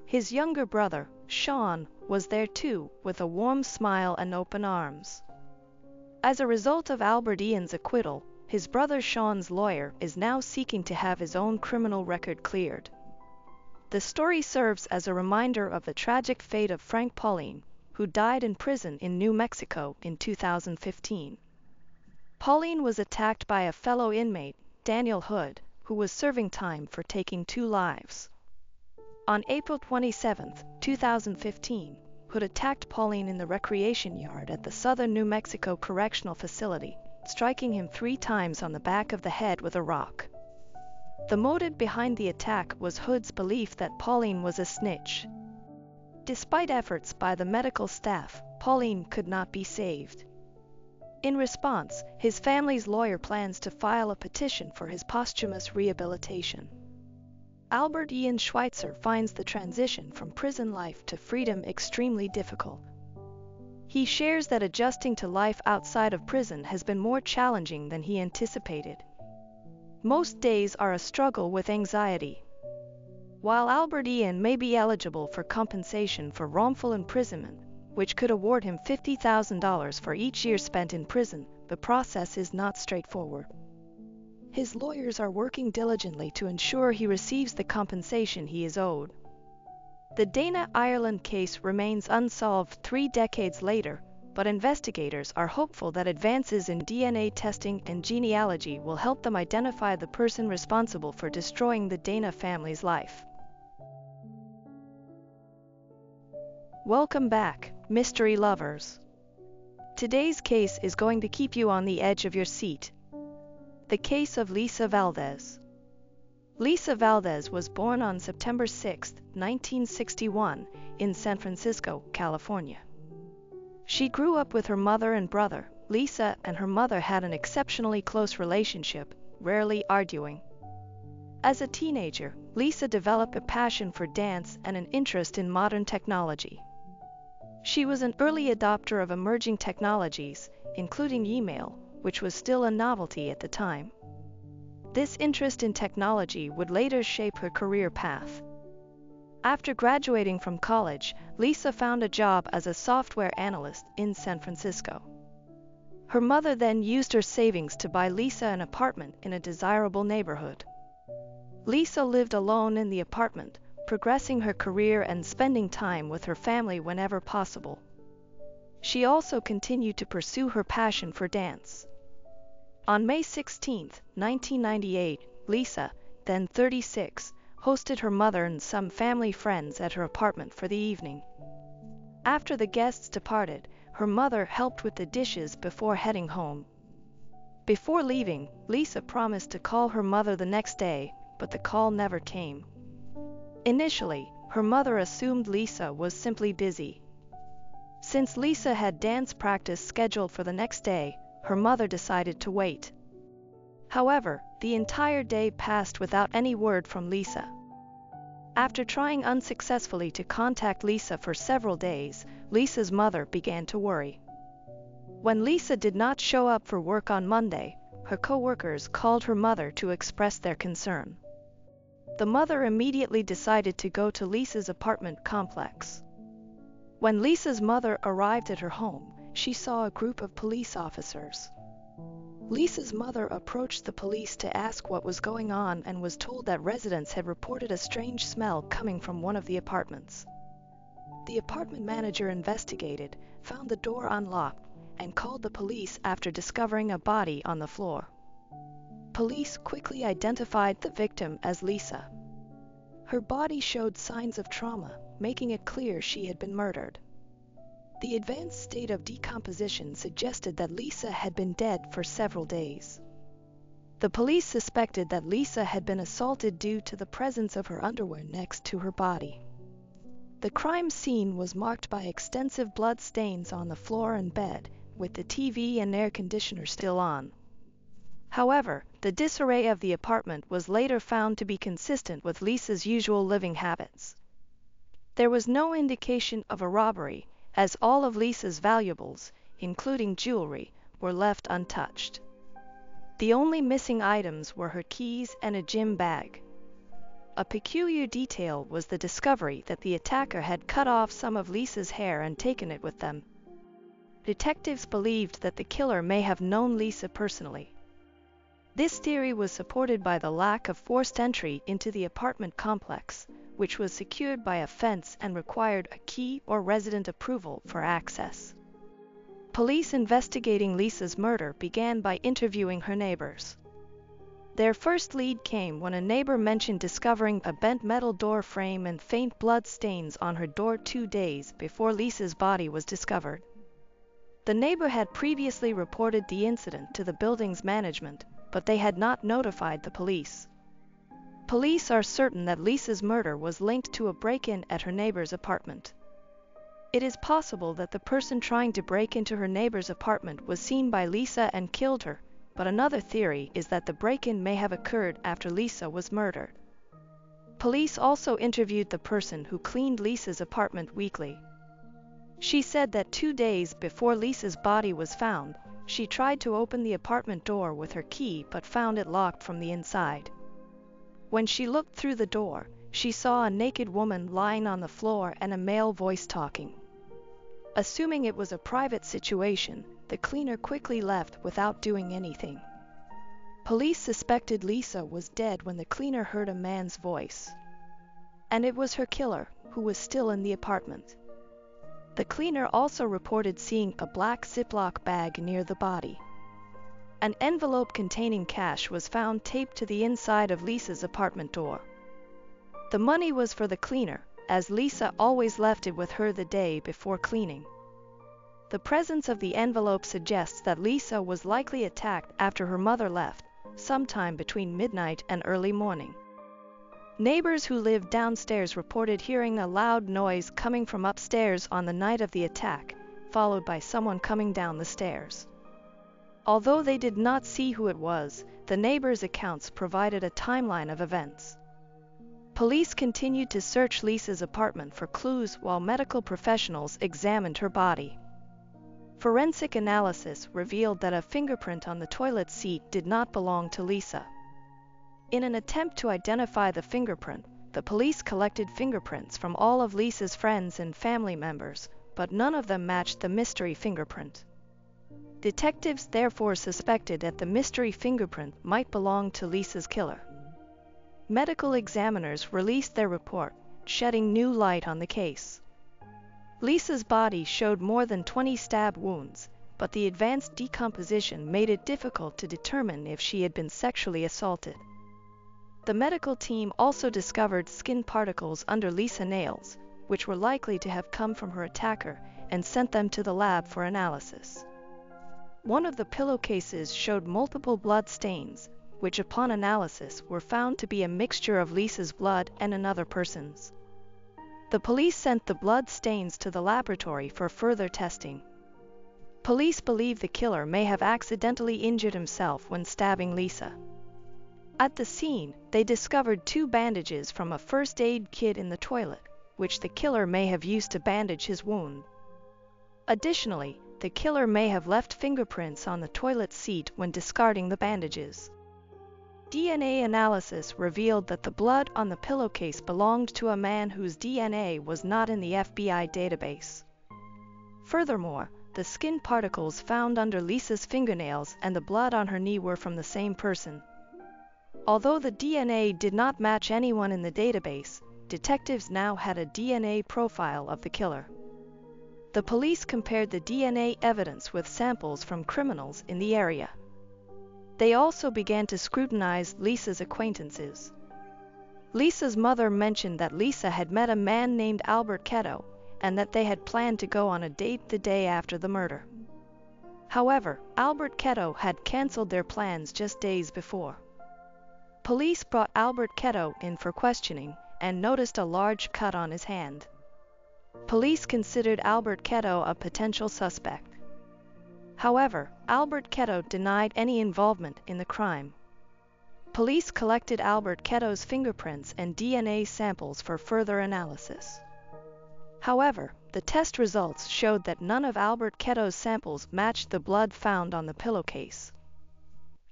His younger brother, Sean, was there too, with a warm smile and open arms. As a result of Albert Ian's acquittal, his brother Sean's lawyer is now seeking to have his own criminal record cleared. The story serves as a reminder of the tragic fate of Frank Pauline, who died in prison in New Mexico in 2015. Pauline was attacked by a fellow inmate, Daniel Hood, who was serving time for taking 2 lives. On April 27, 2015, Hood attacked Pauline in the recreation yard at the Southern New Mexico Correctional Facility, striking him 3 times on the back of the head with a rock. The motive behind the attack was Hood's belief that Pauline was a snitch. Despite efforts by the medical staff, Pauline could not be saved. In response, his family's lawyer plans to file a petition for his posthumous rehabilitation. Albert Ian Schweitzer finds the transition from prison life to freedom extremely difficult. He shares that adjusting to life outside of prison has been more challenging than he anticipated. Most days are a struggle with anxiety. While Albert Ian may be eligible for compensation for wrongful imprisonment, which could award him $50,000 for each year spent in prison, the process is not straightforward. His lawyers are working diligently to ensure he receives the compensation he is owed. The Dana Ireland case remains unsolved 3 decades later, but investigators are hopeful that advances in DNA testing and genealogy will help them identify the person responsible for destroying the Dana family's life. Welcome back, mystery lovers. Today's case is going to keep you on the edge of your seat. The case of Lisa Valdez. Lisa Valdez was born on September 6, 1961, in San Francisco, California. She grew up with her mother and brother. Lisa and her mother had an exceptionally close relationship, rarely arguing. As a teenager, Lisa developed a passion for dance and an interest in modern technology. She was an early adopter of emerging technologies, including email, which was still a novelty at the time. This interest in technology would later shape her career path. After graduating from college, Lisa found a job as a software analyst in San Francisco. Her mother then used her savings to buy Lisa an apartment in a desirable neighborhood. Lisa lived alone in the apartment, progressing her career and spending time with her family whenever possible. She also continued to pursue her passion for dance. On May 16, 1998, Lisa, then 36, hosted her mother and some family friends at her apartment for the evening. After the guests departed, her mother helped with the dishes before heading home. Before leaving, Lisa promised to call her mother the next day, but the call never came. Initially, her mother assumed Lisa was simply busy. Since Lisa had dance practice scheduled for the next day, her mother decided to wait. However, the entire day passed without any word from Lisa. After trying unsuccessfully to contact Lisa for several days, Lisa's mother began to worry. When Lisa did not show up for work on Monday, her co-workers called her mother to express their concern. The mother immediately decided to go to Lisa's apartment complex. When Lisa's mother arrived at her home, she saw a group of police officers. Lisa's mother approached the police to ask what was going on and was told that residents had reported a strange smell coming from one of the apartments. The apartment manager investigated, found the door unlocked, and called the police after discovering a body on the floor. Police quickly identified the victim as Lisa. Her body showed signs of trauma, making it clear she had been murdered. The advanced state of decomposition suggested that Lisa had been dead for several days. The police suspected that Lisa had been assaulted due to the presence of her underwear next to her body. The crime scene was marked by extensive blood stains on the floor and bed, with the TV and air conditioner still on. However, the disarray of the apartment was later found to be consistent with Lisa's usual living habits. There was no indication of a robbery, as all of Lisa's valuables, including jewelry, were left untouched. The only missing items were her keys and a gym bag. A peculiar detail was the discovery that the attacker had cut off some of Lisa's hair and taken it with them. Detectives believed that the killer may have known Lisa personally. This theory was supported by the lack of forced entry into the apartment complex, which was secured by a fence and required a key or resident approval for access. Police investigating Lisa's murder began by interviewing her neighbors. Their first lead came when a neighbor mentioned discovering a bent metal door frame and faint blood stains on her door 2 days before Lisa's body was discovered. The neighbor had previously reported the incident to the building's management, but they had not notified the police. Police are certain that Lisa's murder was linked to a break-in at her neighbor's apartment. It is possible that the person trying to break into her neighbor's apartment was seen by Lisa and killed her, but another theory is that the break-in may have occurred after Lisa was murdered. Police also interviewed the person who cleaned Lisa's apartment weekly. She said that 2 days before Lisa's body was found, she tried to open the apartment door with her key but found it locked from the inside. When she looked through the door, she saw a naked woman lying on the floor and a male voice talking. Assuming it was a private situation, the cleaner quickly left without doing anything. Police suspected Lisa was dead when the cleaner heard a man's voice. And it was her killer, who was still in the apartment. The cleaner also reported seeing a black Ziploc bag near the body. An envelope containing cash was found taped to the inside of Lisa's apartment door. The money was for the cleaner, as Lisa always left it with her the day before cleaning. The presence of the envelope suggests that Lisa was likely attacked after her mother left, sometime between midnight and early morning. Neighbors who lived downstairs reported hearing a loud noise coming from upstairs on the night of the attack, followed by someone coming down the stairs. Although they did not see who it was, the neighbors' accounts provided a timeline of events. Police continued to search Lisa's apartment for clues while medical professionals examined her body. Forensic analysis revealed that a fingerprint on the toilet seat did not belong to Lisa. In an attempt to identify the fingerprint, the police collected fingerprints from all of Lisa's friends and family members, but none of them matched the mystery fingerprint. Detectives therefore suspected that the mystery fingerprint might belong to Lisa's killer. Medical examiners released their report, shedding new light on the case. Lisa's body showed more than 20 stab wounds, but the advanced decomposition made it difficult to determine if she had been sexually assaulted. The medical team also discovered skin particles under Lisa's nails, which were likely to have come from her attacker, and sent them to the lab for analysis. One of the pillowcases showed multiple blood stains, which upon analysis were found to be a mixture of Lisa's blood and another person's. The police sent the blood stains to the laboratory for further testing. Police believe the killer may have accidentally injured himself when stabbing Lisa. At the scene, they discovered 2 bandages from a first aid kit in the toilet, which the killer may have used to bandage his wound. Additionally, the killer may have left fingerprints on the toilet seat when discarding the bandages. DNA analysis revealed that the blood on the pillowcase belonged to a man whose DNA was not in the FBI database. Furthermore, the skin particles found under Lisa's fingernails and the blood on her knee were from the same person. Although the DNA did not match anyone in the database, detectives now had a DNA profile of the killer. The police compared the DNA evidence with samples from criminals in the area. They also began to scrutinize Lisa's acquaintances. Lisa's mother mentioned that Lisa had met a man named Albert Ketto, and that they had planned to go on a date the day after the murder. However, Albert Ketto had canceled their plans just days before. Police brought Albert Ketto in for questioning and noticed a large cut on his hand. Police considered Albert Ketto a potential suspect. However, Albert Ketto denied any involvement in the crime. Police collected Albert Ketto's fingerprints and DNA samples for further analysis. However, the test results showed that none of Albert Ketto's samples matched the blood found on the pillowcase.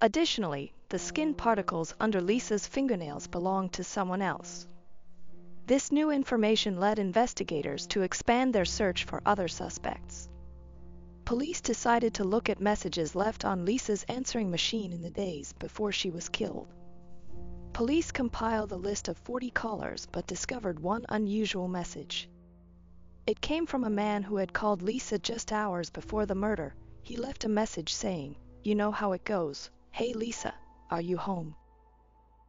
Additionally, the skin particles under Lisa's fingernails belonged to someone else. This new information led investigators to expand their search for other suspects. Police decided to look at messages left on Lisa's answering machine in the days before she was killed. Police compiled a list of 40 callers but discovered one unusual message. It came from a man who had called Lisa just hours before the murder. He left a message saying, "You know how it goes. Hey Lisa, are you home?"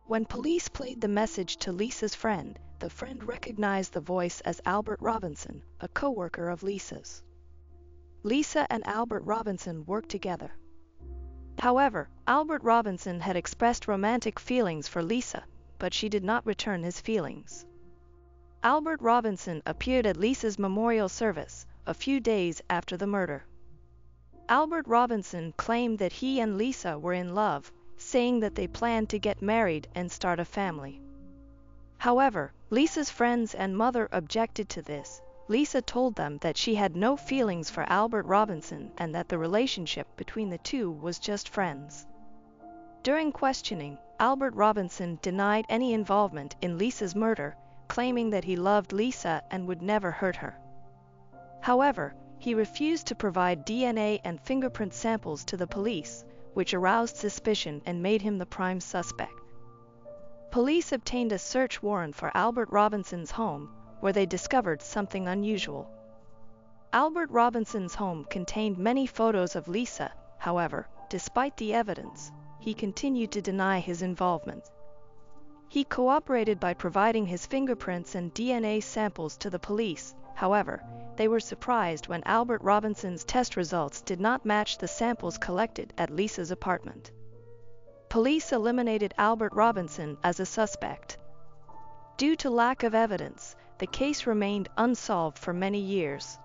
When police played the message to Lisa's friend, the friend recognized the voice as Albert Robinson, a co-worker of Lisa's. Lisa and Albert Robinson worked together. However, Albert Robinson had expressed romantic feelings for Lisa, but she did not return his feelings. Albert Robinson appeared at Lisa's memorial service a few days after the murder. Albert Robinson claimed that he and Lisa were in love, saying that they planned to get married and start a family. However, Lisa's friends and mother objected to this. Lisa told them that she had no feelings for Albert Robinson and that the relationship between the two was just friends. During questioning, Albert Robinson denied any involvement in Lisa's murder, claiming that he loved Lisa and would never hurt her. However, he refused to provide DNA and fingerprint samples to the police, which aroused suspicion and made him the prime suspect. Police obtained a search warrant for Albert Robinson's home, where they discovered something unusual. Albert Robinson's home contained many photos of Lisa. However, despite the evidence, he continued to deny his involvement. He cooperated by providing his fingerprints and DNA samples to the police. However, they were surprised when Albert Robinson's test results did not match the samples collected at Lisa's apartment. Police eliminated Albert Robinson as a suspect. Due to lack of evidence, the case remained unsolved for many years.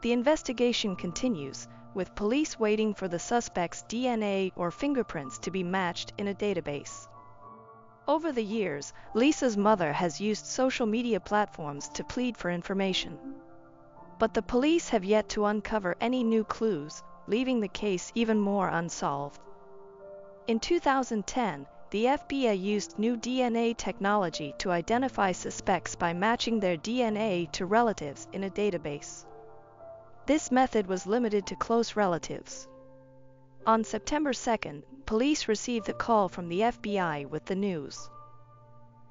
The investigation continues, with police waiting for the suspect's DNA or fingerprints to be matched in a database. Over the years, Lisa's mother has used social media platforms to plead for information. But the police have yet to uncover any new clues, leaving the case even more unsolved. In 2010, the FBI used new DNA technology to identify suspects by matching their DNA to relatives in a database. This method was limited to close relatives. On September 2nd, police received a call from the FBI with the news.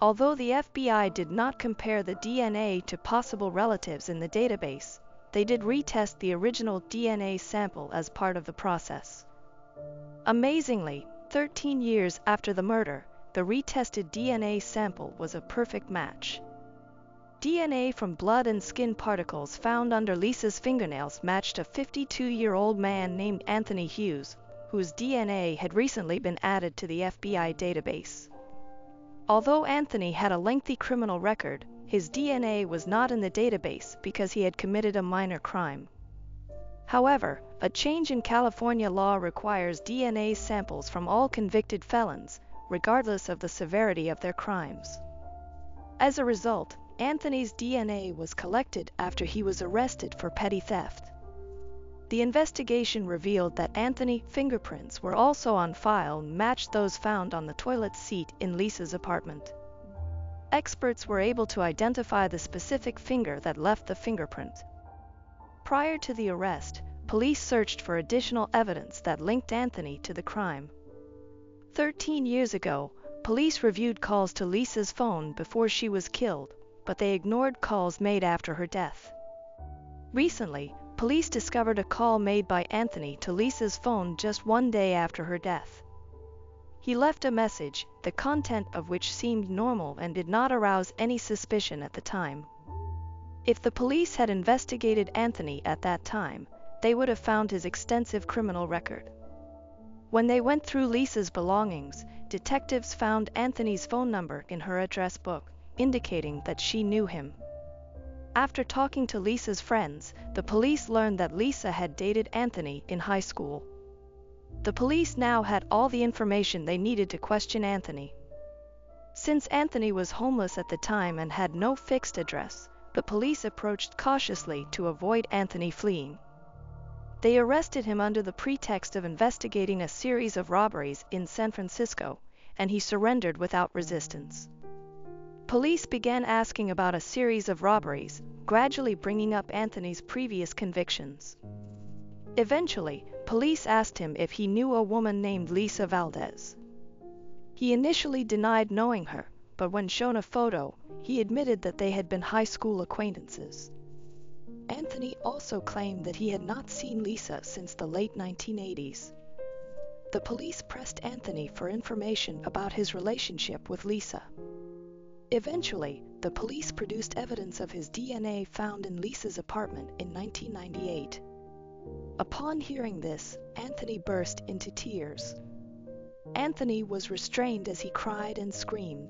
Although the FBI did not compare the DNA to possible relatives in the database, they did retest the original DNA sample as part of the process. Amazingly, 13 years after the murder, the retested DNA sample was a perfect match. DNA from blood and skin particles found under Lisa's fingernails matched a 52-year-old man named Anthony Hughes, whose DNA had recently been added to the FBI database. Although Anthony had a lengthy criminal record, his DNA was not in the database because he had committed a minor crime. However, a change in California law requires DNA samples from all convicted felons, regardless of the severity of their crimes. As a result, Anthony's DNA was collected after he was arrested for petty theft. The investigation revealed that Anthony's fingerprints were also on file and matched those found on the toilet seat in Lisa's apartment. Experts were able to identify the specific finger that left the fingerprint. Prior to the arrest, police searched for additional evidence that linked Anthony to the crime. 13 years ago, police reviewed calls to Lisa's phone before she was killed, but they ignored calls made after her death. Recently, police discovered a call made by Anthony to Lisa's phone just one day after her death. He left a message, the content of which seemed normal and did not arouse any suspicion at the time. If the police had investigated Anthony at that time, they would have found his extensive criminal record. When they went through Lisa's belongings, detectives found Anthony's phone number in her address book, indicating that she knew him. After talking to Lisa's friends, the police learned that Lisa had dated Anthony in high school. The police now had all the information they needed to question Anthony. Since Anthony was homeless at the time and had no fixed address, the police approached cautiously to avoid Anthony fleeing. They arrested him under the pretext of investigating a series of robberies in San Francisco, and he surrendered without resistance. Police began asking about a series of robberies, gradually bringing up Anthony's previous convictions. Eventually, police asked him if he knew a woman named Lisa Valdez. He initially denied knowing her, but when shown a photo, he admitted that they had been high school acquaintances. Anthony also claimed that he had not seen Lisa since the late 1980s. The police pressed Anthony for information about his relationship with Lisa. Eventually, the police produced evidence of his DNA found in Lisa's apartment in 1998. Upon hearing this, Anthony burst into tears. Anthony was restrained as he cried and screamed.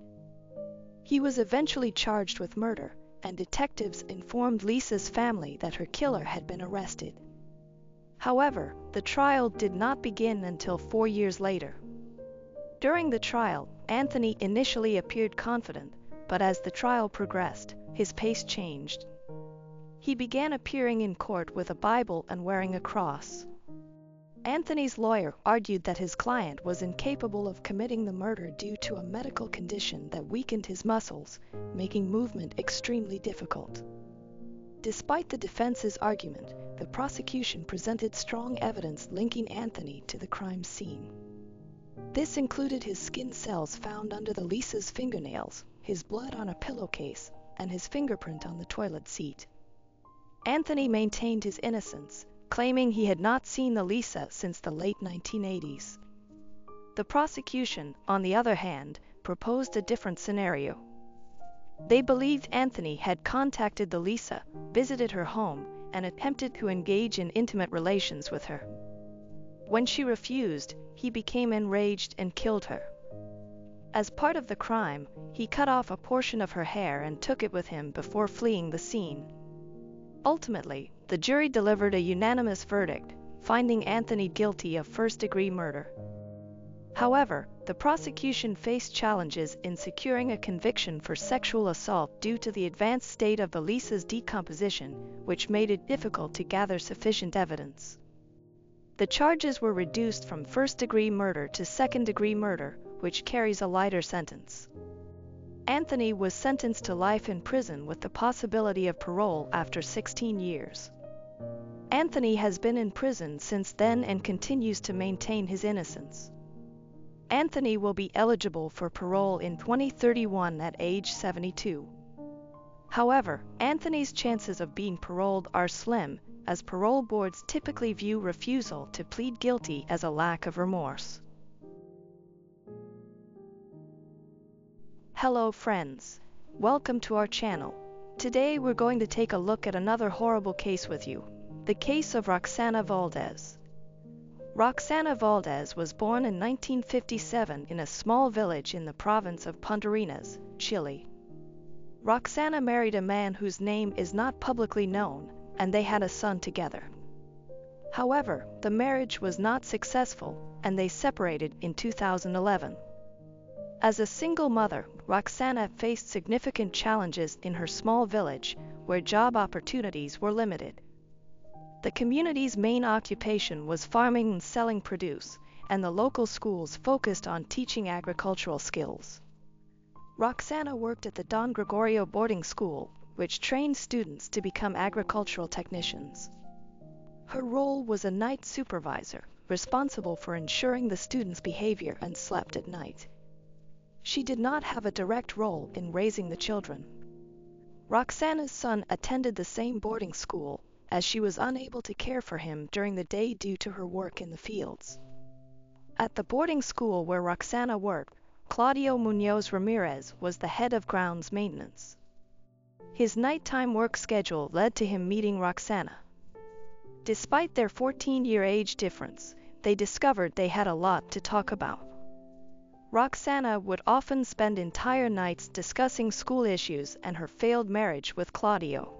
He was eventually charged with murder, and detectives informed Lisa's family that her killer had been arrested. However, the trial did not begin until 4 years later. During the trial, Anthony initially appeared confident, but as the trial progressed, his pace changed. He began appearing in court with a Bible and wearing a cross. Anthony's lawyer argued that his client was incapable of committing the murder due to a medical condition that weakened his muscles, making movement extremely difficult. Despite the defense's argument, the prosecution presented strong evidence linking Anthony to the crime scene. This included his skin cells found under the Lisa's fingernails, his blood on a pillowcase, and his fingerprint on the toilet seat. Anthony maintained his innocence, claiming he had not seen the Lisa since the late 1980s. The prosecution, on the other hand, proposed a different scenario. They believed Anthony had contacted the Lisa, visited her home, and attempted to engage in intimate relations with her. When she refused, he became enraged and killed her. As part of the crime, he cut off a portion of her hair and took it with him before fleeing the scene. Ultimately, the jury delivered a unanimous verdict, finding Anthony guilty of first-degree murder. However, the prosecution faced challenges in securing a conviction for sexual assault due to the advanced state of the Lisa's decomposition, which made it difficult to gather sufficient evidence. The charges were reduced from first-degree murder to second-degree murder, which carries a lighter sentence. Anthony was sentenced to life in prison with the possibility of parole after 16 years. Anthony has been in prison since then and continues to maintain his innocence. Anthony will be eligible for parole in 2031 at age 72. However, Anthony's chances of being paroled are slim, as parole boards typically view refusal to plead guilty as a lack of remorse. Hello friends, welcome to our channel. Today we're going to take a look at another horrible case with you, the case of Roxana Valdez. Roxana Valdez was born in 1957 in a small village in the province of Punta Arenas, Chile. Roxana married a man whose name is not publicly known, and they had a son together. However, the marriage was not successful, and they separated in 2011. As a single mother, Roxana faced significant challenges in her small village, where job opportunities were limited. The community's main occupation was farming and selling produce, and the local schools focused on teaching agricultural skills. Roxana worked at the Don Gregorio boarding school, which trained students to become agricultural technicians. Her role was a night supervisor, responsible for ensuring the students' behavior and slept at night. She did not have a direct role in raising the children. Roxana's son attended the same boarding school, as she was unable to care for him during the day due to her work in the fields. At the boarding school where Roxana worked, Claudio Muñoz Ramirez was the head of grounds maintenance. His nighttime work schedule led to him meeting Roxana. Despite their 14-year age difference, they discovered they had a lot to talk about. Roxana would often spend entire nights discussing school issues and her failed marriage with Claudio.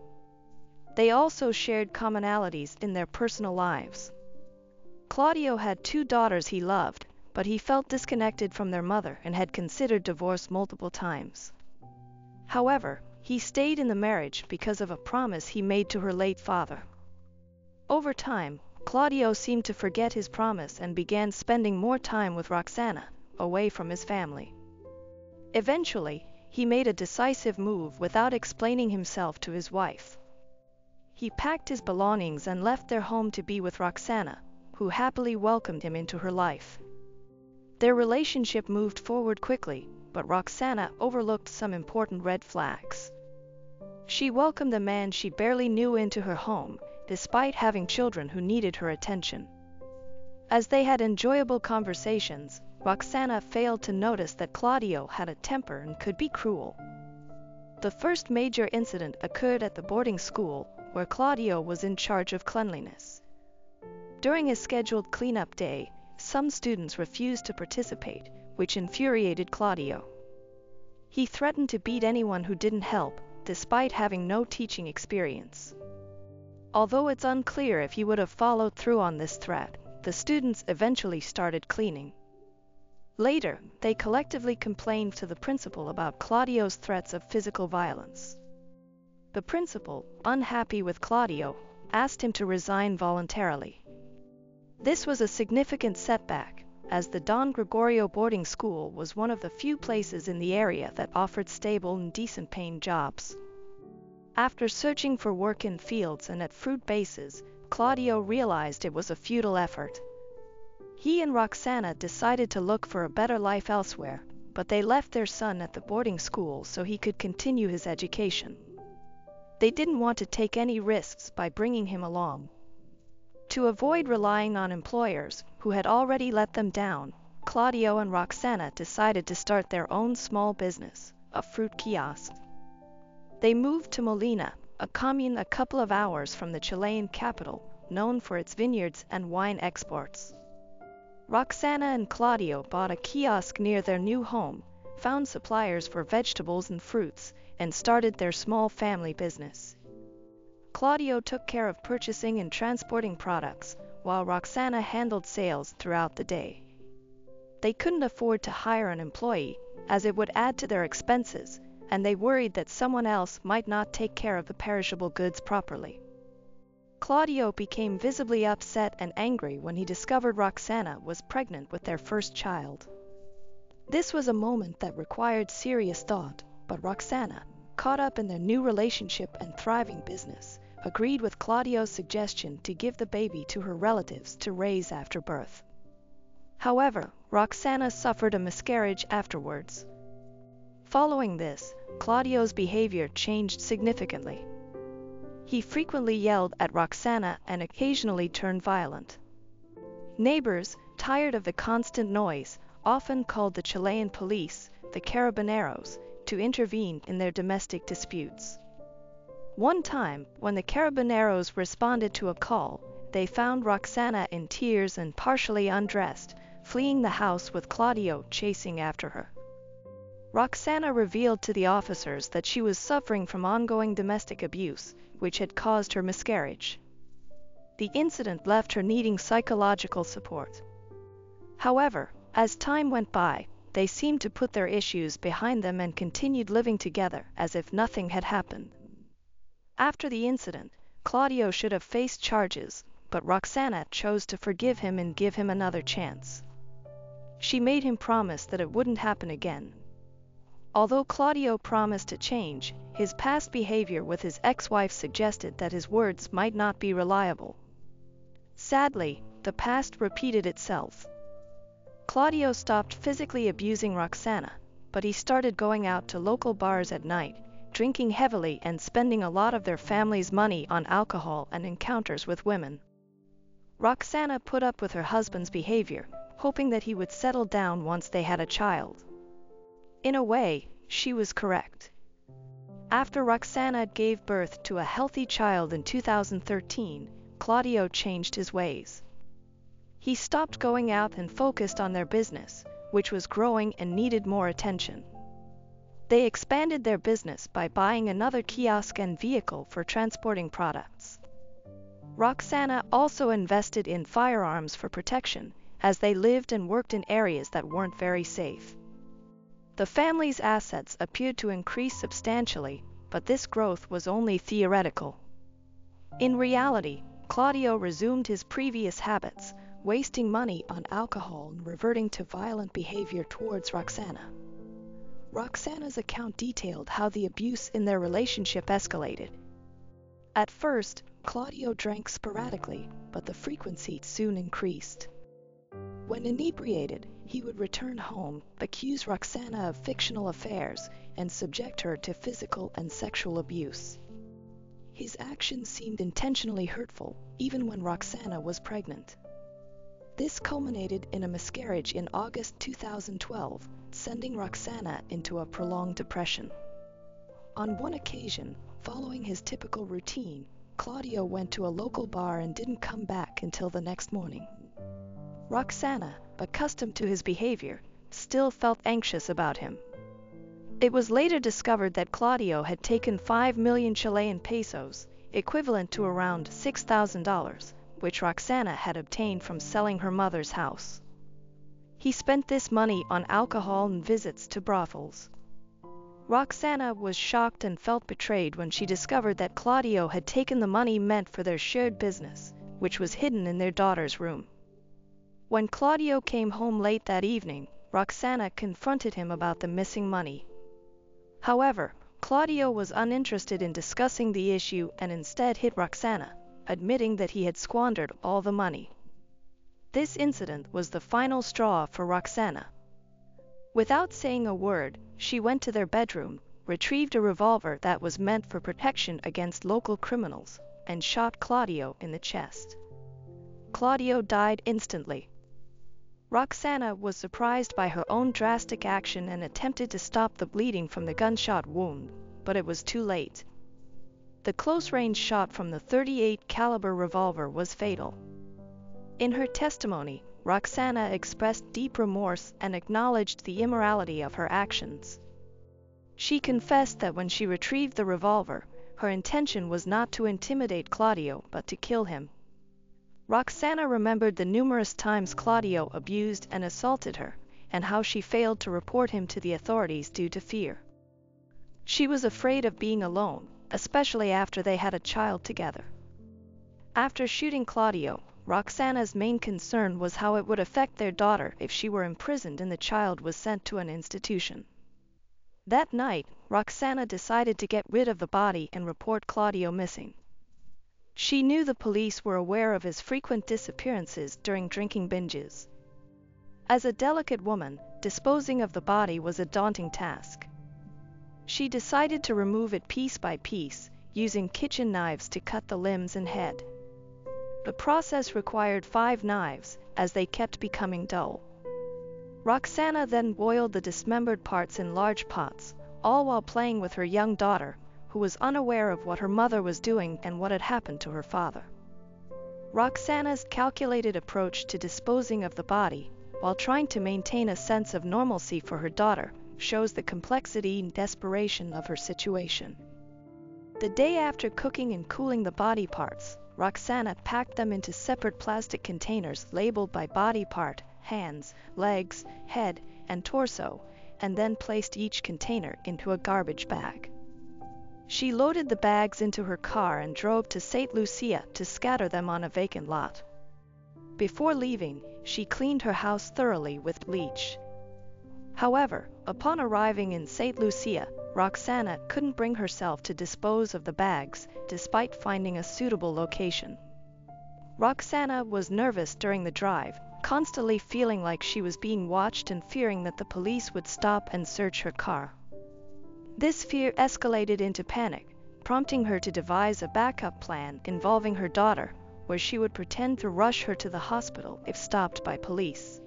They also shared commonalities in their personal lives. Claudio had 2 daughters he loved, but he felt disconnected from their mother and had considered divorce multiple times. However, he stayed in the marriage because of a promise he made to her late father. Over time, Claudio seemed to forget his promise and began spending more time with Roxana, away from his family. Eventually, he made a decisive move without explaining himself to his wife. He packed his belongings and left their home to be with Roxana, who happily welcomed him into her life. Their relationship moved forward quickly, but Roxana overlooked some important red flags. She welcomed a man she barely knew into her home, despite having children who needed her attention. As they had enjoyable conversations, Roxana failed to notice that Claudio had a temper and could be cruel. The first major incident occurred at the boarding school, where Claudio was in charge of cleanliness. During his scheduled cleanup day, some students refused to participate, which infuriated Claudio. He threatened to beat anyone who didn't help, despite having no teaching experience. Although it's unclear if he would have followed through on this threat, the students eventually started cleaning. Later, they collectively complained to the principal about Claudio's threats of physical violence. The principal, unhappy with Claudio, asked him to resign voluntarily. This was a significant setback, as the Don Gregorio boarding school was one of the few places in the area that offered stable and decent-paying jobs. After searching for work in fields and at fruit bases, Claudio realized it was a futile effort. He and Roxana decided to look for a better life elsewhere, but they left their son at the boarding school so he could continue his education. They didn't want to take any risks by bringing him along. To avoid relying on employers who had already let them down, Claudio and Roxana decided to start their own small business, a fruit kiosk. They moved to Molina, a commune a couple of hours from the Chilean capital, known for its vineyards and wine exports. Roxana and Claudio bought a kiosk near their new home, found suppliers for vegetables and fruits, and started their small family business. Claudio took care of purchasing and transporting products, while Roxana handled sales throughout the day. They couldn't afford to hire an employee, as it would add to their expenses, and they worried that someone else might not take care of the perishable goods properly. Claudio became visibly upset and angry when he discovered Roxana was pregnant with their first child. This was a moment that required serious thought, but Roxana, caught up in their new relationship and thriving business, agreed with Claudio's suggestion to give the baby to her relatives to raise after birth. However, Roxana suffered a miscarriage afterwards. Following this, Claudio's behavior changed significantly. He frequently yelled at Roxana and occasionally turned violent. Neighbors, tired of the constant noise, often called the Chilean police, the carabineros, to intervene in their domestic disputes. One time, when the carabineros responded to a call, they found Roxana in tears and partially undressed, fleeing the house with Claudio chasing after her. Roxana revealed to the officers that she was suffering from ongoing domestic abuse, which had caused her miscarriage. The incident left her needing psychological support. However, as time went by, they seemed to put their issues behind them and continued living together as if nothing had happened. After the incident, Claudio should have faced charges, but Roxana chose to forgive him and give him another chance. She made him promise that it wouldn't happen again. Although Claudio promised to change, his past behavior with his ex-wife suggested that his words might not be reliable. Sadly, the past repeated itself. Claudio stopped physically abusing Roxana, but he started going out to local bars at night, drinking heavily and spending a lot of their family's money on alcohol and encounters with women. Roxana put up with her husband's behavior, hoping that he would settle down once they had a child. In a way, she was correct. After Roxana gave birth to a healthy child in 2013, Claudio changed his ways. He stopped going out and focused on their business, which was growing and needed more attention. They expanded their business by buying another kiosk and vehicle for transporting products. Roxana also invested in firearms for protection, as they lived and worked in areas that weren't very safe. The family's assets appeared to increase substantially, but this growth was only theoretical. In reality, Claudio resumed his previous habits, wasting money on alcohol and reverting to violent behavior towards Roxana. Roxana's account detailed how the abuse in their relationship escalated. At first, Claudio drank sporadically, but the frequency soon increased. When inebriated, he would return home, accuse Roxana of fictional affairs, and subject her to physical and sexual abuse. His actions seemed intentionally hurtful, even when Roxana was pregnant. This culminated in a miscarriage in August 2012, sending Roxana into a prolonged depression. On one occasion, following his typical routine, Claudio went to a local bar and didn't come back until the next morning. Roxana, accustomed to his behavior, still felt anxious about him. It was later discovered that Claudio had taken 5 million Chilean pesos, equivalent to around $6,000, which Roxana had obtained from selling her mother's house. He spent this money on alcohol and visits to brothels. Roxana was shocked and felt betrayed when she discovered that Claudio had taken the money meant for their shared business, which was hidden in their daughter's room. When Claudio came home late that evening, Roxana confronted him about the missing money. However, Claudio was uninterested in discussing the issue and instead hit Roxana, admitting that he had squandered all the money. This incident was the final straw for Roxana. Without saying a word, she went to their bedroom, retrieved a revolver that was meant for protection against local criminals, and shot Claudio in the chest. Claudio died instantly. Roxana was surprised by her own drastic action and attempted to stop the bleeding from the gunshot wound, but it was too late. The close-range shot from the .38 caliber revolver was fatal. In her testimony, Roxana expressed deep remorse and acknowledged the immorality of her actions. She confessed that when she retrieved the revolver, her intention was not to intimidate Claudio but to kill him. Roxana remembered the numerous times Claudio abused and assaulted her, and how she failed to report him to the authorities due to fear. She was afraid of being alone, especially after they had a child together. After shooting Claudio, Roxana's main concern was how it would affect their daughter if she were imprisoned and the child was sent to an institution. That night, Roxana decided to get rid of the body and report Claudio missing. She knew the police were aware of his frequent disappearances during drinking binges. As a delicate woman, disposing of the body was a daunting task. She decided to remove it piece by piece, using kitchen knives to cut the limbs and head. The process required 5 knives, as they kept becoming dull. Roxana then boiled the dismembered parts in large pots, all while playing with her young daughter, who was unaware of what her mother was doing and what had happened to her father. Roxana's calculated approach to disposing of the body, while trying to maintain a sense of normalcy for her daughter, shows the complexity and desperation of her situation. The day after cooking and cooling the body parts, Roxana packed them into separate plastic containers labeled by body part, hands, legs, head, and torso, and then placed each container into a garbage bag. She loaded the bags into her car and drove to St. Lucia to scatter them on a vacant lot. Before leaving, she cleaned her house thoroughly with bleach. However, upon arriving in St. Lucia, Roxana couldn't bring herself to dispose of the bags, despite finding a suitable location. Roxana was nervous during the drive, constantly feeling like she was being watched and fearing that the police would stop and search her car. This fear escalated into panic, prompting her to devise a backup plan involving her daughter, where she would pretend to rush her to the hospital if stopped by police.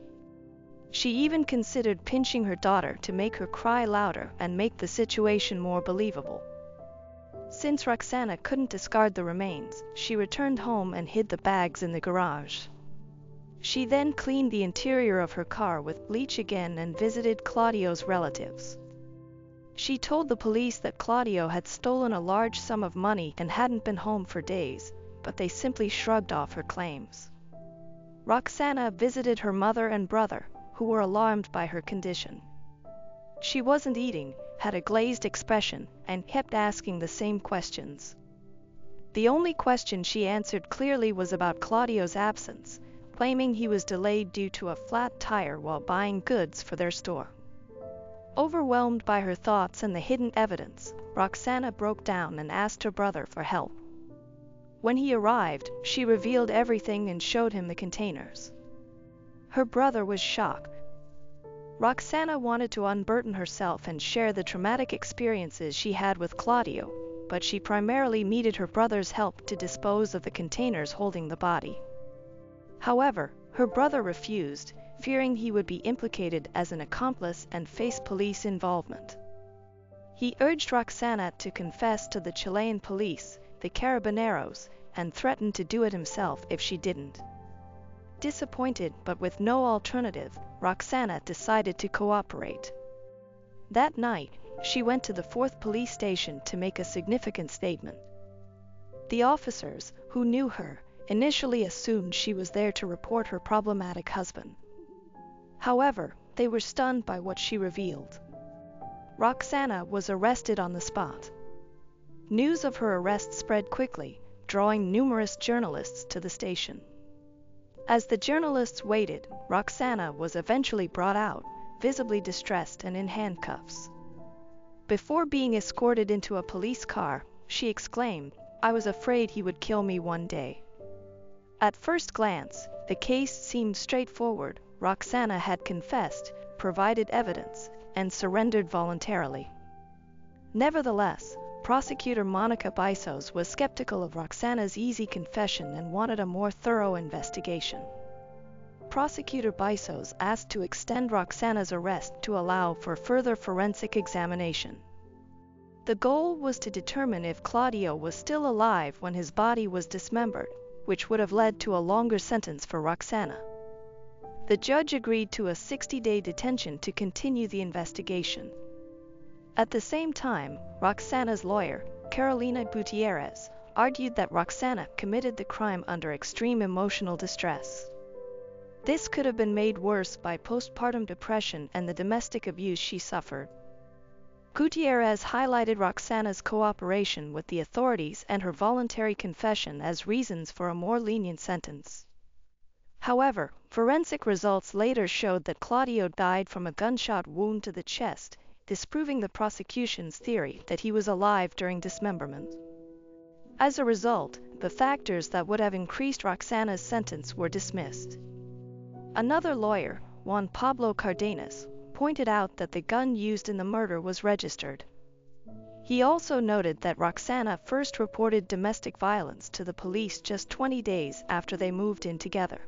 She even considered pinching her daughter to make her cry louder and make the situation more believable. Since Roxana couldn't discard the remains, she returned home and hid the bags in the garage. She then cleaned the interior of her car with bleach again and visited Claudio's relatives. She told the police that Claudio had stolen a large sum of money and hadn't been home for days, but they simply shrugged off her claims. Roxana visited her mother and brother, who were alarmed by her condition. She wasn't eating, had a glazed expression, and kept asking the same questions. The only question she answered clearly was about Claudio's absence, claiming he was delayed due to a flat tire while buying goods for their store. Overwhelmed by her thoughts and the hidden evidence, Roxana broke down and asked her brother for help. When he arrived, she revealed everything and showed him the containers. Her brother was shocked. Roxana wanted to unburden herself and share the traumatic experiences she had with Claudio, but she primarily needed her brother's help to dispose of the containers holding the body. However, her brother refused, fearing he would be implicated as an accomplice and face police involvement. He urged Roxana to confess to the Chilean police, the Carabineros, and threatened to do it himself if she didn't. Disappointed but with no alternative, Roxana decided to cooperate. That night, she went to the 4th police station to make a significant statement. The officers, who knew her, initially assumed she was there to report her problematic husband. However, they were stunned by what she revealed. Roxana was arrested on the spot. News of her arrest spread quickly, drawing numerous journalists to the station. As the journalists waited, Roxana was eventually brought out, visibly distressed and in handcuffs. Before being escorted into a police car, she exclaimed, "I was afraid he would kill me one day." At first glance, the case seemed straightforward. Roxana had confessed, provided evidence, and surrendered voluntarily. Nevertheless, prosecutor Monica Bisos was skeptical of Roxana's easy confession and wanted a more thorough investigation. Prosecutor Bisos asked to extend Roxana's arrest to allow for further forensic examination. The goal was to determine if Claudio was still alive when his body was dismembered, which would have led to a longer sentence for Roxana. The judge agreed to a 60-day detention to continue the investigation. At the same time, Roxana's lawyer, Carolina Gutierrez, argued that Roxana committed the crime under extreme emotional distress. This could have been made worse by postpartum depression and the domestic abuse she suffered. Gutierrez highlighted Roxana's cooperation with the authorities and her voluntary confession as reasons for a more lenient sentence. However, forensic results later showed that Claudio died from a gunshot wound to the chest, disproving the prosecution's theory that he was alive during dismemberment. As a result, the factors that would have increased Roxana's sentence were dismissed. Another lawyer, Juan Pablo Cardenas, pointed out that the gun used in the murder was registered. He also noted that Roxana first reported domestic violence to the police just 20 days after they moved in together.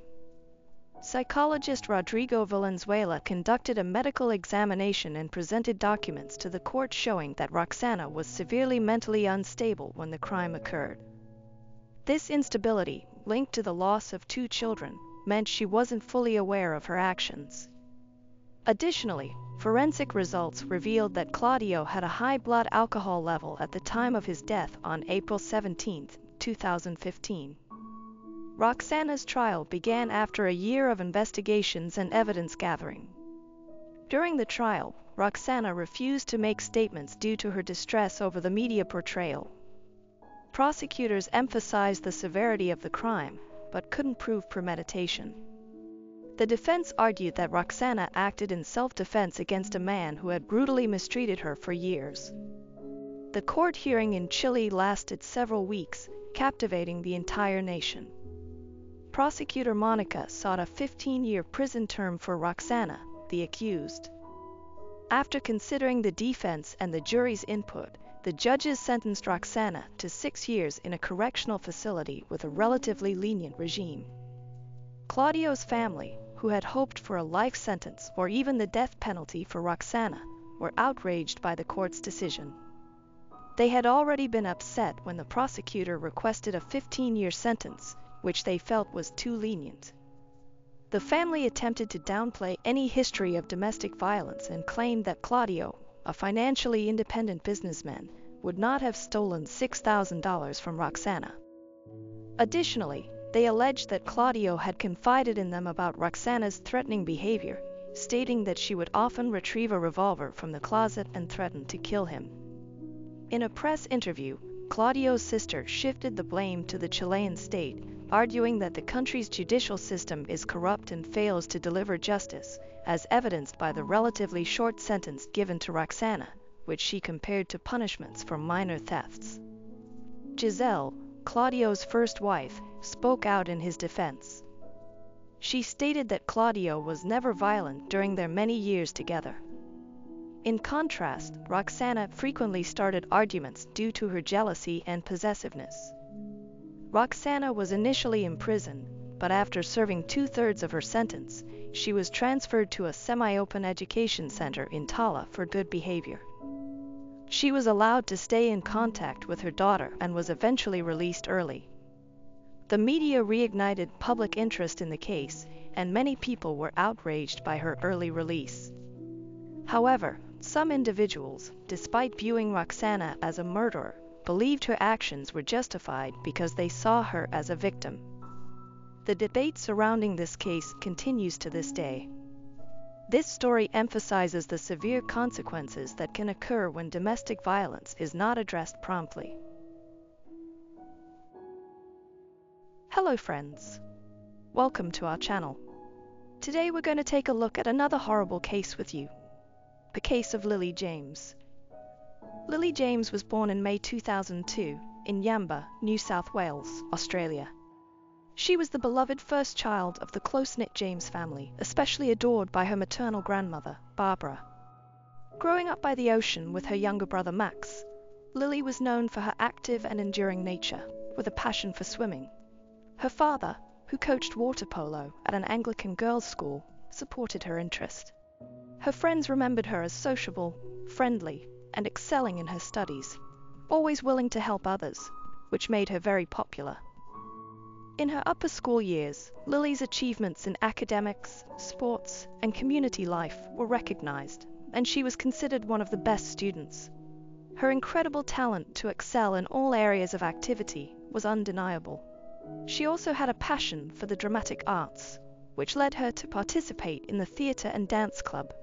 Psychologist Rodrigo Valenzuela conducted a medical examination and presented documents to the court showing that Roxana was severely mentally unstable when the crime occurred. This instability, linked to the loss of 2 children, meant she wasn't fully aware of her actions. Additionally, forensic results revealed that Claudio had a high blood alcohol level at the time of his death on April 17, 2015. Roxana's trial began after a year of investigations and evidence gathering. During the trial, Roxana refused to make statements due to her distress over the media portrayal. Prosecutors emphasized the severity of the crime, but couldn't prove premeditation. The defense argued that Roxana acted in self-defense against a man who had brutally mistreated her for years. The court hearing in Chile lasted several weeks, captivating the entire nation. Prosecutor Monica sought a 15-year prison term for Roxana, the accused. After considering the defense and the jury's input, the judges sentenced Roxana to 6 years in a correctional facility with a relatively lenient regime. Claudio's family, who had hoped for a life sentence or even the death penalty for Roxana, were outraged by the court's decision. They had already been upset when the prosecutor requested a 15-year sentence, which they felt was too lenient. The family attempted to downplay any history of domestic violence and claimed that Claudio, a financially independent businessman, would not have stolen $6,000 from Roxana. Additionally, they alleged that Claudio had confided in them about Roxana's threatening behavior, stating that she would often retrieve a revolver from the closet and threaten to kill him. In a press interview, Claudio's sister shifted the blame to the Chilean state, arguing that the country's judicial system is corrupt and fails to deliver justice, as evidenced by the relatively short sentence given to Roxana, which she compared to punishments for minor thefts. Giselle, Claudio's first wife, spoke out in his defense. She stated that Claudio was never violent during their many years together. In contrast, Roxana frequently started arguments due to her jealousy and possessiveness. Roxana was initially imprisoned, but after serving 2/3 of her sentence, she was transferred to a semi-open education center in Tala for good behavior. She was allowed to stay in contact with her daughter and was eventually released early. The media reignited public interest in the case, and many people were outraged by her early release. However, some individuals, despite viewing Roxana as a murderer, believed her actions were justified because they saw her as a victim. The debate surrounding this case continues to this day. This story emphasizes the severe consequences that can occur when domestic violence is not addressed promptly. Hello friends. Welcome to our channel. Today we're going to take a look at another horrible case with you. The case of Lily James. Lily James was born in May 2002 in Yamba, New South Wales, Australia. She was the beloved first child of the close-knit James family, especially adored by her maternal grandmother, Barbara. Growing up by the ocean with her younger brother Max, Lily was known for her active and enduring nature, with a passion for swimming. Her father, who coached water polo at an Anglican girls' school, supported her interest. Her friends remembered her as sociable, friendly, and excelling in her studies, always willing to help others, which made her very popular. In her upper school years, Lily's achievements in academics, sports, and community life were recognized, and she was considered one of the best students. Her incredible talent to excel in all areas of activity was undeniable. She also had a passion for the dramatic arts, which led her to participate in the theatre and dance club.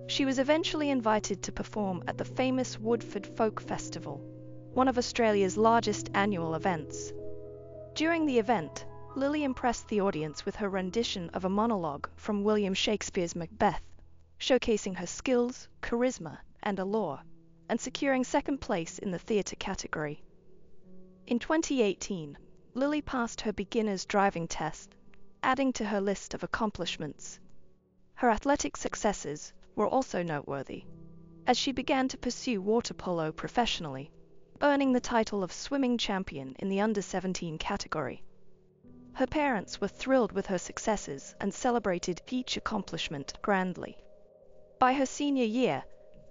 She was eventually invited to perform at the famous Woodford Folk Festival, one of Australia's largest annual events. During the event, Lily impressed the audience with her rendition of a monologue from William Shakespeare's Macbeth, showcasing her skills, charisma, and allure, and securing second place in the theatre category. In 2018, Lily passed her beginner's driving test, adding to her list of accomplishments. Her athletic successes were also noteworthy, as she began to pursue water polo professionally, earning the title of swimming champion in the under-17 category. Her parents were thrilled with her successes and celebrated each accomplishment grandly. By her senior year,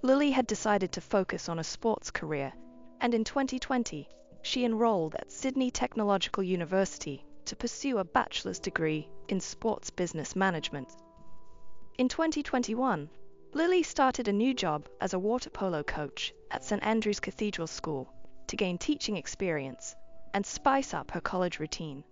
Lily had decided to focus on a sports career, and in 2020, she enrolled at Sydney Technological University to pursue a bachelor's degree in sports business management. In 2021, Lily started a new job as a water polo coach at St Andrew's Cathedral School to gain teaching experience and spice up her college routine.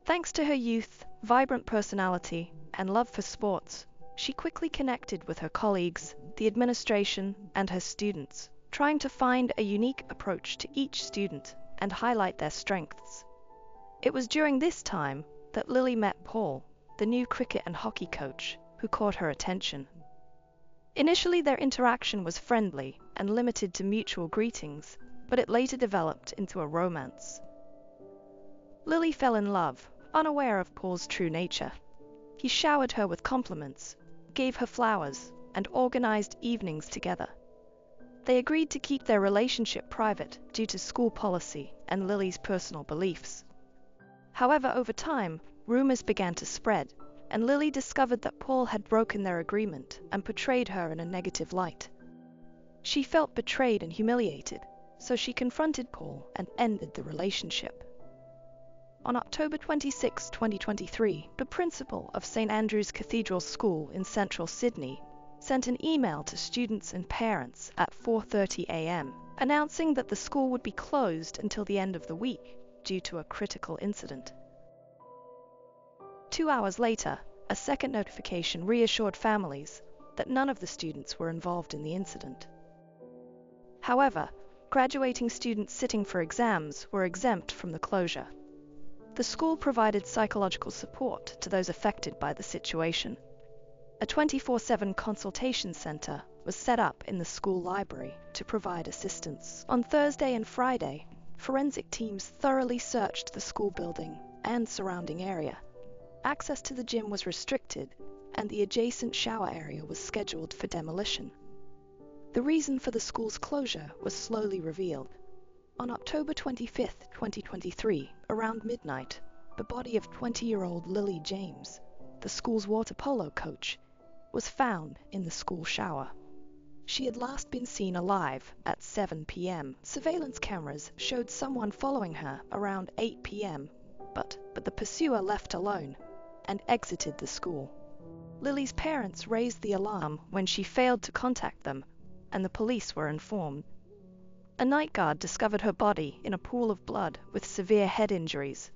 Thanks to her youth, vibrant personality, and love for sports, she quickly connected with her colleagues, the administration, and her students, trying to find a unique approach to each student and highlight their strengths. It was during this time that Lily met Paul, the new cricket and hockey coach, who caught her attention. Initially, their interaction was friendly and limited to mutual greetings, but it later developed into a romance. Lily fell in love, unaware of Paul's true nature. He showered her with compliments, gave her flowers, and organized evenings together. They agreed to keep their relationship private due to school policy and Lily's personal beliefs. However, over time, rumors began to spread, and Lily discovered that Paul had broken their agreement and portrayed her in a negative light. She felt betrayed and humiliated, so she confronted Paul and ended the relationship. On October 26, 2023, the principal of St Andrew's Cathedral School in central Sydney sent an email to students and parents at 4:30 a.m. announcing that the school would be closed until the end of the week due to a critical incident. 2 hours later, a second notification reassured families that none of the students were involved in the incident. However, graduating students sitting for exams were exempt from the closure. The school provided psychological support to those affected by the situation. A 24/7 consultation center was set up in the school library to provide assistance. On Thursday and Friday, forensic teams thoroughly searched the school building and surrounding area. Access to the gym was restricted, and the adjacent shower area was scheduled for demolition. The reason for the school's closure was slowly revealed. On October 25, 2023, around midnight, the body of 20-year-old Lily James, the school's water polo coach, was found in the school shower. She had last been seen alive at 7 p.m. Surveillance cameras showed someone following her around 8 p.m., but the pursuer left alone and exited the school. Lily's parents raised the alarm when she failed to contact them, and the police were informed. A night guard discovered her body in a pool of blood with severe head injuries.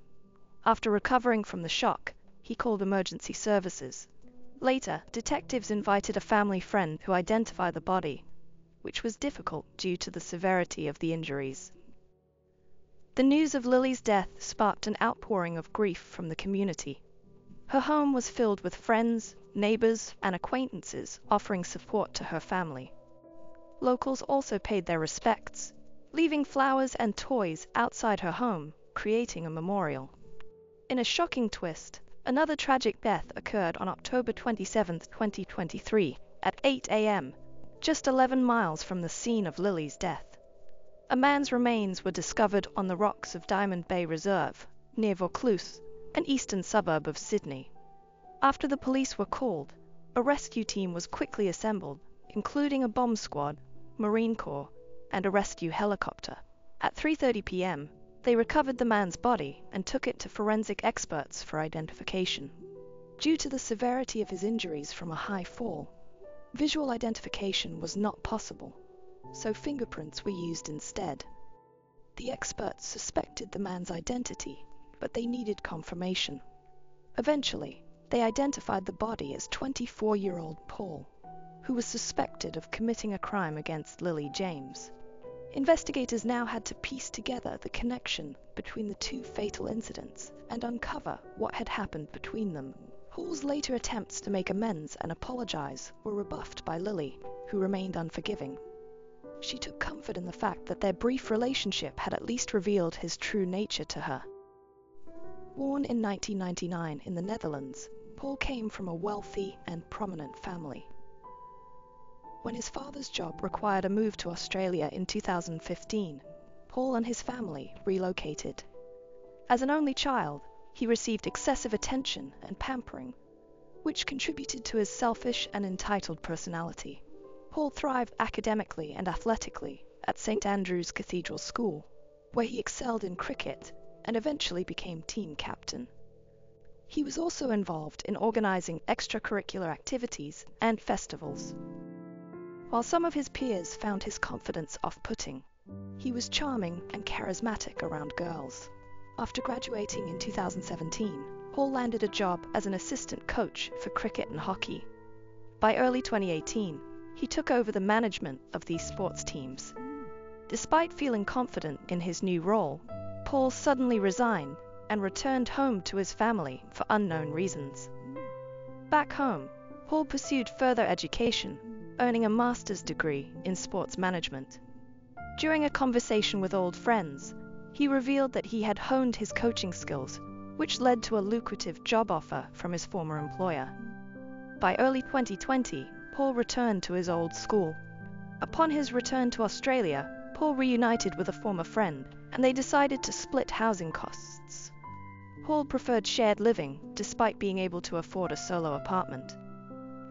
After recovering from the shock, he called emergency services. Later, detectives invited a family friend to identify the body, which was difficult due to the severity of the injuries. The news of Lily's death sparked an outpouring of grief from the community. Her home was filled with friends, neighbors, and acquaintances offering support to her family. Locals also paid their respects, leaving flowers and toys outside her home, creating a memorial. In a shocking twist, another tragic death occurred on October 27, 2023, at 8 a.m., just 11 miles from the scene of Lily's death. A man's remains were discovered on the rocks of Diamond Bay Reserve, near Vaucluse, an eastern suburb of Sydney. After the police were called, a rescue team was quickly assembled, including a bomb squad, Marine Corps, and a rescue helicopter. At 3:30 p.m., they recovered the man's body and took it to forensic experts for identification. Due to the severity of his injuries from a high fall, visual identification was not possible. so fingerprints were used instead. The experts suspected the man's identity, but they needed confirmation. Eventually, they identified the body as 24-year-old Paul, who was suspected of committing a crime against Lily James. Investigators now had to piece together the connection between the two fatal incidents and uncover what had happened between them. Paul's later attempts to make amends and apologize were rebuffed by Lily, who remained unforgiving. She took comfort in the fact that their brief relationship had at least revealed his true nature to her. Born in 1999 in the Netherlands, Paul came from a wealthy and prominent family. When his father's job required a move to Australia in 2015, Paul and his family relocated. As an only child, he received excessive attention and pampering, which contributed to his selfish and entitled personality. Paul thrived academically and athletically at St. Andrew's Cathedral School, where he excelled in cricket and eventually became team captain. He was also involved in organizing extracurricular activities and festivals. While some of his peers found his confidence off-putting, he was charming and charismatic around girls. After graduating in 2017, Paul landed a job as an assistant coach for cricket and hockey. By early 2018, he took over the management of these sports teams. Despite feeling confident in his new role, Paul suddenly resigned and returned home to his family for unknown reasons. Back home, Paul pursued further education, earning a master's degree in sports management. During a conversation with old friends, he revealed that he had honed his coaching skills, which led to a lucrative job offer from his former employer. By early 2020, Paul returned to his old school. Upon his return to Australia, Paul reunited with a former friend, and they decided to split housing costs. Paul preferred shared living, despite being able to afford a solo apartment.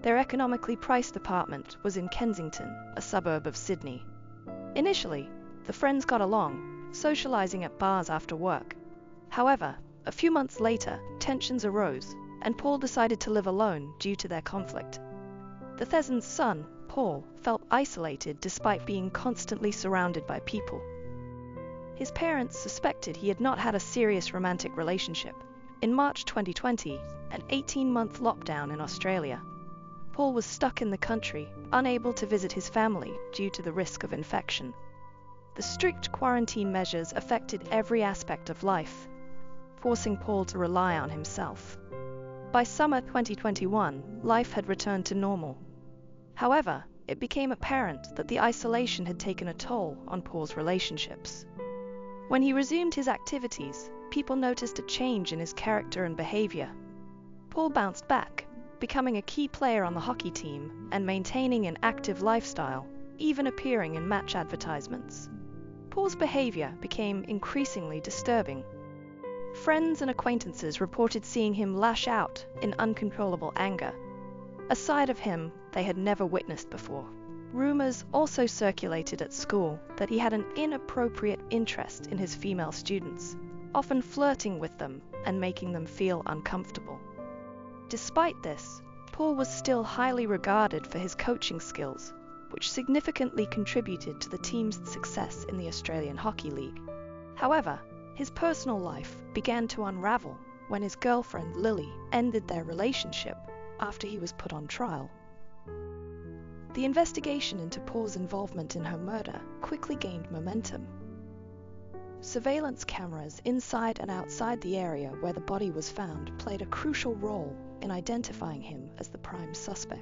Their economically priced apartment was in Kensington, a suburb of Sydney. Initially, the friends got along, socializing at bars after work. However, a few months later, tensions arose, and Paul decided to live alone due to their conflict. The Theson's son, Paul, felt isolated despite being constantly surrounded by people. His parents suspected he had not had a serious romantic relationship. In March 2020, an 18-month lockdown in Australia, Paul was stuck in the country, unable to visit his family due to the risk of infection. The strict quarantine measures affected every aspect of life, forcing Paul to rely on himself. By summer 2021, life had returned to normal. However, it became apparent that the isolation had taken a toll on Paul's relationships. When he resumed his activities, people noticed a change in his character and behavior. Paul bounced back, becoming a key player on the hockey team and maintaining an active lifestyle, even appearing in match advertisements. Paul's behavior became increasingly disturbing. Friends and acquaintances reported seeing him lash out in uncontrollable anger, a side of him they had never witnessed before. Rumors also circulated at school that he had an inappropriate interest in his female students, often flirting with them and making them feel uncomfortable. Despite this, Paul was still highly regarded for his coaching skills, which significantly contributed to the team's success in the Australian Hockey League. However, his personal life began to unravel when his girlfriend Lily ended their relationship after he was put on trial. The investigation into Paul's involvement in her murder quickly gained momentum. Surveillance cameras inside and outside the area where the body was found played a crucial role in identifying him as the prime suspect.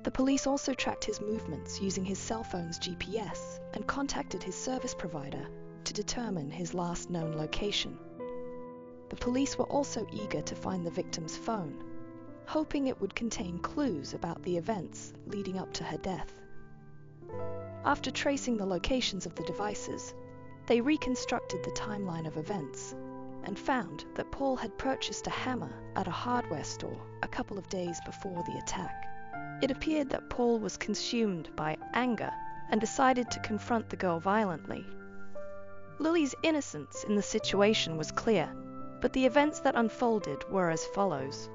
The police also tracked his movements using his cell phone's GPS and contacted his service provider to determine his last known location. The police were also eager to find the victim's phone, hoping it would contain clues about the events leading up to her death. After tracing the locations of the devices, they reconstructed the timeline of events and found that Paul had purchased a hammer at a hardware store a couple of days before the attack. It appeared that Paul was consumed by anger and decided to confront the girl violently. Lily's innocence in the situation was clear, but the events that unfolded were as follows.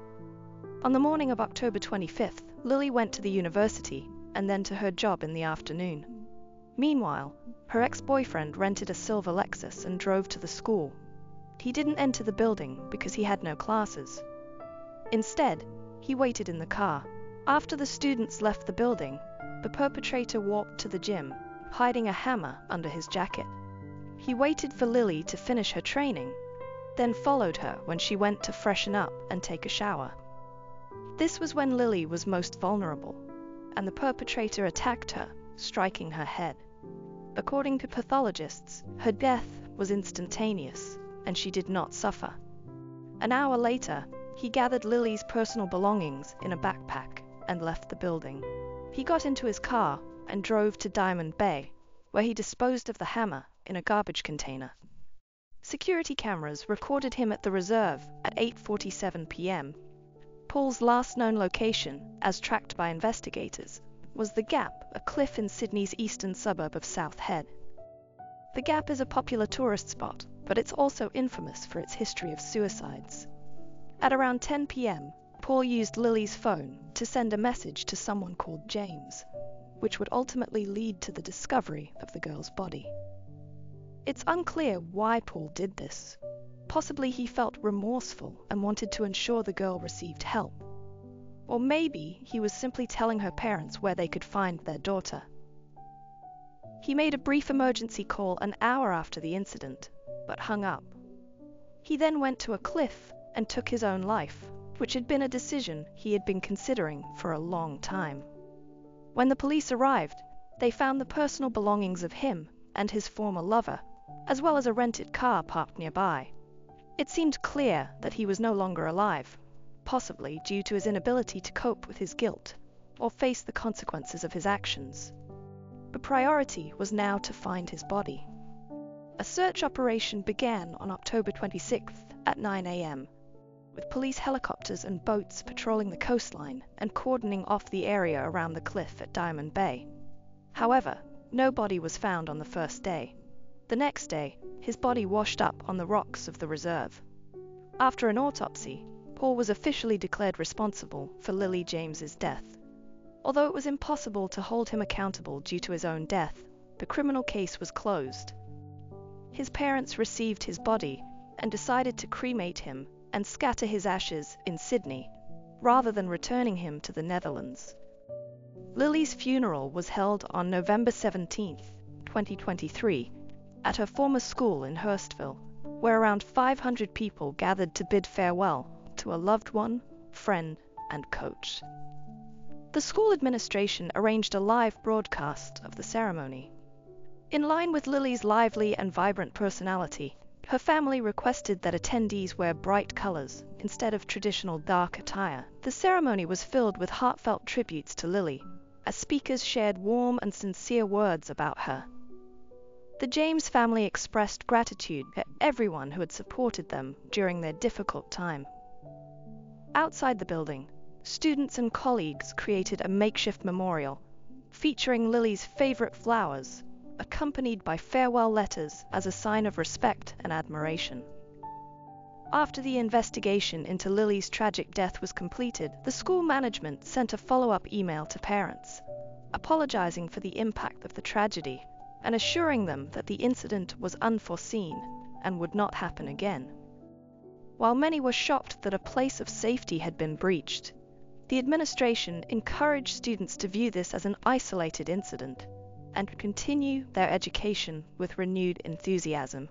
On the morning of October 25th, Lily went to the university and then to her job in the afternoon. Meanwhile, her ex-boyfriend rented a silver Lexus and drove to the school. He didn't enter the building because he had no classes. Instead, he waited in the car. After the students left the building, the perpetrator walked to the gym, hiding a hammer under his jacket. He waited for Lily to finish her training, then followed her when she went to freshen up and take a shower. This was when Lily was most vulnerable, and the perpetrator attacked her, striking her head. According to pathologists, her death was instantaneous, and she did not suffer. An hour later, he gathered Lily's personal belongings in a backpack and left the building. He got into his car and drove to Diamond Bay, where he disposed of the hammer in a garbage container. Security cameras recorded him at the reserve at 8:47 p.m. Paul's last known location, as tracked by investigators, was The Gap, a cliff in Sydney's eastern suburb of South Head. The Gap is a popular tourist spot, but it's also infamous for its history of suicides. At around 10 p.m., Paul used Lily's phone to send a message to someone called James, which would ultimately lead to the discovery of the girl's body. It's unclear why Paul did this. Possibly he felt remorseful and wanted to ensure the girl received help. Or maybe he was simply telling her parents where they could find their daughter. He made a brief emergency call an hour after the incident, but hung up. He then went to a cliff and took his own life, which had been a decision he had been considering for a long time. When the police arrived, they found the personal belongings of him and his former lover, as well as a rented car parked nearby. It seemed clear that he was no longer alive, possibly due to his inability to cope with his guilt or face the consequences of his actions. The priority was now to find his body. A search operation began on October 26th at 9 a.m., with police helicopters and boats patrolling the coastline and cordoning off the area around the cliff at Diamond Bay. However, no body was found on the first day. The next day, his body washed up on the rocks of the reserve. After an autopsy, Paul was officially declared responsible for Lily James's death. Although it was impossible to hold him accountable due to his own death, the criminal case was closed. His parents received his body and decided to cremate him and scatter his ashes in Sydney, rather than returning him to the Netherlands. Lily's funeral was held on November 17, 2023, at her former school in Hurstville, where around 500 people gathered to bid farewell to a loved one, friend, and coach. The school administration arranged a live broadcast of the ceremony. In line with Lily's lively and vibrant personality, her family requested that attendees wear bright colors instead of traditional dark attire. The ceremony was filled with heartfelt tributes to Lily, as speakers shared warm and sincere words about her. The James family expressed gratitude to everyone who had supported them during their difficult time. Outside the building, students and colleagues created a makeshift memorial, featuring Lily's favorite flowers, accompanied by farewell letters as a sign of respect and admiration. After the investigation into Lily's tragic death was completed, the school management sent a follow-up email to parents, apologizing for the impact of the tragedy and assuring them that the incident was unforeseen and would not happen again. While many were shocked that a place of safety had been breached, the administration encouraged students to view this as an isolated incident and continue their education with renewed enthusiasm.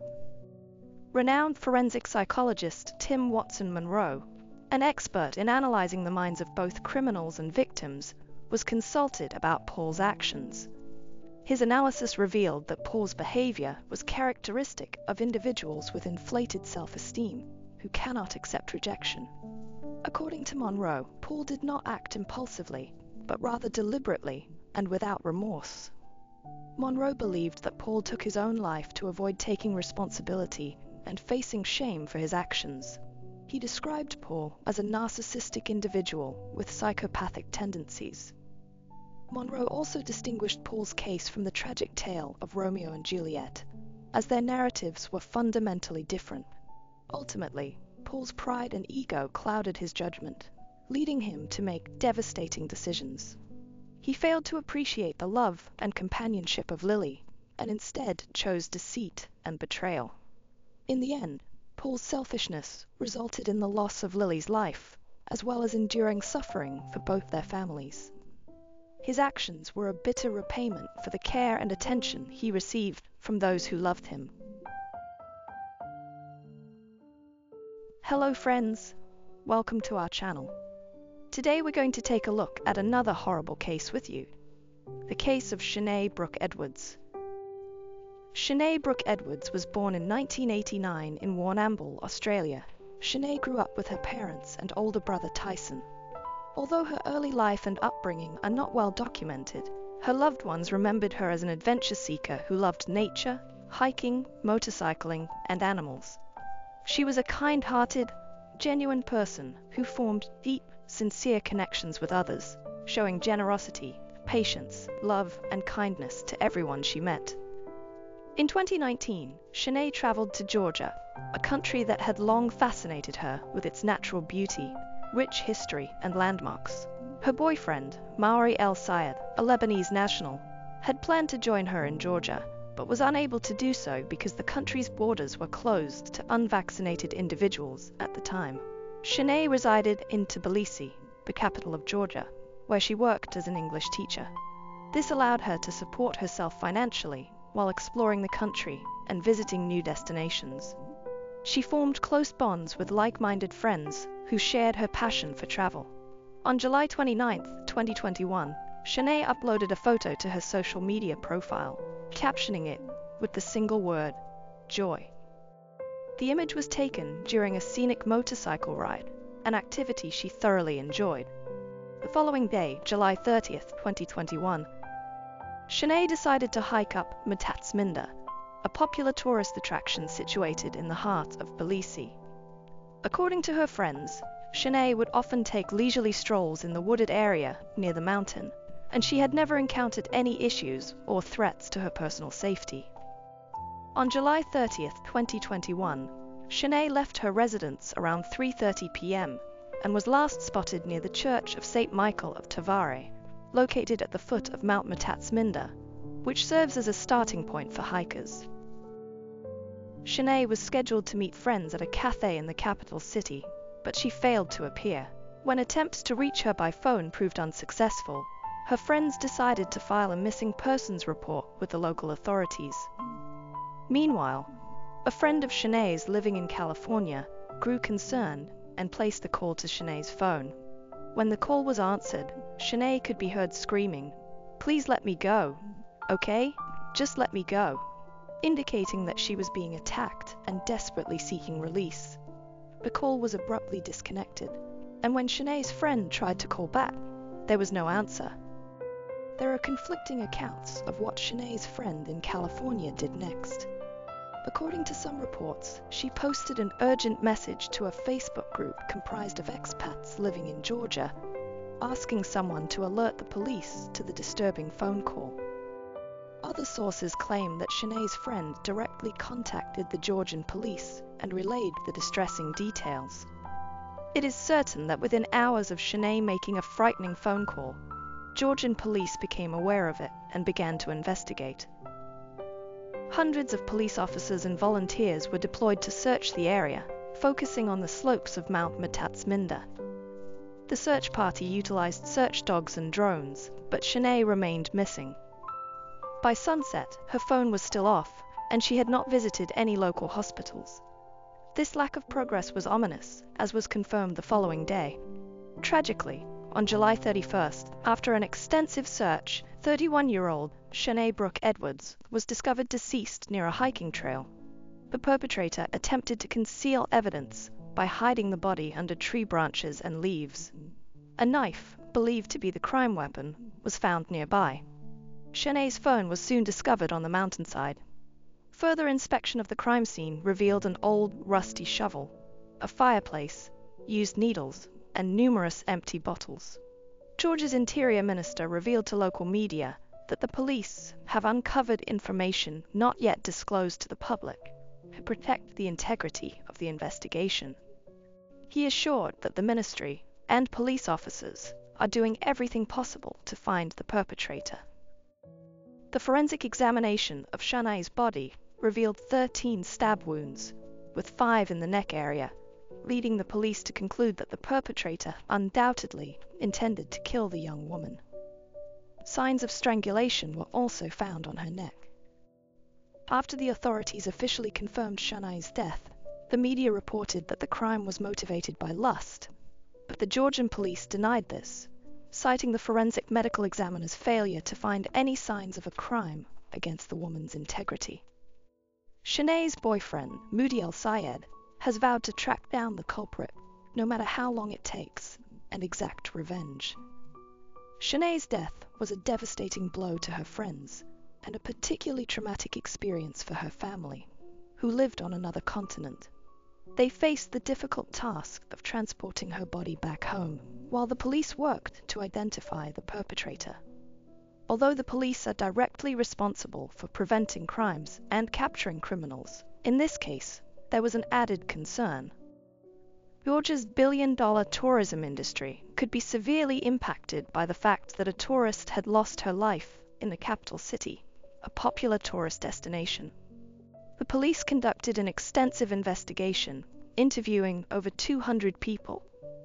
Renowned forensic psychologist Tim Watson-Monroe, an expert in analyzing the minds of both criminals and victims, was consulted about Paul's actions. His analysis revealed that Paul's behavior was characteristic of individuals with inflated self-esteem who cannot accept rejection. According to Monroe, Paul did not act impulsively, but rather deliberately and without remorse. Monroe believed that Paul took his own life to avoid taking responsibility and facing shame for his actions. He described Paul as a narcissistic individual with psychopathic tendencies. Monroe also distinguished Paul's case from the tragic tale of Romeo and Juliet, as their narratives were fundamentally different. Ultimately, Paul's pride and ego clouded his judgment, leading him to make devastating decisions. He failed to appreciate the love and companionship of Lily, and instead chose deceit and betrayal. In the end, Paul's selfishness resulted in the loss of Lily's life, as well as enduring suffering for both their families. His actions were a bitter repayment for the care and attention he received from those who loved him. Hello friends, welcome to our channel. Today we're going to take a look at another horrible case with you, the case of Sinead Brooke Edwards. Sinead Brooke Edwards was born in 1989 in Warrnambool, Australia. Sinead grew up with her parents and older brother Tyson. Although her early life and upbringing are not well documented, her loved ones remembered her as an adventure seeker who loved nature, hiking, motorcycling, and animals. She was a kind-hearted, genuine person who formed deep, sincere connections with others, showing generosity, patience, love, and kindness to everyone she met. In 2019, Sinead traveled to Georgia, a country that had long fascinated her with its natural beauty, rich history, and landmarks. Her boyfriend, Maori El Sayed, a Lebanese national, had planned to join her in Georgia, but was unable to do so because the country's borders were closed to unvaccinated individuals at the time. Sinead resided in Tbilisi, the capital of Georgia, where she worked as an English teacher. This allowed her to support herself financially while exploring the country and visiting new destinations. She formed close bonds with like-minded friends who shared her passion for travel. On July 29, 2021, Sinead uploaded a photo to her social media profile, captioning it with the single word, joy. The image was taken during a scenic motorcycle ride, an activity she thoroughly enjoyed. The following day, July 30, 2021, Sinead decided to hike up Matatsminda, a popular tourist attraction situated in the heart of Tbilisi. According to her friends, Sinead would often take leisurely strolls in the wooded area near the mountain, and she had never encountered any issues or threats to her personal safety. On July 30, 2021, Sinead left her residence around 3:30 p.m. and was last spotted near the Church of St. Michael of Tavare, located at the foot of Mount Matatsminda, which serves as a starting point for hikers. Sinead was scheduled to meet friends at a cafe in the capital city, but she failed to appear. When attempts to reach her by phone proved unsuccessful, her friends decided to file a missing persons report with the local authorities. Meanwhile, a friend of Sinead's living in California grew concerned and placed the call to Sinead's phone. When the call was answered, Sinead could be heard screaming, "Please let me go, okay? Just let me go," indicating that she was being attacked and desperately seeking release. The call was abruptly disconnected, and when Sinead's friend tried to call back, there was no answer. There are conflicting accounts of what Sinead's friend in California did next. According to some reports, she posted an urgent message to a Facebook group comprised of expats living in Georgia, asking someone to alert the police to the disturbing phone call. Other sources claim that Sinead's friend directly contacted the Georgian police and relayed the distressing details. It is certain that within hours of Sinead making a frightening phone call, Georgian police became aware of it and began to investigate. Hundreds of police officers and volunteers were deployed to search the area, focusing on the slopes of Mount Matatsminda. The search party utilized search dogs and drones, but Sinead remained missing. By sunset, her phone was still off, and she had not visited any local hospitals. This lack of progress was ominous, as was confirmed the following day. Tragically, on July 31st, after an extensive search, 31-year-old Sinead Brooke Edwards was discovered deceased near a hiking trail. The perpetrator attempted to conceal evidence by hiding the body under tree branches and leaves. A knife, believed to be the crime weapon, was found nearby. Sinead's phone was soon discovered on the mountainside. Further inspection of the crime scene revealed an old, rusty shovel, a fireplace, used needles, and numerous empty bottles. Georgia's Interior Minister revealed to local media that the police have uncovered information not yet disclosed to the public to protect the integrity of the investigation. He assured that the ministry and police officers are doing everything possible to find the perpetrator. The forensic examination of Shanae's body revealed 13 stab wounds, with 5 in the neck area, leading the police to conclude that the perpetrator undoubtedly intended to kill the young woman. Signs of strangulation were also found on her neck. After the authorities officially confirmed Shanae's death, the media reported that the crime was motivated by lust, but the Georgian police denied this, citing the forensic medical examiner's failure to find any signs of a crime against the woman's integrity. Shanae's boyfriend, Mudiel Syed, has vowed to track down the culprit, no matter how long it takes, and exact revenge. Shanae's death was a devastating blow to her friends, and a particularly traumatic experience for her family, who lived on another continent. They faced the difficult task of transporting her body back home, while the police worked to identify the perpetrator. Although the police are directly responsible for preventing crimes and capturing criminals, in this case, there was an added concern. Georgia's billion-dollar tourism industry could be severely impacted by the fact that a tourist had lost her life in the capital city, a popular tourist destination. The police conducted an extensive investigation, interviewing over 200 people,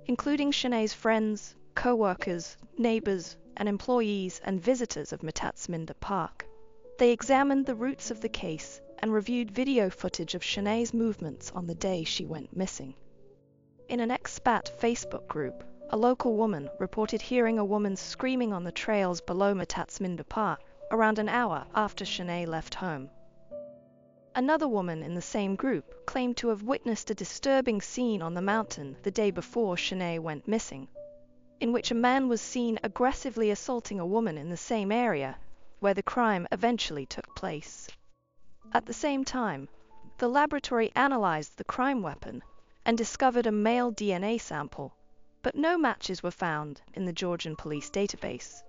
including Shanae's friends, co-workers, neighbors, and employees and visitors of Matatsminda Park. They examined the roots of the case and reviewed video footage of Shanae's movements on the day she went missing. In an expat Facebook group, a local woman reported hearing a woman screaming on the trails below Matatsminda Park around an hour after Shanae left home. Another woman in the same group claimed to have witnessed a disturbing scene on the mountain the day before Shanae went missing, in which a man was seen aggressively assaulting a woman in the same area where the crime eventually took place. At the same time, the laboratory analyzed the crime weapon and discovered a male DNA sample, but no matches were found in the Georgian police database.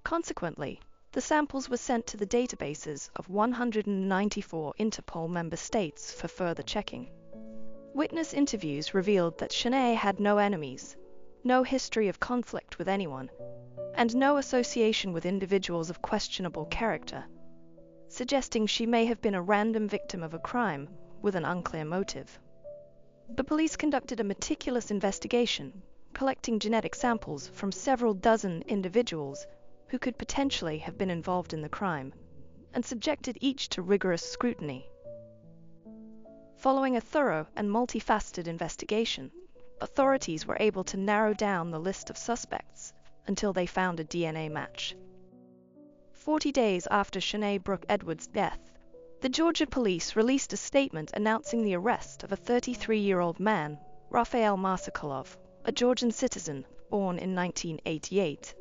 Consequently, the samples were sent to the databases of 194 Interpol member states for further checking. Witness interviews revealed that Shanae had no enemies, no history of conflict with anyone, and no association with individuals of questionable character, suggesting she may have been a random victim of a crime with an unclear motive. The police conducted a meticulous investigation, collecting genetic samples from several dozen individuals who could potentially have been involved in the crime, and subjected each to rigorous scrutiny. Following a thorough and multifaceted investigation, authorities were able to narrow down the list of suspects until they found a DNA match. 40 days after Shanae Brooke Edwards' death, the Georgia police released a statement announcing the arrest of a 33-year-old man, Rafael Marsokolov, a Georgian citizen born in 1988.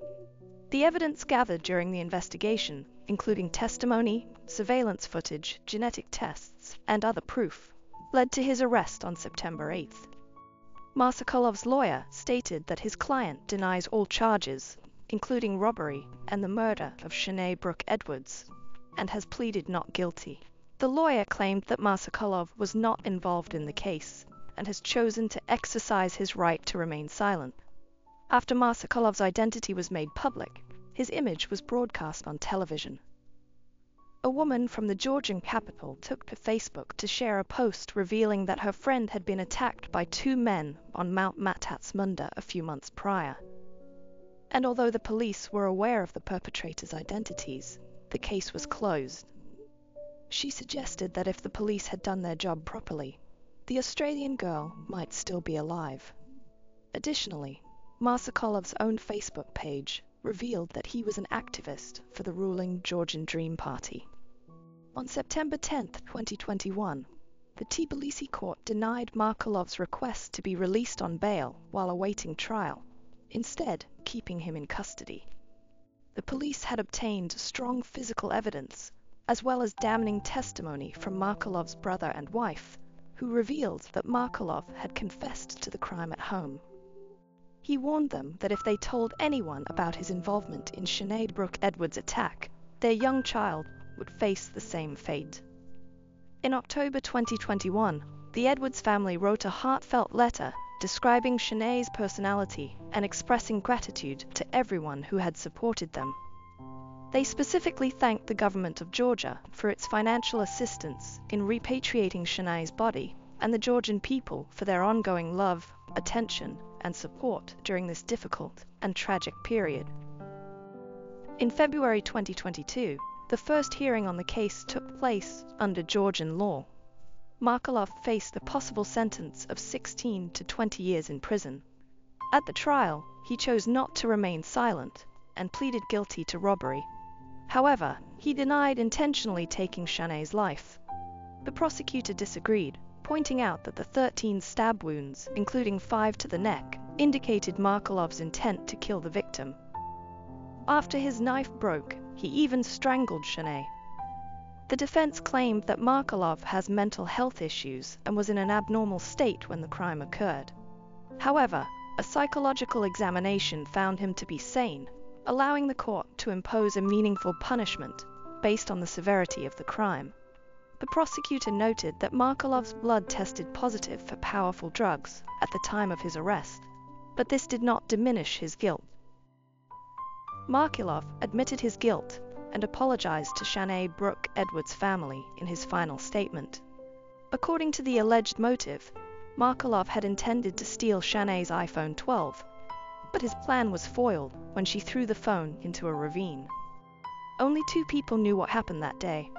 The evidence gathered during the investigation, including testimony, surveillance footage, genetic tests, and other proof, led to his arrest on September 8. Marsokolov's lawyer stated that his client denies all charges, including robbery and the murder of Shanae Brooke Edwards, and has pleaded not guilty. The lawyer claimed that Marsokolov was not involved in the case and has chosen to exercise his right to remain silent. After Marsokolov's identity was made public, his image was broadcast on television. A woman from the Georgian capital took to Facebook to share a post revealing that her friend had been attacked by 2 men on Mount Matatsminda a few months prior. And although the police were aware of the perpetrators' identities, the case was closed. She suggested that if the police had done their job properly, the Australian girl might still be alive. Additionally, Marsokolov's own Facebook page revealed that he was an activist for the ruling Georgian Dream Party. On September 10, 2021, the Tbilisi court denied Marsokolov's request to be released on bail while awaiting trial, instead keeping him in custody. The police had obtained strong physical evidence, as well as damning testimony from Marsokolov's brother and wife, who revealed that Marsokolov had confessed to the crime at home. He warned them that if they told anyone about his involvement in Shanae Brooke Edwards' attack, their young child would face the same fate. In October 2021, the Edwards family wrote a heartfelt letter describing Shanae's personality and expressing gratitude to everyone who had supported them. They specifically thanked the government of Georgia for its financial assistance in repatriating Shanae's body and the Georgian people for their ongoing love, attention, and support during this difficult and tragic period. In February 2022, the first hearing on the case took place under Georgian law. Markelov faced the possible sentence of 16 to 20 years in prison. At the trial, he chose not to remain silent and pleaded guilty to robbery. However, he denied intentionally taking Shanae's life. The prosecutor disagreed, pointing out that the 13 stab wounds, including 5 to the neck, indicated Markelov's intent to kill the victim. After his knife broke, he even strangled Shanae. The defense claimed that Markelov has mental health issues and was in an abnormal state when the crime occurred. However, a psychological examination found him to be sane, allowing the court to impose a meaningful punishment based on the severity of the crime. The prosecutor noted that Markelov's blood tested positive for powerful drugs at the time of his arrest, but this did not diminish his guilt. Markelov admitted his guilt and apologized to Shanae Brooke Edwards' family in his final statement. According to the alleged motive, Markelov had intended to steal Shanae's iPhone 12, but his plan was foiled when she threw the phone into a ravine. Only 2 people knew what happened that day,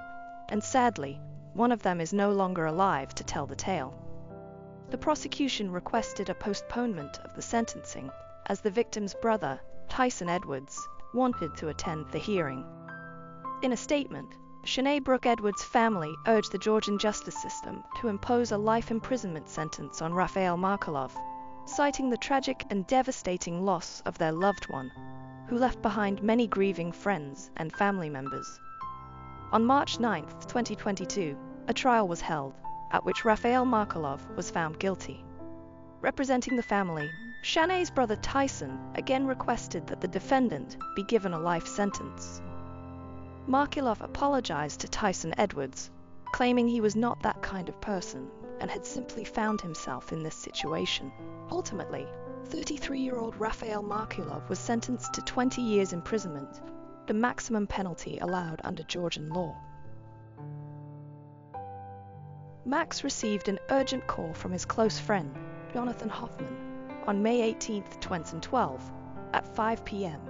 and sadly, one of them is no longer alive to tell the tale. The prosecution requested a postponement of the sentencing, as the victim's brother, Tyson Edwards, wanted to attend the hearing. In a statement, Shanae Brooke Edwards' family urged the Georgian justice system to impose a life imprisonment sentence on Rafael Markelov, citing the tragic and devastating loss of their loved one, who left behind many grieving friends and family members. On March 9, 2022, a trial was held, at which Rafael Markelov was found guilty. Representing the family, Shanae's brother Tyson again requested that the defendant be given a life sentence. Markelov apologized to Tyson Edwards, claiming he was not that kind of person and had simply found himself in this situation. Ultimately, 33-year-old Rafael Markelov was sentenced to 20 years imprisonment, the maximum penalty allowed under Georgian law. Max received an urgent call from his close friend, Jonathan Hoffman, on May 18, 2012, at 5 p.m.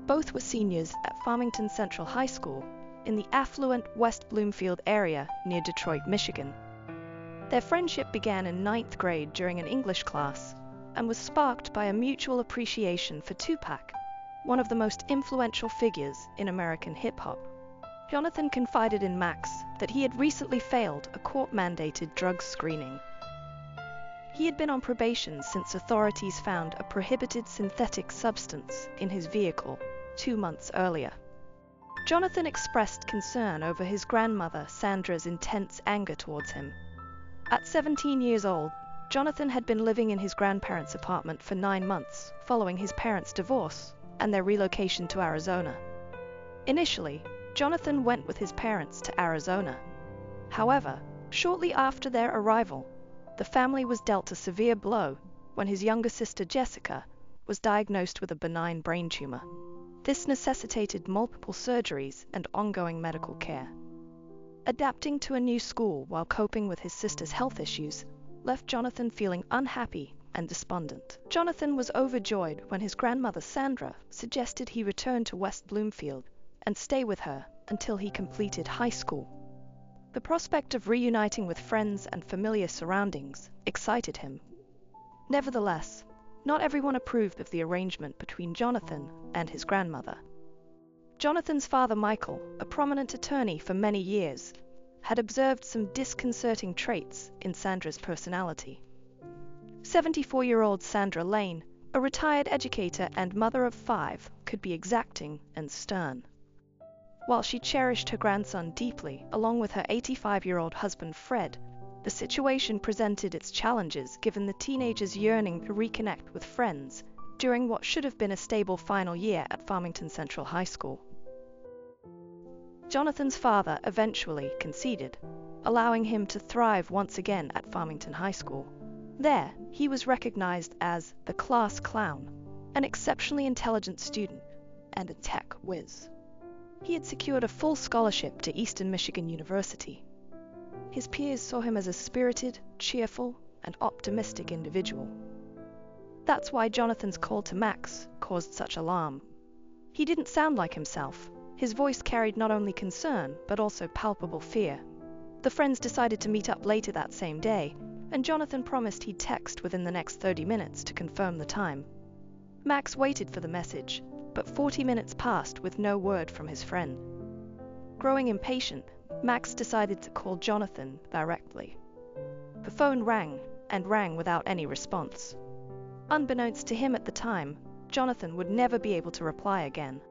Both were seniors at Farmington Central High School in the affluent West Bloomfield area near Detroit, Michigan. Their friendship began in 9th grade during an English class and was sparked by a mutual appreciation for Tupac, one of the most influential figures in American hip-hop. Jonathan confided in Max that he had recently failed a court-mandated drug screening. He had been on probation since authorities found a prohibited synthetic substance in his vehicle 2 months earlier. Jonathan expressed concern over his grandmother Sandra's intense anger towards him. At 17 years old, Jonathan had been living in his grandparents' apartment for 9 months following his parents' divorce and their relocation to Arizona. Initially, Jonathan went with his parents to Arizona. However, shortly after their arrival, the family was dealt a severe blow when his younger sister Jessica was diagnosed with a benign brain tumor. This necessitated multiple surgeries and ongoing medical care. Adapting to a new school while coping with his sister's health issues left Jonathan feeling unhappy and despondent. Jonathan was overjoyed when his grandmother Sandra suggested he return to West Bloomfield and stay with her until he completed high school. The prospect of reuniting with friends and familiar surroundings excited him. Nevertheless, not everyone approved of the arrangement between Jonathan and his grandmother. Jonathan's father Michael, a prominent attorney for many years, had observed some disconcerting traits in Sandra's personality. 74-year-old Sandra Lane, a retired educator and mother of 5, could be exacting and stern. While she cherished her grandson deeply, along with her 85-year-old husband Fred, the situation presented its challenges given the teenager's yearning to reconnect with friends during what should have been a stable final year at Farmington Central High School. Jonathan's father eventually conceded, allowing him to thrive once again at Farmington High School. There, he was recognized as the class clown, an exceptionally intelligent student, and a tech whiz. He had secured a full scholarship to Eastern Michigan University. His peers saw him as a spirited, cheerful, and optimistic individual. That's why Jonathan's call to Max caused such alarm. He didn't sound like himself. His voice carried not only concern, but also palpable fear. The friends decided to meet up later that same day, and Jonathan promised he'd text within the next 30 minutes to confirm the time. Max waited for the message, but 40 minutes passed with no word from his friend. Growing impatient, Max decided to call Jonathan directly. The phone rang, and rang without any response. Unbeknownst to him at the time, Jonathan would never be able to reply again.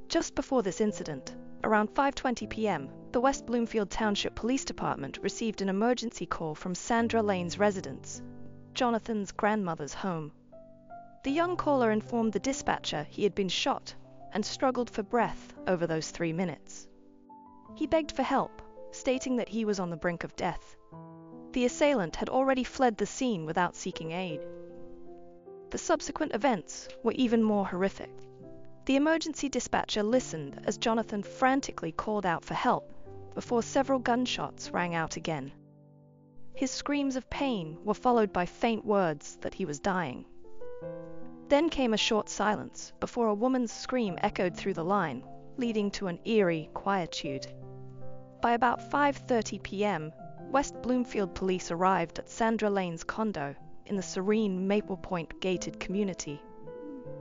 Just before this incident, around 5:20 p.m., the West Bloomfield Township Police Department received an emergency call from Sandra Lane's residence, Jonathan's grandmother's home. The young caller informed the dispatcher he had been shot and struggled for breath over those 3 minutes. He begged for help, stating that he was on the brink of death. The assailant had already fled the scene without seeking aid. The subsequent events were even more horrific. The emergency dispatcher listened as Jonathan frantically called out for help before several gunshots rang out again. His screams of pain were followed by faint words that he was dying. Then came a short silence before a woman's scream echoed through the line, leading to an eerie quietude. By about 5:30 p.m., West Bloomfield police arrived at Sandra Lane's condo in the serene Maple Point gated community,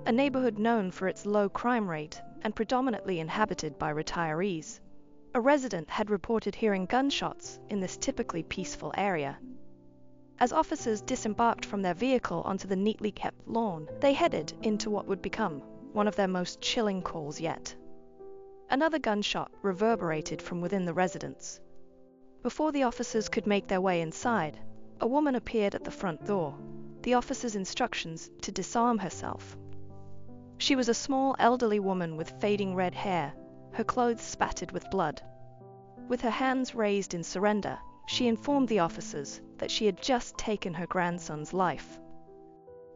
a neighborhood known for its low crime rate and predominantly inhabited by retirees. A resident had reported hearing gunshots in this typically peaceful area. As officers disembarked from their vehicle onto the neatly kept lawn, they headed into what would become one of their most chilling calls yet. Another gunshot reverberated from within the residence. Before the officers could make their way inside, a woman appeared at the front door, the officer's instructions to disarm herself. She was a small elderly woman with fading red hair, her clothes spattered with blood. With her hands raised in surrender, she informed the officers that she had just taken her grandson's life.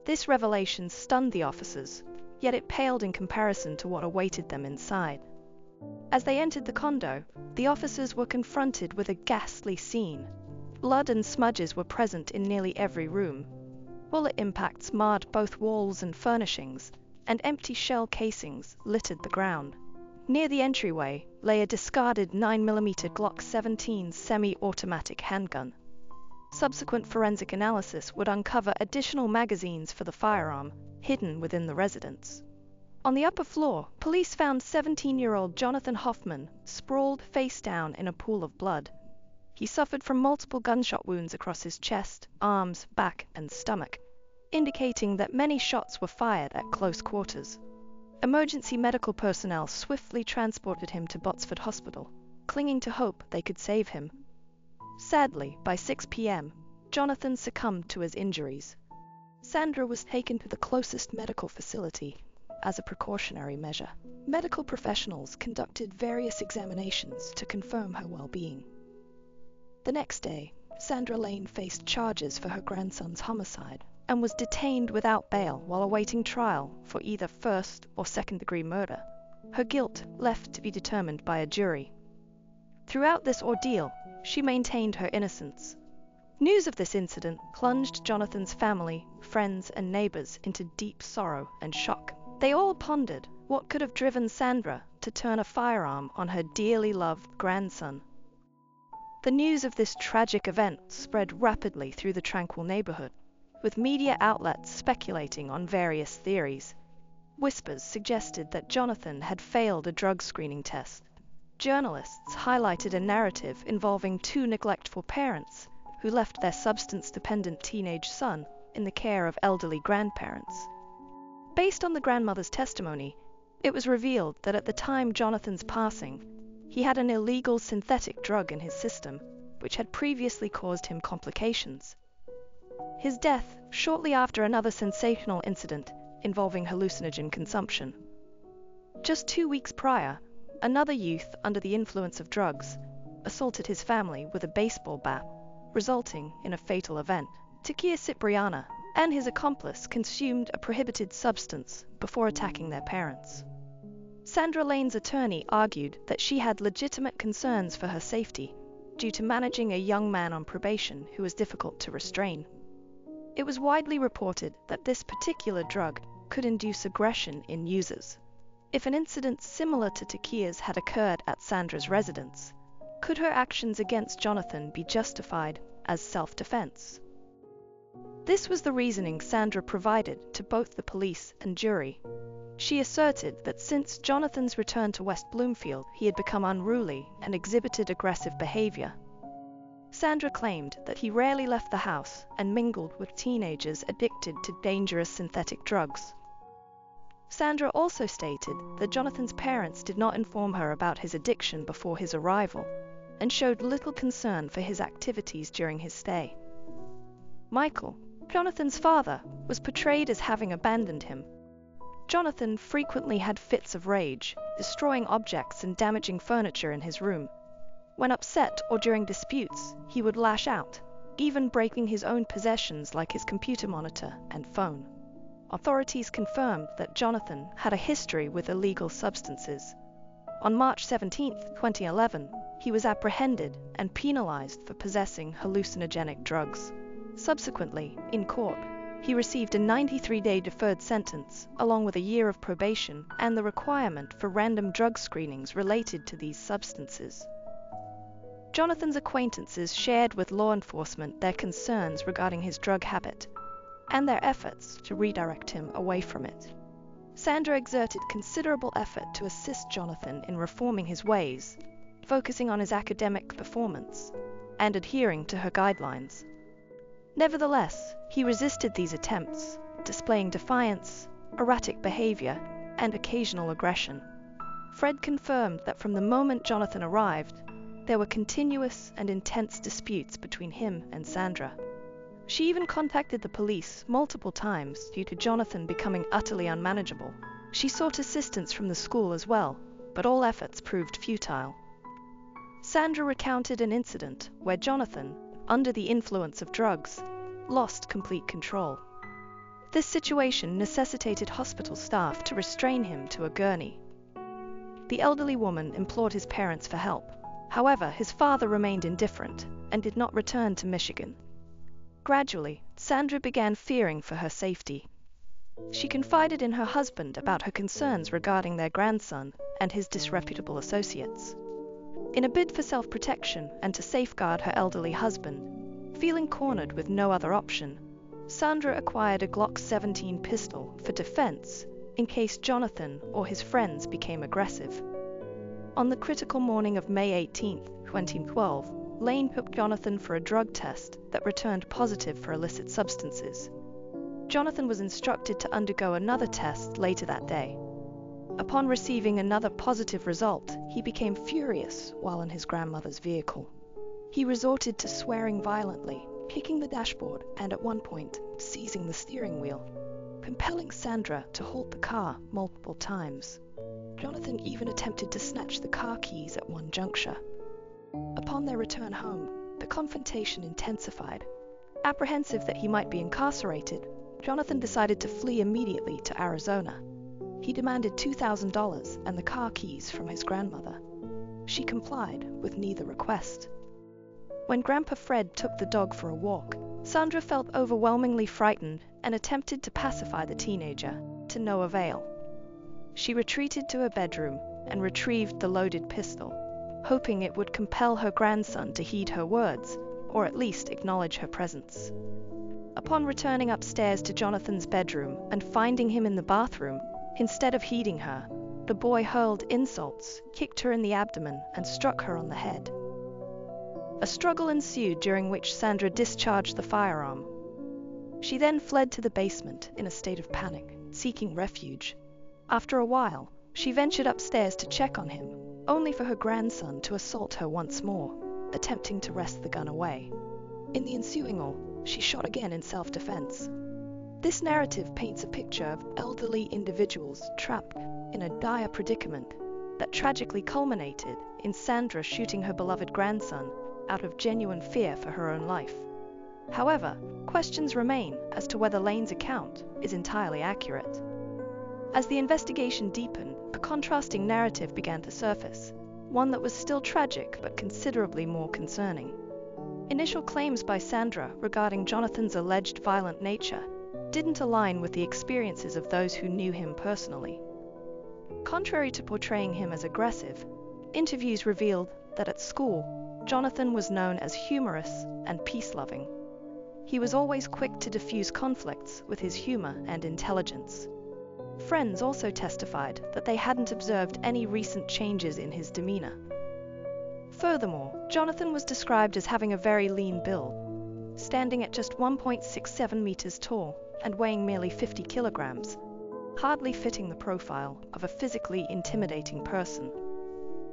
This revelation stunned the officers, yet it paled in comparison to what awaited them inside. As they entered the condo, the officers were confronted with a ghastly scene. Blood and smudges were present in nearly every room. Bullet impacts marred both walls and furnishings, and empty shell casings littered the ground. Near the entryway lay a discarded 9mm Glock 17 semi-automatic handgun. Subsequent forensic analysis would uncover additional magazines for the firearm hidden within the residence. On the upper floor, police found 17-year-old Jonathan Hoffman sprawled face down in a pool of blood. He suffered from multiple gunshot wounds across his chest, arms, back, and stomach, indicating that many shots were fired at close quarters. Emergency medical personnel swiftly transported him to Botsford Hospital, clinging to hope they could save him. Sadly, by 6 p.m., Jonathan succumbed to his injuries. Sandra was taken to the closest medical facility as a precautionary measure. Medical professionals conducted various examinations to confirm her well-being. The next day, Sandra Lane faced charges for her grandson's homicide and was detained without bail while awaiting trial for either first or second-degree murder, her guilt left to be determined by a jury. Throughout this ordeal, she maintained her innocence. News of this incident plunged Jonathan's family, friends, and neighbors into deep sorrow and shock. They all pondered what could have driven Sandra to turn a firearm on her dearly loved grandson. The news of this tragic event spread rapidly through the tranquil neighborhood, with media outlets speculating on various theories. Whispers suggested that Jonathan had failed a drug screening test. Journalists highlighted a narrative involving two neglectful parents who left their substance-dependent teenage son in the care of elderly grandparents. Based on the grandmother's testimony, it was revealed that at the time Jonathan's passing, he had an illegal synthetic drug in his system, which had previously caused him complications. His death shortly after another sensational incident involving hallucinogen consumption. Just 2 weeks prior, another youth under the influence of drugs assaulted his family with a baseball bat, resulting in a fatal event. Takia Cipriana and his accomplice consumed a prohibited substance before attacking their parents. Sandra Lane's attorney argued that she had legitimate concerns for her safety due to managing a young man on probation who was difficult to restrain. It was widely reported that this particular drug could induce aggression in users. If an incident similar to Takia's had occurred at Sandra's residence, could her actions against Jonathan be justified as self-defense? This was the reasoning Sandra provided to both the police and jury. She asserted that since Jonathan's return to West Bloomfield, he had become unruly and exhibited aggressive behavior. Sandra claimed that he rarely left the house and mingled with teenagers addicted to dangerous synthetic drugs. Sandra also stated that Jonathan's parents did not inform her about his addiction before his arrival and showed little concern for his activities during his stay. Michael, Jonathan's father, was portrayed as having abandoned him. Jonathan frequently had fits of rage, destroying objects and damaging furniture in his room. When upset or during disputes, he would lash out, even breaking his own possessions like his computer monitor and phone. Authorities confirmed that Jonathan had a history with illegal substances. On March 17, 2011, he was apprehended and penalized for possessing hallucinogenic drugs. Subsequently, in court, he received a 93-day deferred sentence, along with a year of probation and the requirement for random drug screenings related to these substances. Jonathan's acquaintances shared with law enforcement their concerns regarding his drug habit and their efforts to redirect him away from it. Sandra exerted considerable effort to assist Jonathan in reforming his ways, focusing on his academic performance and adhering to her guidelines. Nevertheless, he resisted these attempts, displaying defiance, erratic behavior, and occasional aggression. Fred confirmed that from the moment Jonathan arrived, there were continuous and intense disputes between him and Sandra. She even contacted the police multiple times due to Jonathan becoming utterly unmanageable. She sought assistance from the school as well, but all efforts proved futile. Sandra recounted an incident where Jonathan, under the influence of drugs, lost complete control. This situation necessitated hospital staff to restrain him to a gurney. The elderly woman implored his parents for help. However, his father remained indifferent and did not return to Michigan. Gradually, Sandra began fearing for her safety. She confided in her husband about her concerns regarding their grandson and his disreputable associates. In a bid for self-protection and to safeguard her elderly husband, feeling cornered with no other option, Sandra acquired a Glock 17 pistol for defense in case Jonathan or his friends became aggressive. On the critical morning of May 18, 2012, Lane took Jonathan for a drug test that returned positive for illicit substances. Jonathan was instructed to undergo another test later that day. Upon receiving another positive result, he became furious while in his grandmother's vehicle. He resorted to swearing violently, kicking the dashboard and at one point seizing the steering wheel, compelling Sandra to halt the car multiple times. Jonathan even attempted to snatch the car keys at one juncture. Upon their return home, the confrontation intensified. Apprehensive that he might be incarcerated, Jonathan decided to flee immediately to Arizona. He demanded $2,000 and the car keys from his grandmother. She complied with neither request. When Grandpa Fred took the dog for a walk, Sandra felt overwhelmingly frightened and attempted to pacify the teenager, to no avail. She retreated to her bedroom and retrieved the loaded pistol, hoping it would compel her grandson to heed her words, or at least acknowledge her presence. Upon returning upstairs to Jonathan's bedroom and finding him in the bathroom, instead of heeding her, the boy hurled insults, kicked her in the abdomen, and struck her on the head. A struggle ensued during which Sandra discharged the firearm. She then fled to the basement in a state of panic, seeking refuge. After a while, she ventured upstairs to check on him, only for her grandson to assault her once more, attempting to wrest the gun away. In the ensuing all, she shot again in self-defense. This narrative paints a picture of elderly individuals trapped in a dire predicament that tragically culminated in Sandra shooting her beloved grandson out of genuine fear for her own life. However, questions remain as to whether Lane's account is entirely accurate. As the investigation deepened, a contrasting narrative began to surface, one that was still tragic but considerably more concerning. Initial claims by Sandra regarding Jonathan's alleged violent nature didn't align with the experiences of those who knew him personally. Contrary to portraying him as aggressive, interviews revealed that at school, Jonathan was known as humorous and peace-loving. He was always quick to diffuse conflicts with his humor and intelligence. Friends also testified that they hadn't observed any recent changes in his demeanor. Furthermore, Jonathan was described as having a very lean build, standing at just 1.67 meters tall and weighing merely 50 kilograms, hardly fitting the profile of a physically intimidating person.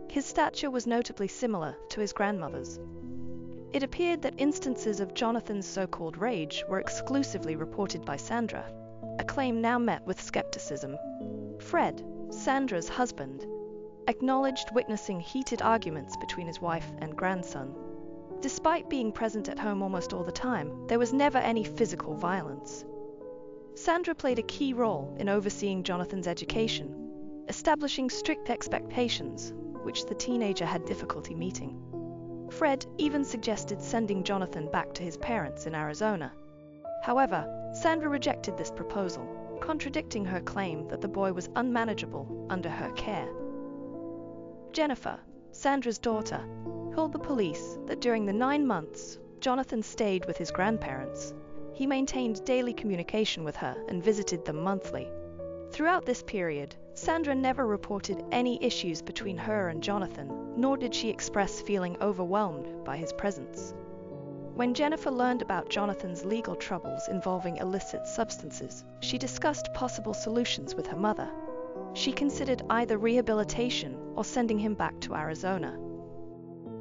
His stature was notably similar to his grandmother's. It appeared that instances of Jonathan's so-called rage were exclusively reported by Sandra, a claim now met with skepticism. Fred, Sandra's husband, acknowledged witnessing heated arguments between his wife and grandson. Despite being present at home almost all the time, there was never any physical violence. Sandra played a key role in overseeing Jonathan's education, establishing strict expectations, which the teenager had difficulty meeting. Fred even suggested sending Jonathan back to his parents in Arizona. However, Sandra rejected this proposal, contradicting her claim that the boy was unmanageable under her care. Jennifer, Sandra's daughter, told the police that during the 9 months Jonathan stayed with his grandparents, he maintained daily communication with her and visited them monthly. Throughout this period, Sandra never reported any issues between her and Jonathan, nor did she express feeling overwhelmed by his presence. When Jennifer learned about Jonathan's legal troubles involving illicit substances, she discussed possible solutions with her mother. She considered either rehabilitation or sending him back to Arizona.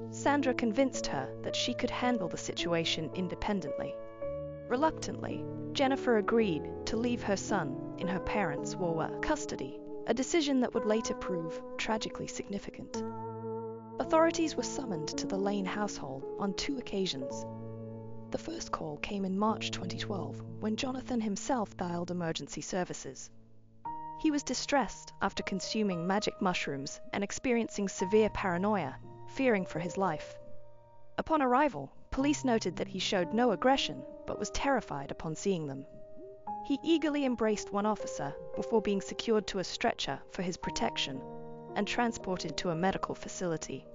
Sandra convinced her that she could handle the situation independently. Reluctantly, Jennifer agreed to leave her son in her parents' Wawa custody, a decision that would later prove tragically significant. Authorities were summoned to the Lane household on 2 occasions. The first call came in March 2012, when Jonathan himself dialed emergency services. He was distressed after consuming magic mushrooms and experiencing severe paranoia, fearing for his life. Upon arrival, police noted that he showed no aggression, but was terrified upon seeing them. He eagerly embraced one officer before being secured to a stretcher for his protection and transported to a medical facility.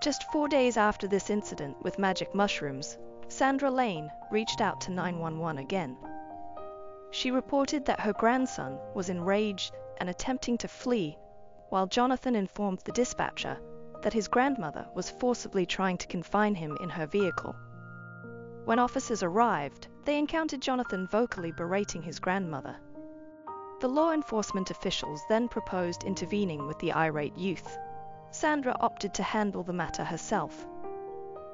Just 4 days after this incident with magic mushrooms, Sandra Lane reached out to 911 again. She reported that her grandson was enraged and attempting to flee, while Jonathan informed the dispatcher that his grandmother was forcibly trying to confine him in her vehicle. When officers arrived, they encountered Jonathan vocally berating his grandmother. The law enforcement officials then proposed intervening with the irate youth. Sandra opted to handle the matter herself.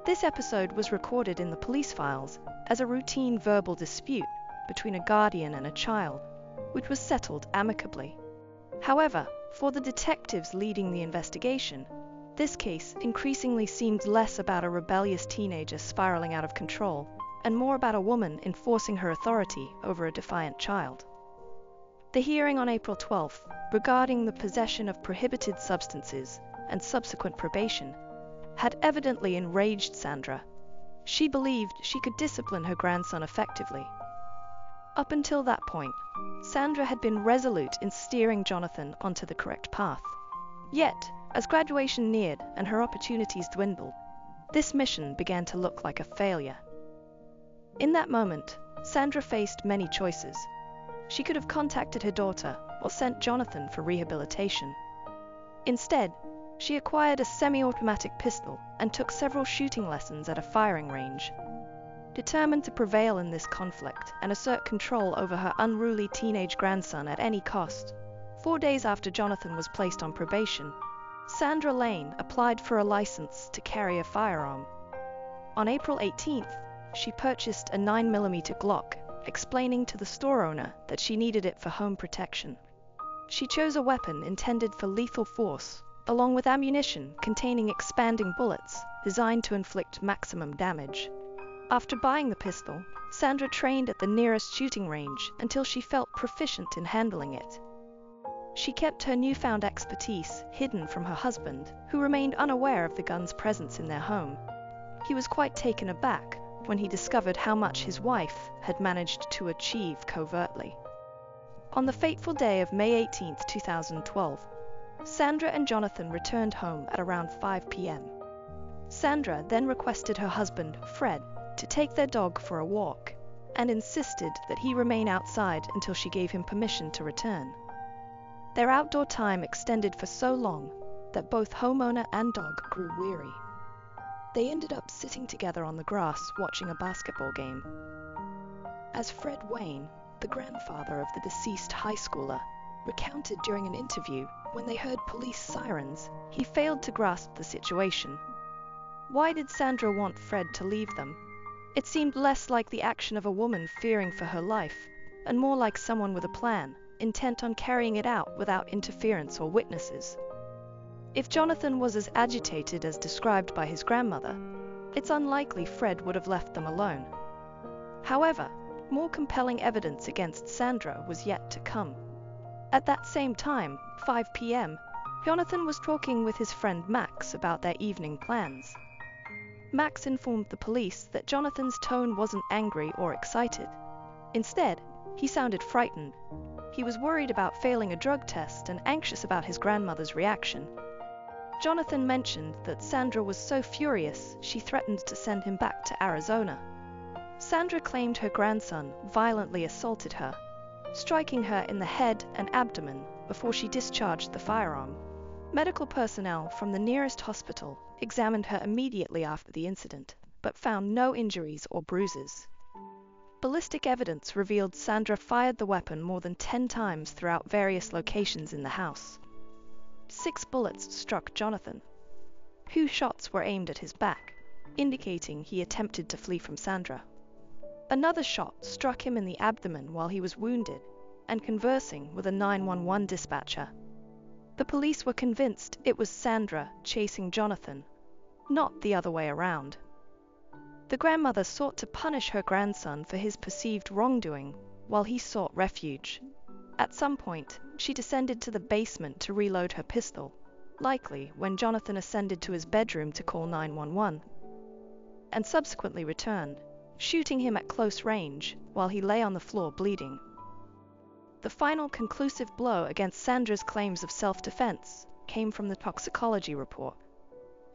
This episode was recorded in the police files as a routine verbal dispute between a guardian and a child, which was settled amicably. However, for the detectives leading the investigation, this case increasingly seemed less about a rebellious teenager spiraling out of control and more about a woman enforcing her authority over a defiant child. The hearing on April 12th, regarding the possession of prohibited substances and subsequent probation, had evidently enraged Sandra. She believed she could discipline her grandson effectively. Up until that point, Sandra had been resolute in steering Jonathan onto the correct path. Yet, as graduation neared and her opportunities dwindled, this mission began to look like a failure. In that moment, Sandra faced many choices. She could have contacted her daughter or sent Jonathan for rehabilitation. Instead, she acquired a semi-automatic pistol and took several shooting lessons at a firing range. Determined to prevail in this conflict and assert control over her unruly teenage grandson at any cost, 4 days after Jonathan was placed on probation, Sandra Lane applied for a license to carry a firearm. On April 18th, she purchased a 9mm Glock, explaining to the store owner that she needed it for home protection. She chose a weapon intended for lethal force, along with ammunition containing expanding bullets designed to inflict maximum damage. After buying the pistol, Sandra trained at the nearest shooting range until she felt proficient in handling it. She kept her newfound expertise hidden from her husband, who remained unaware of the gun's presence in their home. He was quite taken aback when he discovered how much his wife had managed to achieve covertly. On the fateful day of May 18, 2012, Sandra and Jonathan returned home at around 5 p.m. Sandra then requested her husband, Fred, to take their dog for a walk, and insisted that he remain outside until she gave him permission to return. Their outdoor time extended for so long that both homeowner and dog grew weary. They ended up sitting together on the grass watching a basketball game. As Fred Wayne, the grandfather of the deceased high schooler, recounted during an interview when they heard police sirens, he failed to grasp the situation. Why did Sandra want Fred to leave them? It seemed less like the action of a woman fearing for her life, and more like someone with a plan, intent on carrying it out without interference or witnesses. If Jonathan was as agitated as described by his grandmother, it's unlikely Fred would have left them alone. However, more compelling evidence against Sandra was yet to come. At that same time, 5 p.m., Jonathan was talking with his friend Max about their evening plans. Max informed the police that Jonathan's tone wasn't angry or excited. Instead, he sounded frightened. He was worried about failing a drug test and anxious about his grandmother's reaction. Jonathan mentioned that Sandra was so furious she threatened to send him back to Arizona. Sandra claimed her grandson violently assaulted her, striking her in the head and abdomen before she discharged the firearm. Medical personnel from the nearest hospital examined her immediately after the incident, but found no injuries or bruises. Ballistic evidence revealed Sandra fired the weapon more than 10 times throughout various locations in the house. 6 bullets struck Jonathan. 2 shots were aimed at his back, indicating he attempted to flee from Sandra. Another shot struck him in the abdomen while he was wounded and conversing with a 911 dispatcher. The police were convinced it was Sandra chasing Jonathan, not the other way around. The grandmother sought to punish her grandson for his perceived wrongdoing while he sought refuge. At some point, she descended to the basement to reload her pistol, likely when Jonathan ascended to his bedroom to call 911, and subsequently returned, shooting him at close range while he lay on the floor bleeding. The final conclusive blow against Sandra's claims of self-defense came from the toxicology report.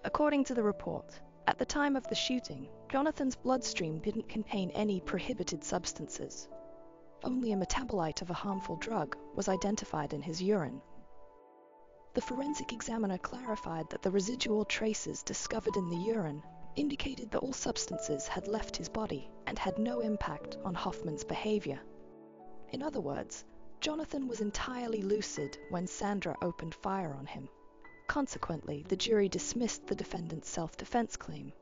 According to the report, at the time of the shooting, Jonathan's bloodstream didn't contain any prohibited substances. Only a metabolite of a harmful drug was identified in his urine. The forensic examiner clarified that the residual traces discovered in the urine indicated that all substances had left his body and had no impact on Hoffman's behavior. In other words, Jonathan was entirely lucid when Sandra opened fire on him. Consequently, the jury dismissed the defendant's self-defense claim.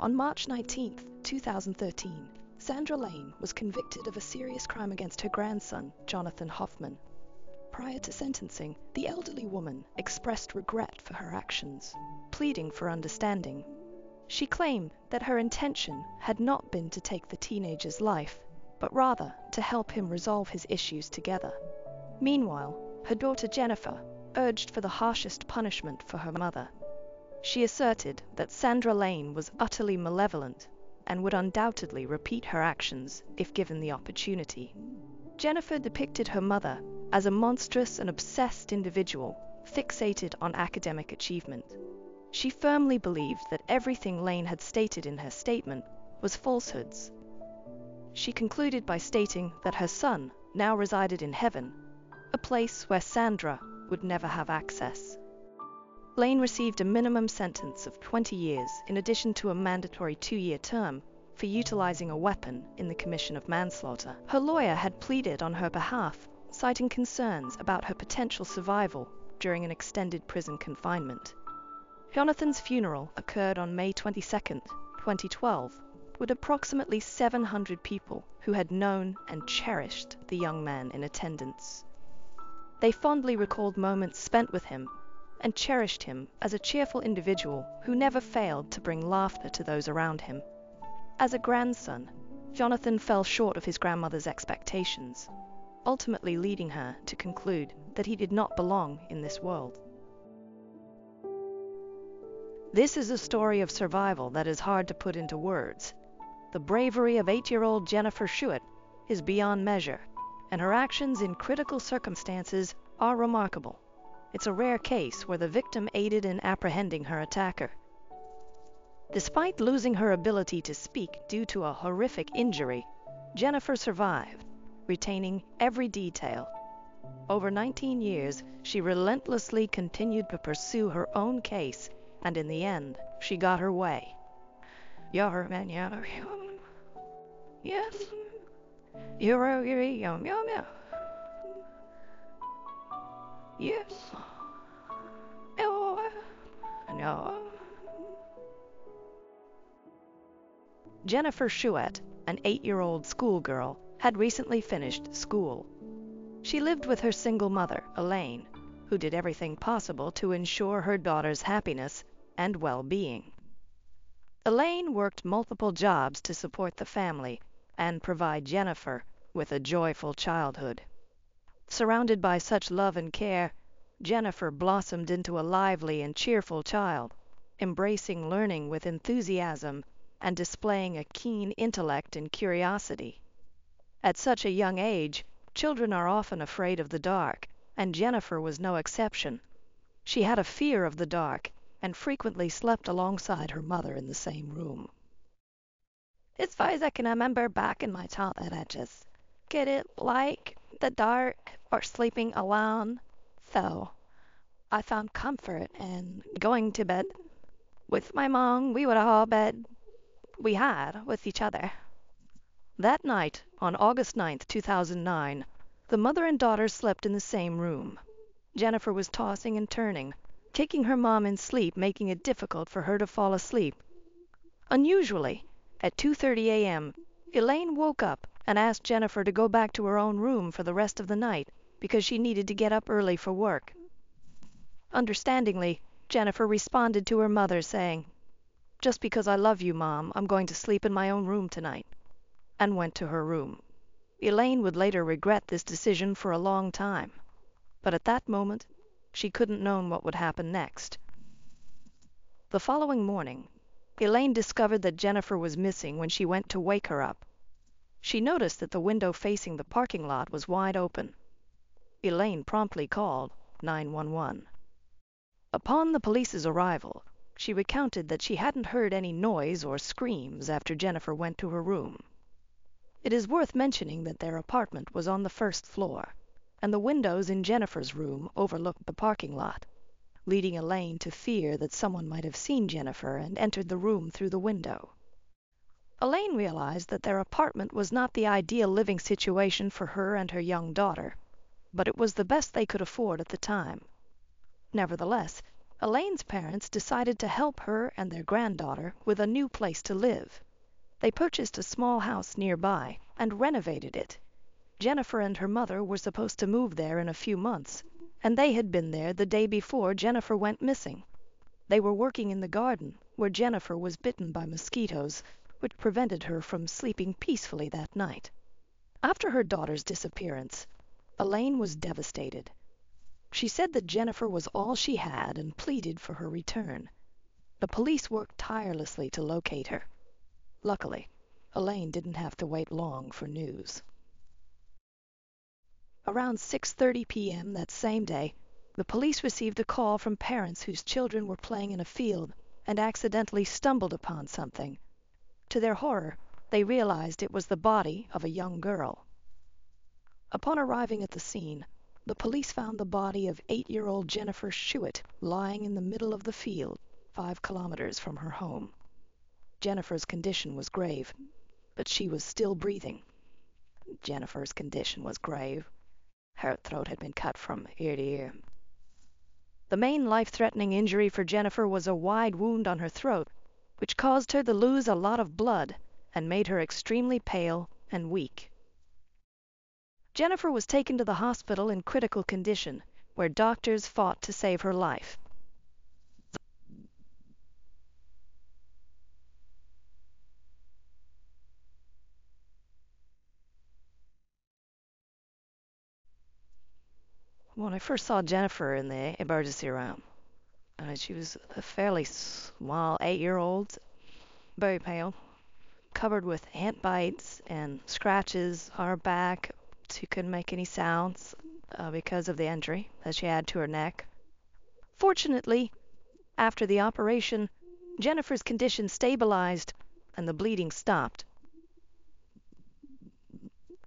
On March 19, 2013, Sandra Lane was convicted of a serious crime against her grandson, Jonathan Hoffman. Prior to sentencing, the elderly woman expressed regret for her actions, pleading for understanding. She claimed that her intention had not been to take the teenager's life, but rather to help him resolve his issues together. Meanwhile, her daughter Jennifer urged for the harshest punishment for her mother. She asserted that Sandra Lane was utterly malevolent and would undoubtedly repeat her actions if given the opportunity. Jennifer depicted her mother as a monstrous and obsessed individual fixated on academic achievement. She firmly believed that everything Lane had stated in her statement was falsehoods. She concluded by stating that her son now resided in heaven, a place where Sandra would never have access. Lane received a minimum sentence of 20 years in addition to a mandatory 2-year term for utilizing a weapon in the commission of manslaughter. Her lawyer had pleaded on her behalf, citing concerns about her potential survival during an extended prison confinement. Jonathan's funeral occurred on May 22, 2012, with approximately 700 people who had known and cherished the young man in attendance. They fondly recalled moments spent with him and cherished him as a cheerful individual who never failed to bring laughter to those around him. As a grandson, Jonathan fell short of his grandmother's expectations, ultimately leading her to conclude that he did not belong in this world. This is a story of survival that is hard to put into words. The bravery of 8-year-old Jennifer Schuett is beyond measure, and her actions in critical circumstances are remarkable. It's a rare case where the victim aided in apprehending her attacker. Despite losing her ability to speak due to a horrific injury, Jennifer survived, retaining every detail. Over 19 years, she relentlessly continued to pursue her own case, and in the end, she got her way. Yes. Yes. No. Jennifer Schuett, an 8-year-old schoolgirl, had recently finished school. She lived with her single mother, Elaine, who did everything possible to ensure her daughter's happiness and well-being. Elaine worked multiple jobs to support the family and provide Jennifer with a joyful childhood. Surrounded by such love and care, Jennifer blossomed into a lively and cheerful child, embracing learning with enthusiasm and displaying a keen intellect and curiosity. At such a young age, children are often afraid of the dark, and Jennifer was no exception. She had a fear of the dark and frequently slept alongside her mother in the same room. As far as I can remember back in my childhood, I just didn't like the dark or sleeping alone, so I found comfort in going to bed with my mom. We would all bed we had with each other. That night, on August 9, 2009, the mother and daughter slept in the same room. Jennifer was tossing and turning, kicking her mom in sleep, making it difficult for her to fall asleep. Unusually, at 2:30 a.m., Elaine woke up and asked Jennifer to go back to her own room for the rest of the night because she needed to get up early for work. Understandingly, Jennifer responded to her mother saying, "Just because I love you, Mom, I'm going to sleep in my own room tonight," and went to her room. Elaine would later regret this decision for a long time, but at that moment, she couldn't know what would happen next. The following morning, Elaine discovered that Jennifer was missing when she went to wake her up. She noticed that the window facing the parking lot was wide open. Elaine promptly called 911. Upon the police's arrival, she recounted that she hadn't heard any noise or screams after Jennifer went to her room. It is worth mentioning that their apartment was on the first floor, and the windows in Jennifer's room overlooked the parking lot, leading Elaine to fear that someone might have seen Jennifer and entered the room through the window. Elaine realized that their apartment was not the ideal living situation for her and her young daughter, but it was the best they could afford at the time. Nevertheless, Elaine's parents decided to help her and their granddaughter with a new place to live. They purchased a small house nearby and renovated it. Jennifer and her mother were supposed to move there in a few months, and they had been there the day before Jennifer went missing. They were working in the garden, where Jennifer was bitten by mosquitoes, which prevented her from sleeping peacefully that night. After her daughter's disappearance, Elaine was devastated. She said that Jennifer was all she had and pleaded for her return. The police worked tirelessly to locate her. Luckily, Elaine didn't have to wait long for news. Around 6:30 p.m. that same day, the police received a call from parents whose children were playing in a field and accidentally stumbled upon something. To their horror, they realized it was the body of a young girl. Upon arriving at the scene, the police found the body of 8-year-old Jennifer Schuett lying in the middle of the field, 5 kilometers from her home. Jennifer's condition was grave, but she was still breathing. Jennifer's condition was grave. Her throat had been cut from ear to ear. The main life-threatening injury for Jennifer was a wide wound on her throat, which caused her to lose a lot of blood and made her extremely pale and weak. Jennifer was taken to the hospital in critical condition, where doctors fought to save her life. When I first saw Jennifer in the emergency room, she was a fairly small 8-year-old, very pale, covered with ant bites and scratches on her back. She couldn't make any sounds because of the injury that she had to her neck. Fortunately, after the operation, Jennifer's condition stabilized and the bleeding stopped.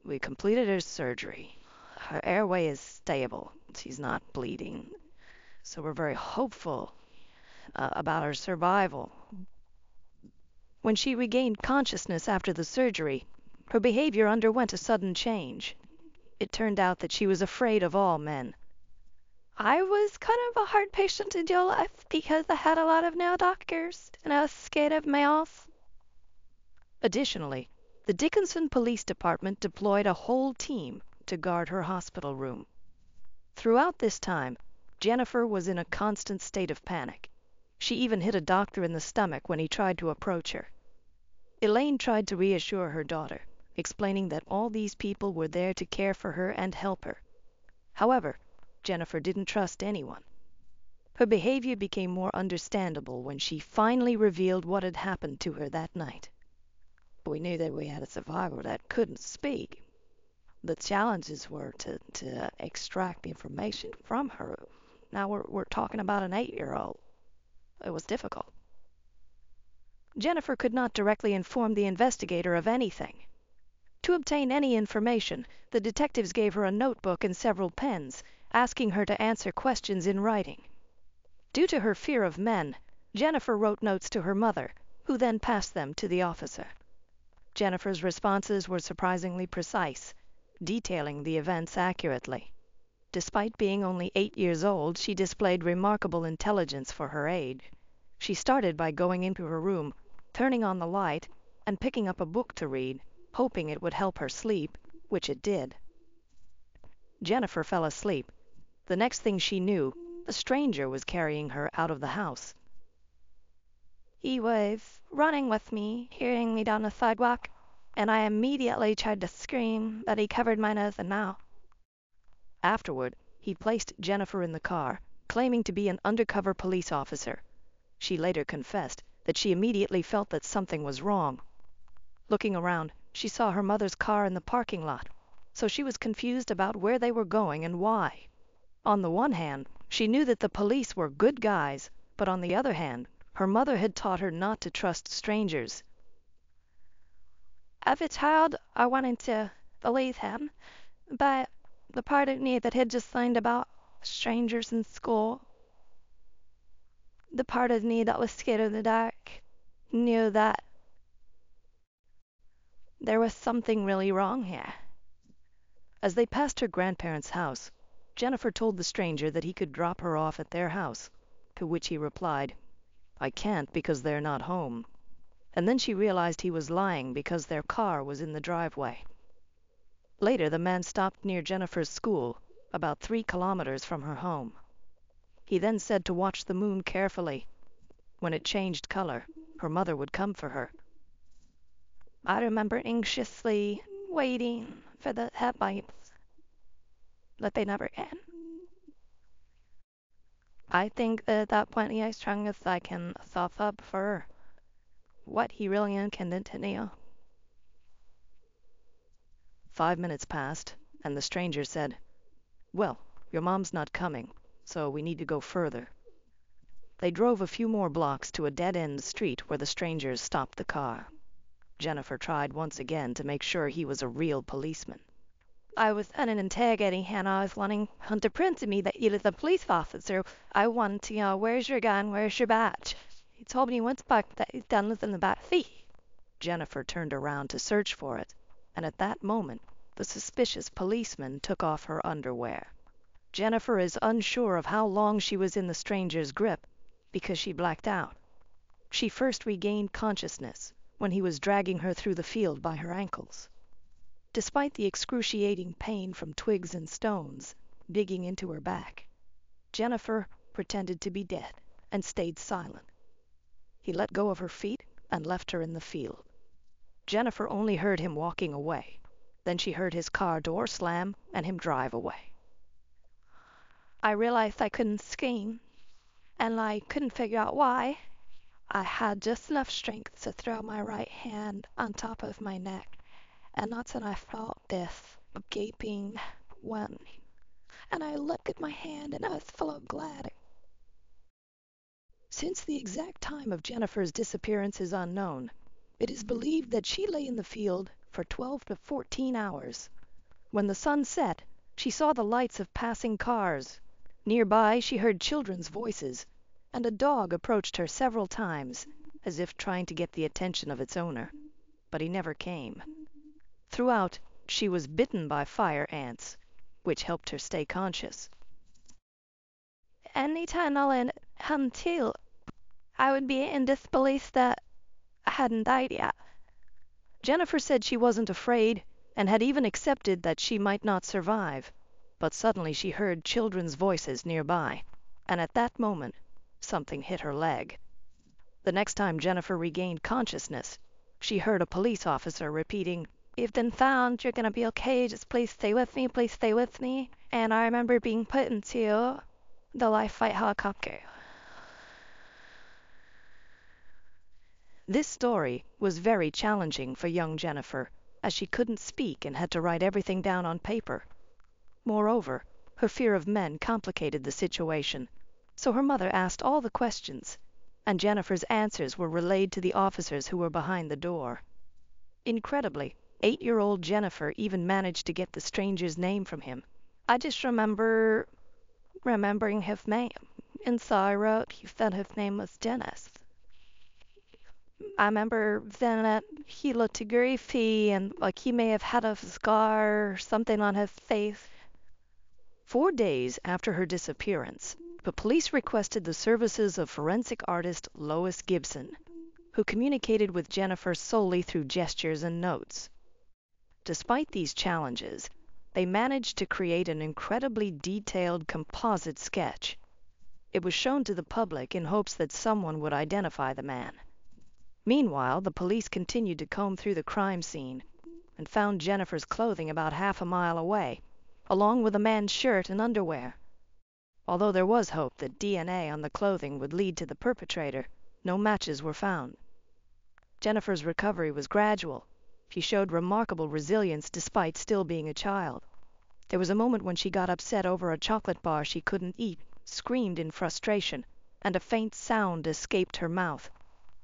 We completed her surgery. Her airway is stable. She's not bleeding. So we're very hopeful about her survival. When she regained consciousness after the surgery, her behavior underwent a sudden change. It turned out that she was afraid of all men. I was kind of a hard patient to deal with because I had a lot of nail doctors and I was scared of males. Additionally, the Dickinson Police Department deployed a whole team to guard her hospital room. Throughout this time, Jennifer was in a constant state of panic. She even hit a doctor in the stomach when he tried to approach her. Elaine tried to reassure her daughter, explaining that all these people were there to care for her and help her. However, Jennifer didn't trust anyone. Her behavior became more understandable when she finally revealed what had happened to her that night. We knew that we had a survivor that couldn't speak. The challenges were to extract the information from her. Now we're talking about an 8-year-old. It was difficult. Jennifer could not directly inform the investigator of anything. To obtain any information, the detectives gave her a notebook and several pens, asking her to answer questions in writing. Due to her fear of men, Jennifer wrote notes to her mother, who then passed them to the officer. Jennifer's responses were surprisingly precise, detailing the events accurately. Despite being only 8 years old, she displayed remarkable intelligence for her age. She started by going into her room, turning on the light, and picking up a book to read, hoping it would help her sleep, which it did. Jennifer fell asleep. The next thing she knew, a stranger was carrying her out of the house. He was running with me, carrying me down the sidewalk, and I immediately tried to scream, but he covered my nose and mouth. Afterward, he placed Jennifer in the car, claiming to be an undercover police officer. She later confessed that she immediately felt that something was wrong. Looking around, she saw her mother's car in the parking lot, so she was confused about where they were going and why. On the one hand, she knew that the police were good guys, but on the other hand, her mother had taught her not to trust strangers. As a child, I wanted to believe him, but the part of me that had just learned about strangers in school, the part of me that was scared of the dark, knew that there was something really wrong here. As they passed her grandparents' house, Jennifer told the stranger that he could drop her off at their house, to which he replied, "I can't because they're not home." And then she realized he was lying because their car was in the driveway. Later, the man stopped near Jennifer's school, about 3 kilometers from her home. He then said to watch the moon carefully. When it changed color, her mother would come for her. I remember anxiously waiting for the headlights, but they never came. I think that at that point, the strongest I can soften up for what he really intended to do. 5 minutes passed, and the stranger said, "Well, your mom's not coming, so we need to go further." They drove a few more blocks to a dead-end street where the strangers stopped the car. Jennifer tried once again to make sure he was a real policeman. I was interrogating him. I was wanting him to prove to me that he was a police officer. I wanted to know, where's your gun, where's your badge? He told me once back that his gun was in the back seat. Jennifer turned around to search for it, and at that moment, the suspicious policeman took off her underwear. Jennifer is unsure of how long she was in the stranger's grip because she blacked out. She first regained consciousness when he was dragging her through the field by her ankles. Despite the excruciating pain from twigs and stones digging into her back, Jennifer pretended to be dead and stayed silent. He let go of her feet and left her in the field. Jennifer only heard him walking away. Then she heard his car door slam and him drive away. I realized I couldn't scream, and I couldn't figure out why. I had just enough strength to throw my right hand on top of my neck, and that's when I felt this gaping wound. And I looked at my hand, and I was full of glad. Since the exact time of Jennifer's disappearance is unknown, it is believed that she lay in the field for 12 to 14 hours. When the sun set, she saw the lights of passing cars. Nearby, she heard children's voices, and a dog approached her several times, as if trying to get the attention of its owner, but he never came. Throughout, she was bitten by fire ants, which helped her stay conscious. Anytime until I would be in disbelief that I hadn't died yet. Jennifer said she wasn't afraid and had even accepted that she might not survive. But suddenly she heard children's voices nearby, and at that moment, something hit her leg. The next time Jennifer regained consciousness, she heard a police officer repeating, "You've been found, you're gonna be okay, just please stay with me, please stay with me." And I remember being put into the life flight helicopter. This story was very challenging for young Jennifer, as she couldn't speak and had to write everything down on paper. Moreover, her fear of men complicated the situation, so her mother asked all the questions, and Jennifer's answers were relayed to the officers who were behind the door. Incredibly, 8-year-old Jennifer even managed to get the stranger's name from him. "I just remembering his name, and so I wrote he said his name was Dennis. I remember then that he looked griefy and like he may have had a scar or something on his face." 4 days after her disappearance, the police requested the services of forensic artist Lois Gibson, who communicated with Jennifer solely through gestures and notes. Despite these challenges, they managed to create an incredibly detailed composite sketch. It was shown to the public in hopes that someone would identify the man. Meanwhile, the police continued to comb through the crime scene and found Jennifer's clothing about half a mile away, along with a man's shirt and underwear. Although there was hope that DNA on the clothing would lead to the perpetrator, no matches were found. Jennifer's recovery was gradual. She showed remarkable resilience despite still being a child. There was a moment when she got upset over a chocolate bar she couldn't eat, screamed in frustration, and a faint sound escaped her mouth.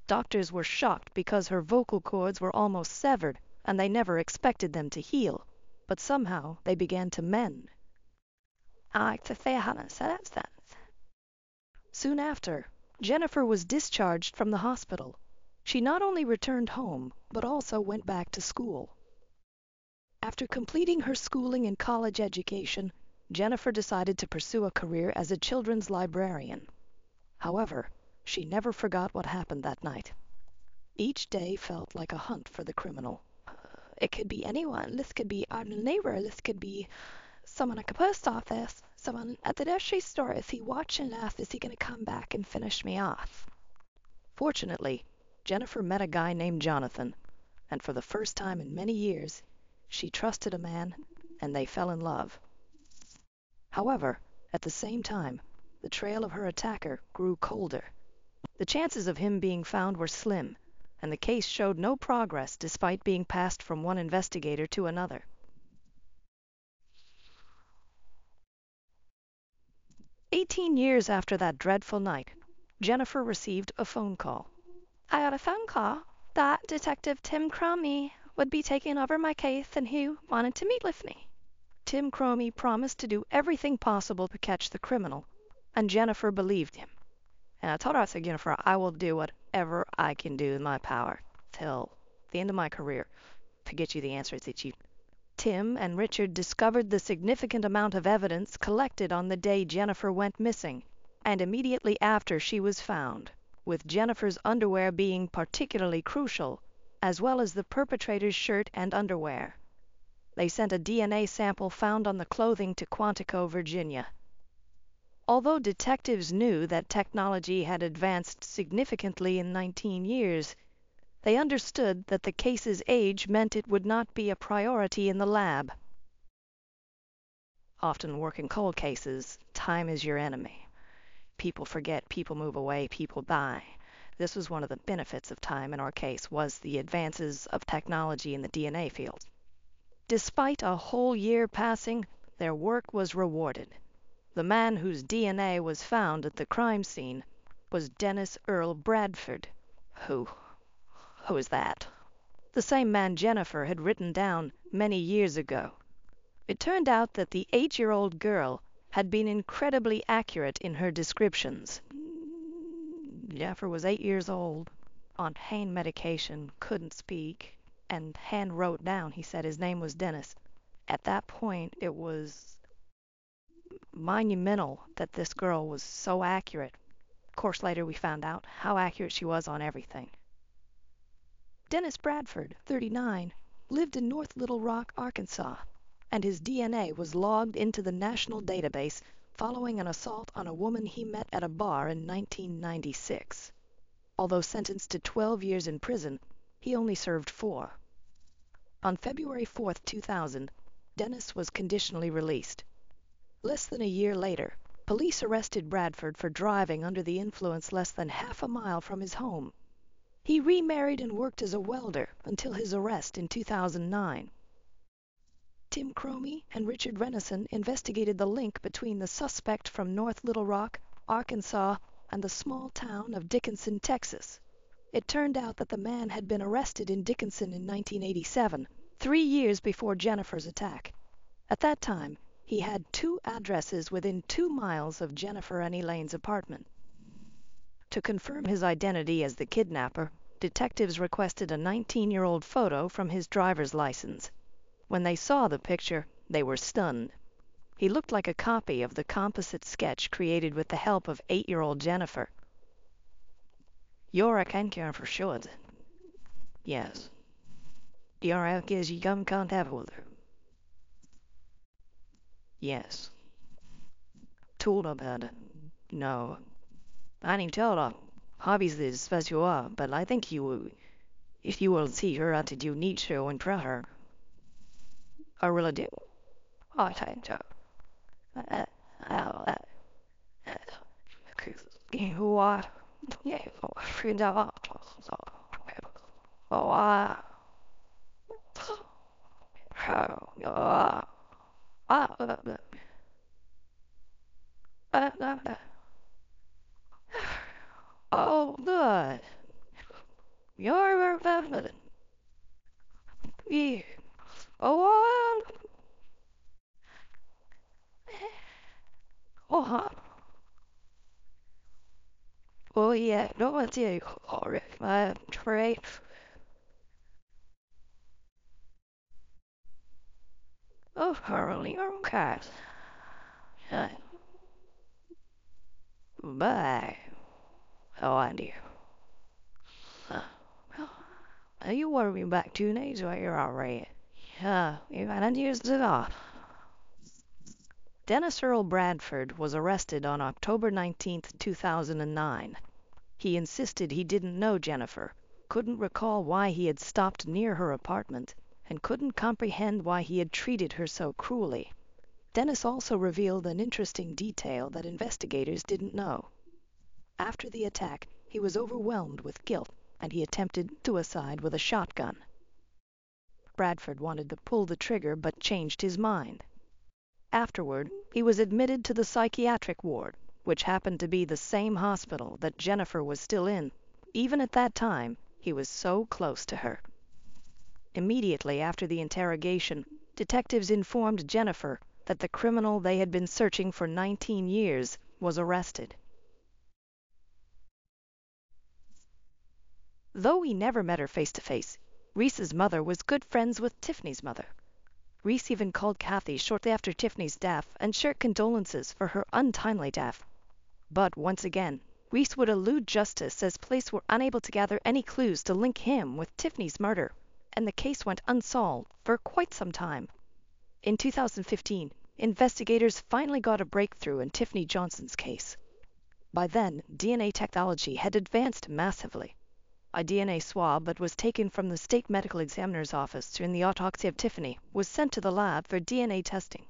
Doctors were shocked because her vocal cords were almost severed, and they never expected them to heal. But somehow they began to mend. "I like to say I haven't said it since." Soon after, Jennifer was discharged from the hospital. She not only returned home, but also went back to school. After completing her schooling and college education, Jennifer decided to pursue a career as a children's librarian. However, she never forgot what happened that night. Each day felt like a hunt for the criminal. It could be anyone. This could be our neighbor. This could be someone at the post office, someone at the grocery store. Is he watching us? Is he going to come back and finish me off? Fortunately, Jennifer met a guy named Jonathan, and for the first time in many years, she trusted a man, and they fell in love. However, at the same time, the trail of her attacker grew colder. The chances of him being found were slim, and the case showed no progress despite being passed from one investigator to another. 18 years after that dreadful night, Jennifer received a phone call. "I got a phone call that Detective Tim Cromie would be taking over my case and he wanted to meet with me." Tim Cromie promised to do everything possible to catch the criminal, and Jennifer believed him. And I told her, I said, "Jennifer, I will do whatever I can do in my power till the end of my career to get you the answers that you." Tim and Richard discovered the significant amount of evidence collected on the day Jennifer went missing, and immediately after she was found, with Jennifer's underwear being particularly crucial, as well as the perpetrator's shirt and underwear. They sent a DNA sample found on the clothing to Quantico, Virginia. Although detectives knew that technology had advanced significantly in 19 years, they understood that the case's age meant it would not be a priority in the lab. often work in cold cases, time is your enemy. People forget, people move away, people die. This was one of the benefits of time in our case, was the advances of technology in the DNA field. Despite a whole year passing, their work was rewarded. The man whose DNA was found at the crime scene was Dennis Earl Bradford. Who is that? The same man Jennifer had written down many years ago. It turned out that the 8-year-old girl had been incredibly accurate in her descriptions. Jennifer was 8 years old, on pain medication, couldn't speak, and hand wrote down, he said his name was Dennis. At that point, it was monumental that this girl was so accurate. Of course, later we found out how accurate she was on everything. Dennis Bradford, 39, lived in North Little Rock, Arkansas, and his DNA was logged into the national database following an assault on a woman he met at a bar in 1996. Although sentenced to 12 years in prison, he only served 4. On February 4, 2000, Dennis was conditionally released. Less than a year later, police arrested Bradford for driving under the influence less than half a mile from his home. He remarried and worked as a welder until his arrest in 2009. Tim Cromie and Richard Renison investigated the link between the suspect from North Little Rock, Arkansas, and the small town of Dickinson, Texas. It turned out that the man had been arrested in Dickinson in 1987, 3 years before Jennifer's attack. At that time, he had 2 addresses within 2 miles of Jennifer and Elaine's apartment. To confirm his identity as the kidnapper, detectives requested a 19-year-old photo from his driver's license. When they saw the picture, they were stunned. He looked like a copy of the composite sketch created with the help of 8-year-old Jennifer. You're a cancer for sure. Yes. You're a kiss you can't have with her. Yes. Told about it. No. I didn't tell her. Obviously, it's special, but I think if you will see her, you need to impress her. I really do. I think so. What? Yeah, find out. Oh, good. You're perfect. Yeah. Oh, huh. Oh, yeah. No one tell you. All right. Great. Oh, Harley, okay. Bye. Oh, I do. You worry me back 2 days while you're all right. You got use it off. Dennis Earl Bradford was arrested on October 19, 2009. He insisted he didn't know Jennifer, couldn't recall why he had stopped near her apartment, and couldn't comprehend why he had treated her so cruelly. Dennis also revealed an interesting detail that investigators didn't know. After the attack, he was overwhelmed with guilt, and he attempted suicide with a shotgun. Bradford wanted to pull the trigger but changed his mind. Afterward, he was admitted to the psychiatric ward, which happened to be the same hospital that Jennifer was still in. Even at that time, he was so close to her. Immediately after the interrogation, detectives informed Jennifer that the criminal they had been searching for 19 years was arrested. Though he never met her face to face, Reese's mother was good friends with Tiffany's mother. Reese even called Kathy shortly after Tiffany's death and shared condolences for her untimely death. But once again, Reese would elude justice as police were unable to gather any clues to link him with Tiffany's murder, and the case went unsolved for quite some time. In 2015, investigators finally got a breakthrough in Tiffany Johnson's case. By then, DNA technology had advanced massively. A DNA swab that was taken from the state medical examiner's office during the autopsy of Tiffany was sent to the lab for DNA testing.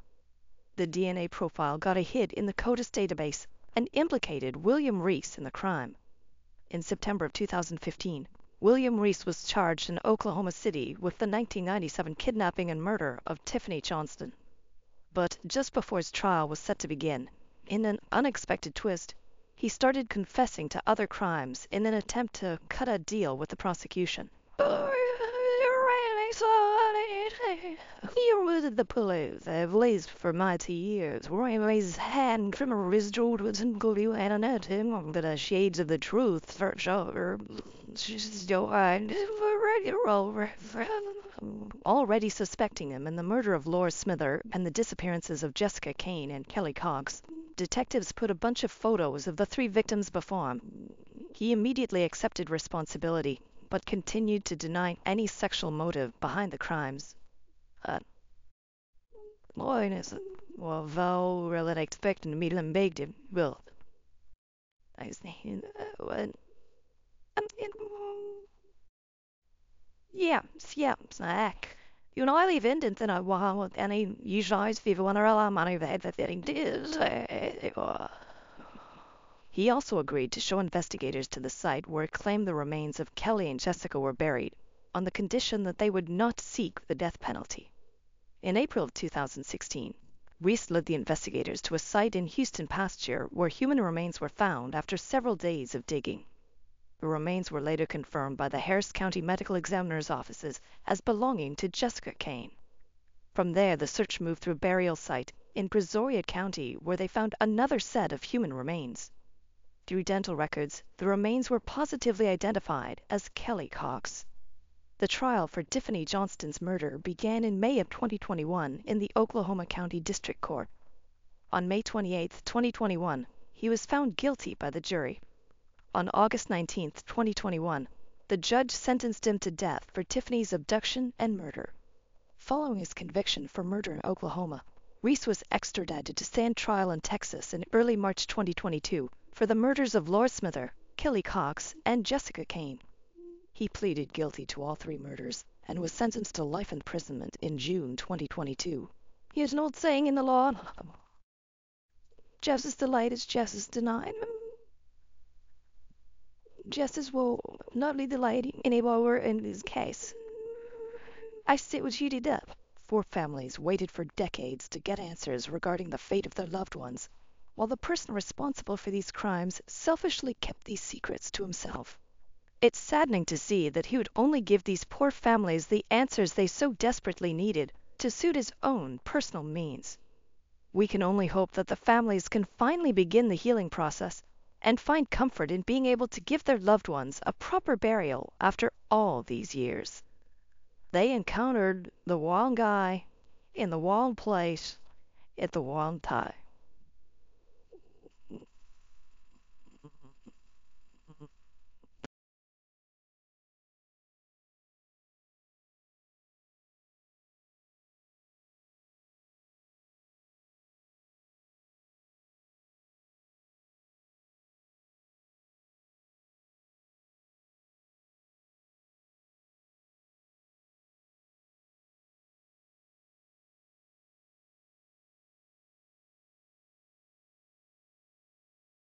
The DNA profile got a hit in the CODIS database and implicated William Reese in the crime. In September of 2015, William Reese was charged in Oklahoma City with the 1997 kidnapping and murder of Tiffany Johnston. But just before his trial was set to begin, in an unexpected twist, he started confessing to other crimes in an attempt to cut a deal with the prosecution. He rooted the pillows I've laced for mighty years, where his hand trimmer is jeweled with glue and an atom, that the shades of the truth search over. Already suspecting him in the murder of Laura Smither and the disappearances of Jessica Kane and Kelly Cox, detectives put a bunch of photos of the three victims before him. He immediately accepted responsibility, but continued to deny any sexual motive behind the crimes. Well, really expecting to meet him baked him. Well, yeah, snack. You know, I live in den a while, and I usually vive one or a money that did. He also agreed to show investigators to the site where it claimed the remains of Kelly and Jessica were buried, on the condition that they would not seek the death penalty. In April of 2016, Reese led the investigators to a site in Houston pasture where human remains were found after several days of digging. The remains were later confirmed by the Harris County Medical Examiner's offices as belonging to Jessica Kane. From there, the search moved through a burial site in Brazoria County, where they found another set of human remains. Through dental records, the remains were positively identified as Kelly Cox. The trial for Tiffany Johnston's murder began in May of 2021 in the Oklahoma County District Court. On May 28, 2021, he was found guilty by the jury. On August 19, 2021, the judge sentenced him to death for Tiffany's abduction and murder. Following his conviction for murder in Oklahoma, Reese was extradited to stand trial in Texas in early March 2022 for the murders of Laura Smither, Kelly Cox, and Jessica Kane. He pleaded guilty to all three murders and was sentenced to life imprisonment in June 2022. Here's an old saying in the law: justice delayed is justice denied. Justice will not be delayed any longer in this case. I sit with you to death. Four families waited for decades to get answers regarding the fate of their loved ones, while the person responsible for these crimes selfishly kept these secrets to himself. It's saddening to see that he would only give these poor families the answers they so desperately needed to suit his own personal means. We can only hope that the families can finally begin the healing process and find comfort in being able to give their loved ones a proper burial after all these years. They encountered the wrong guy in the wrong place at the wrong time.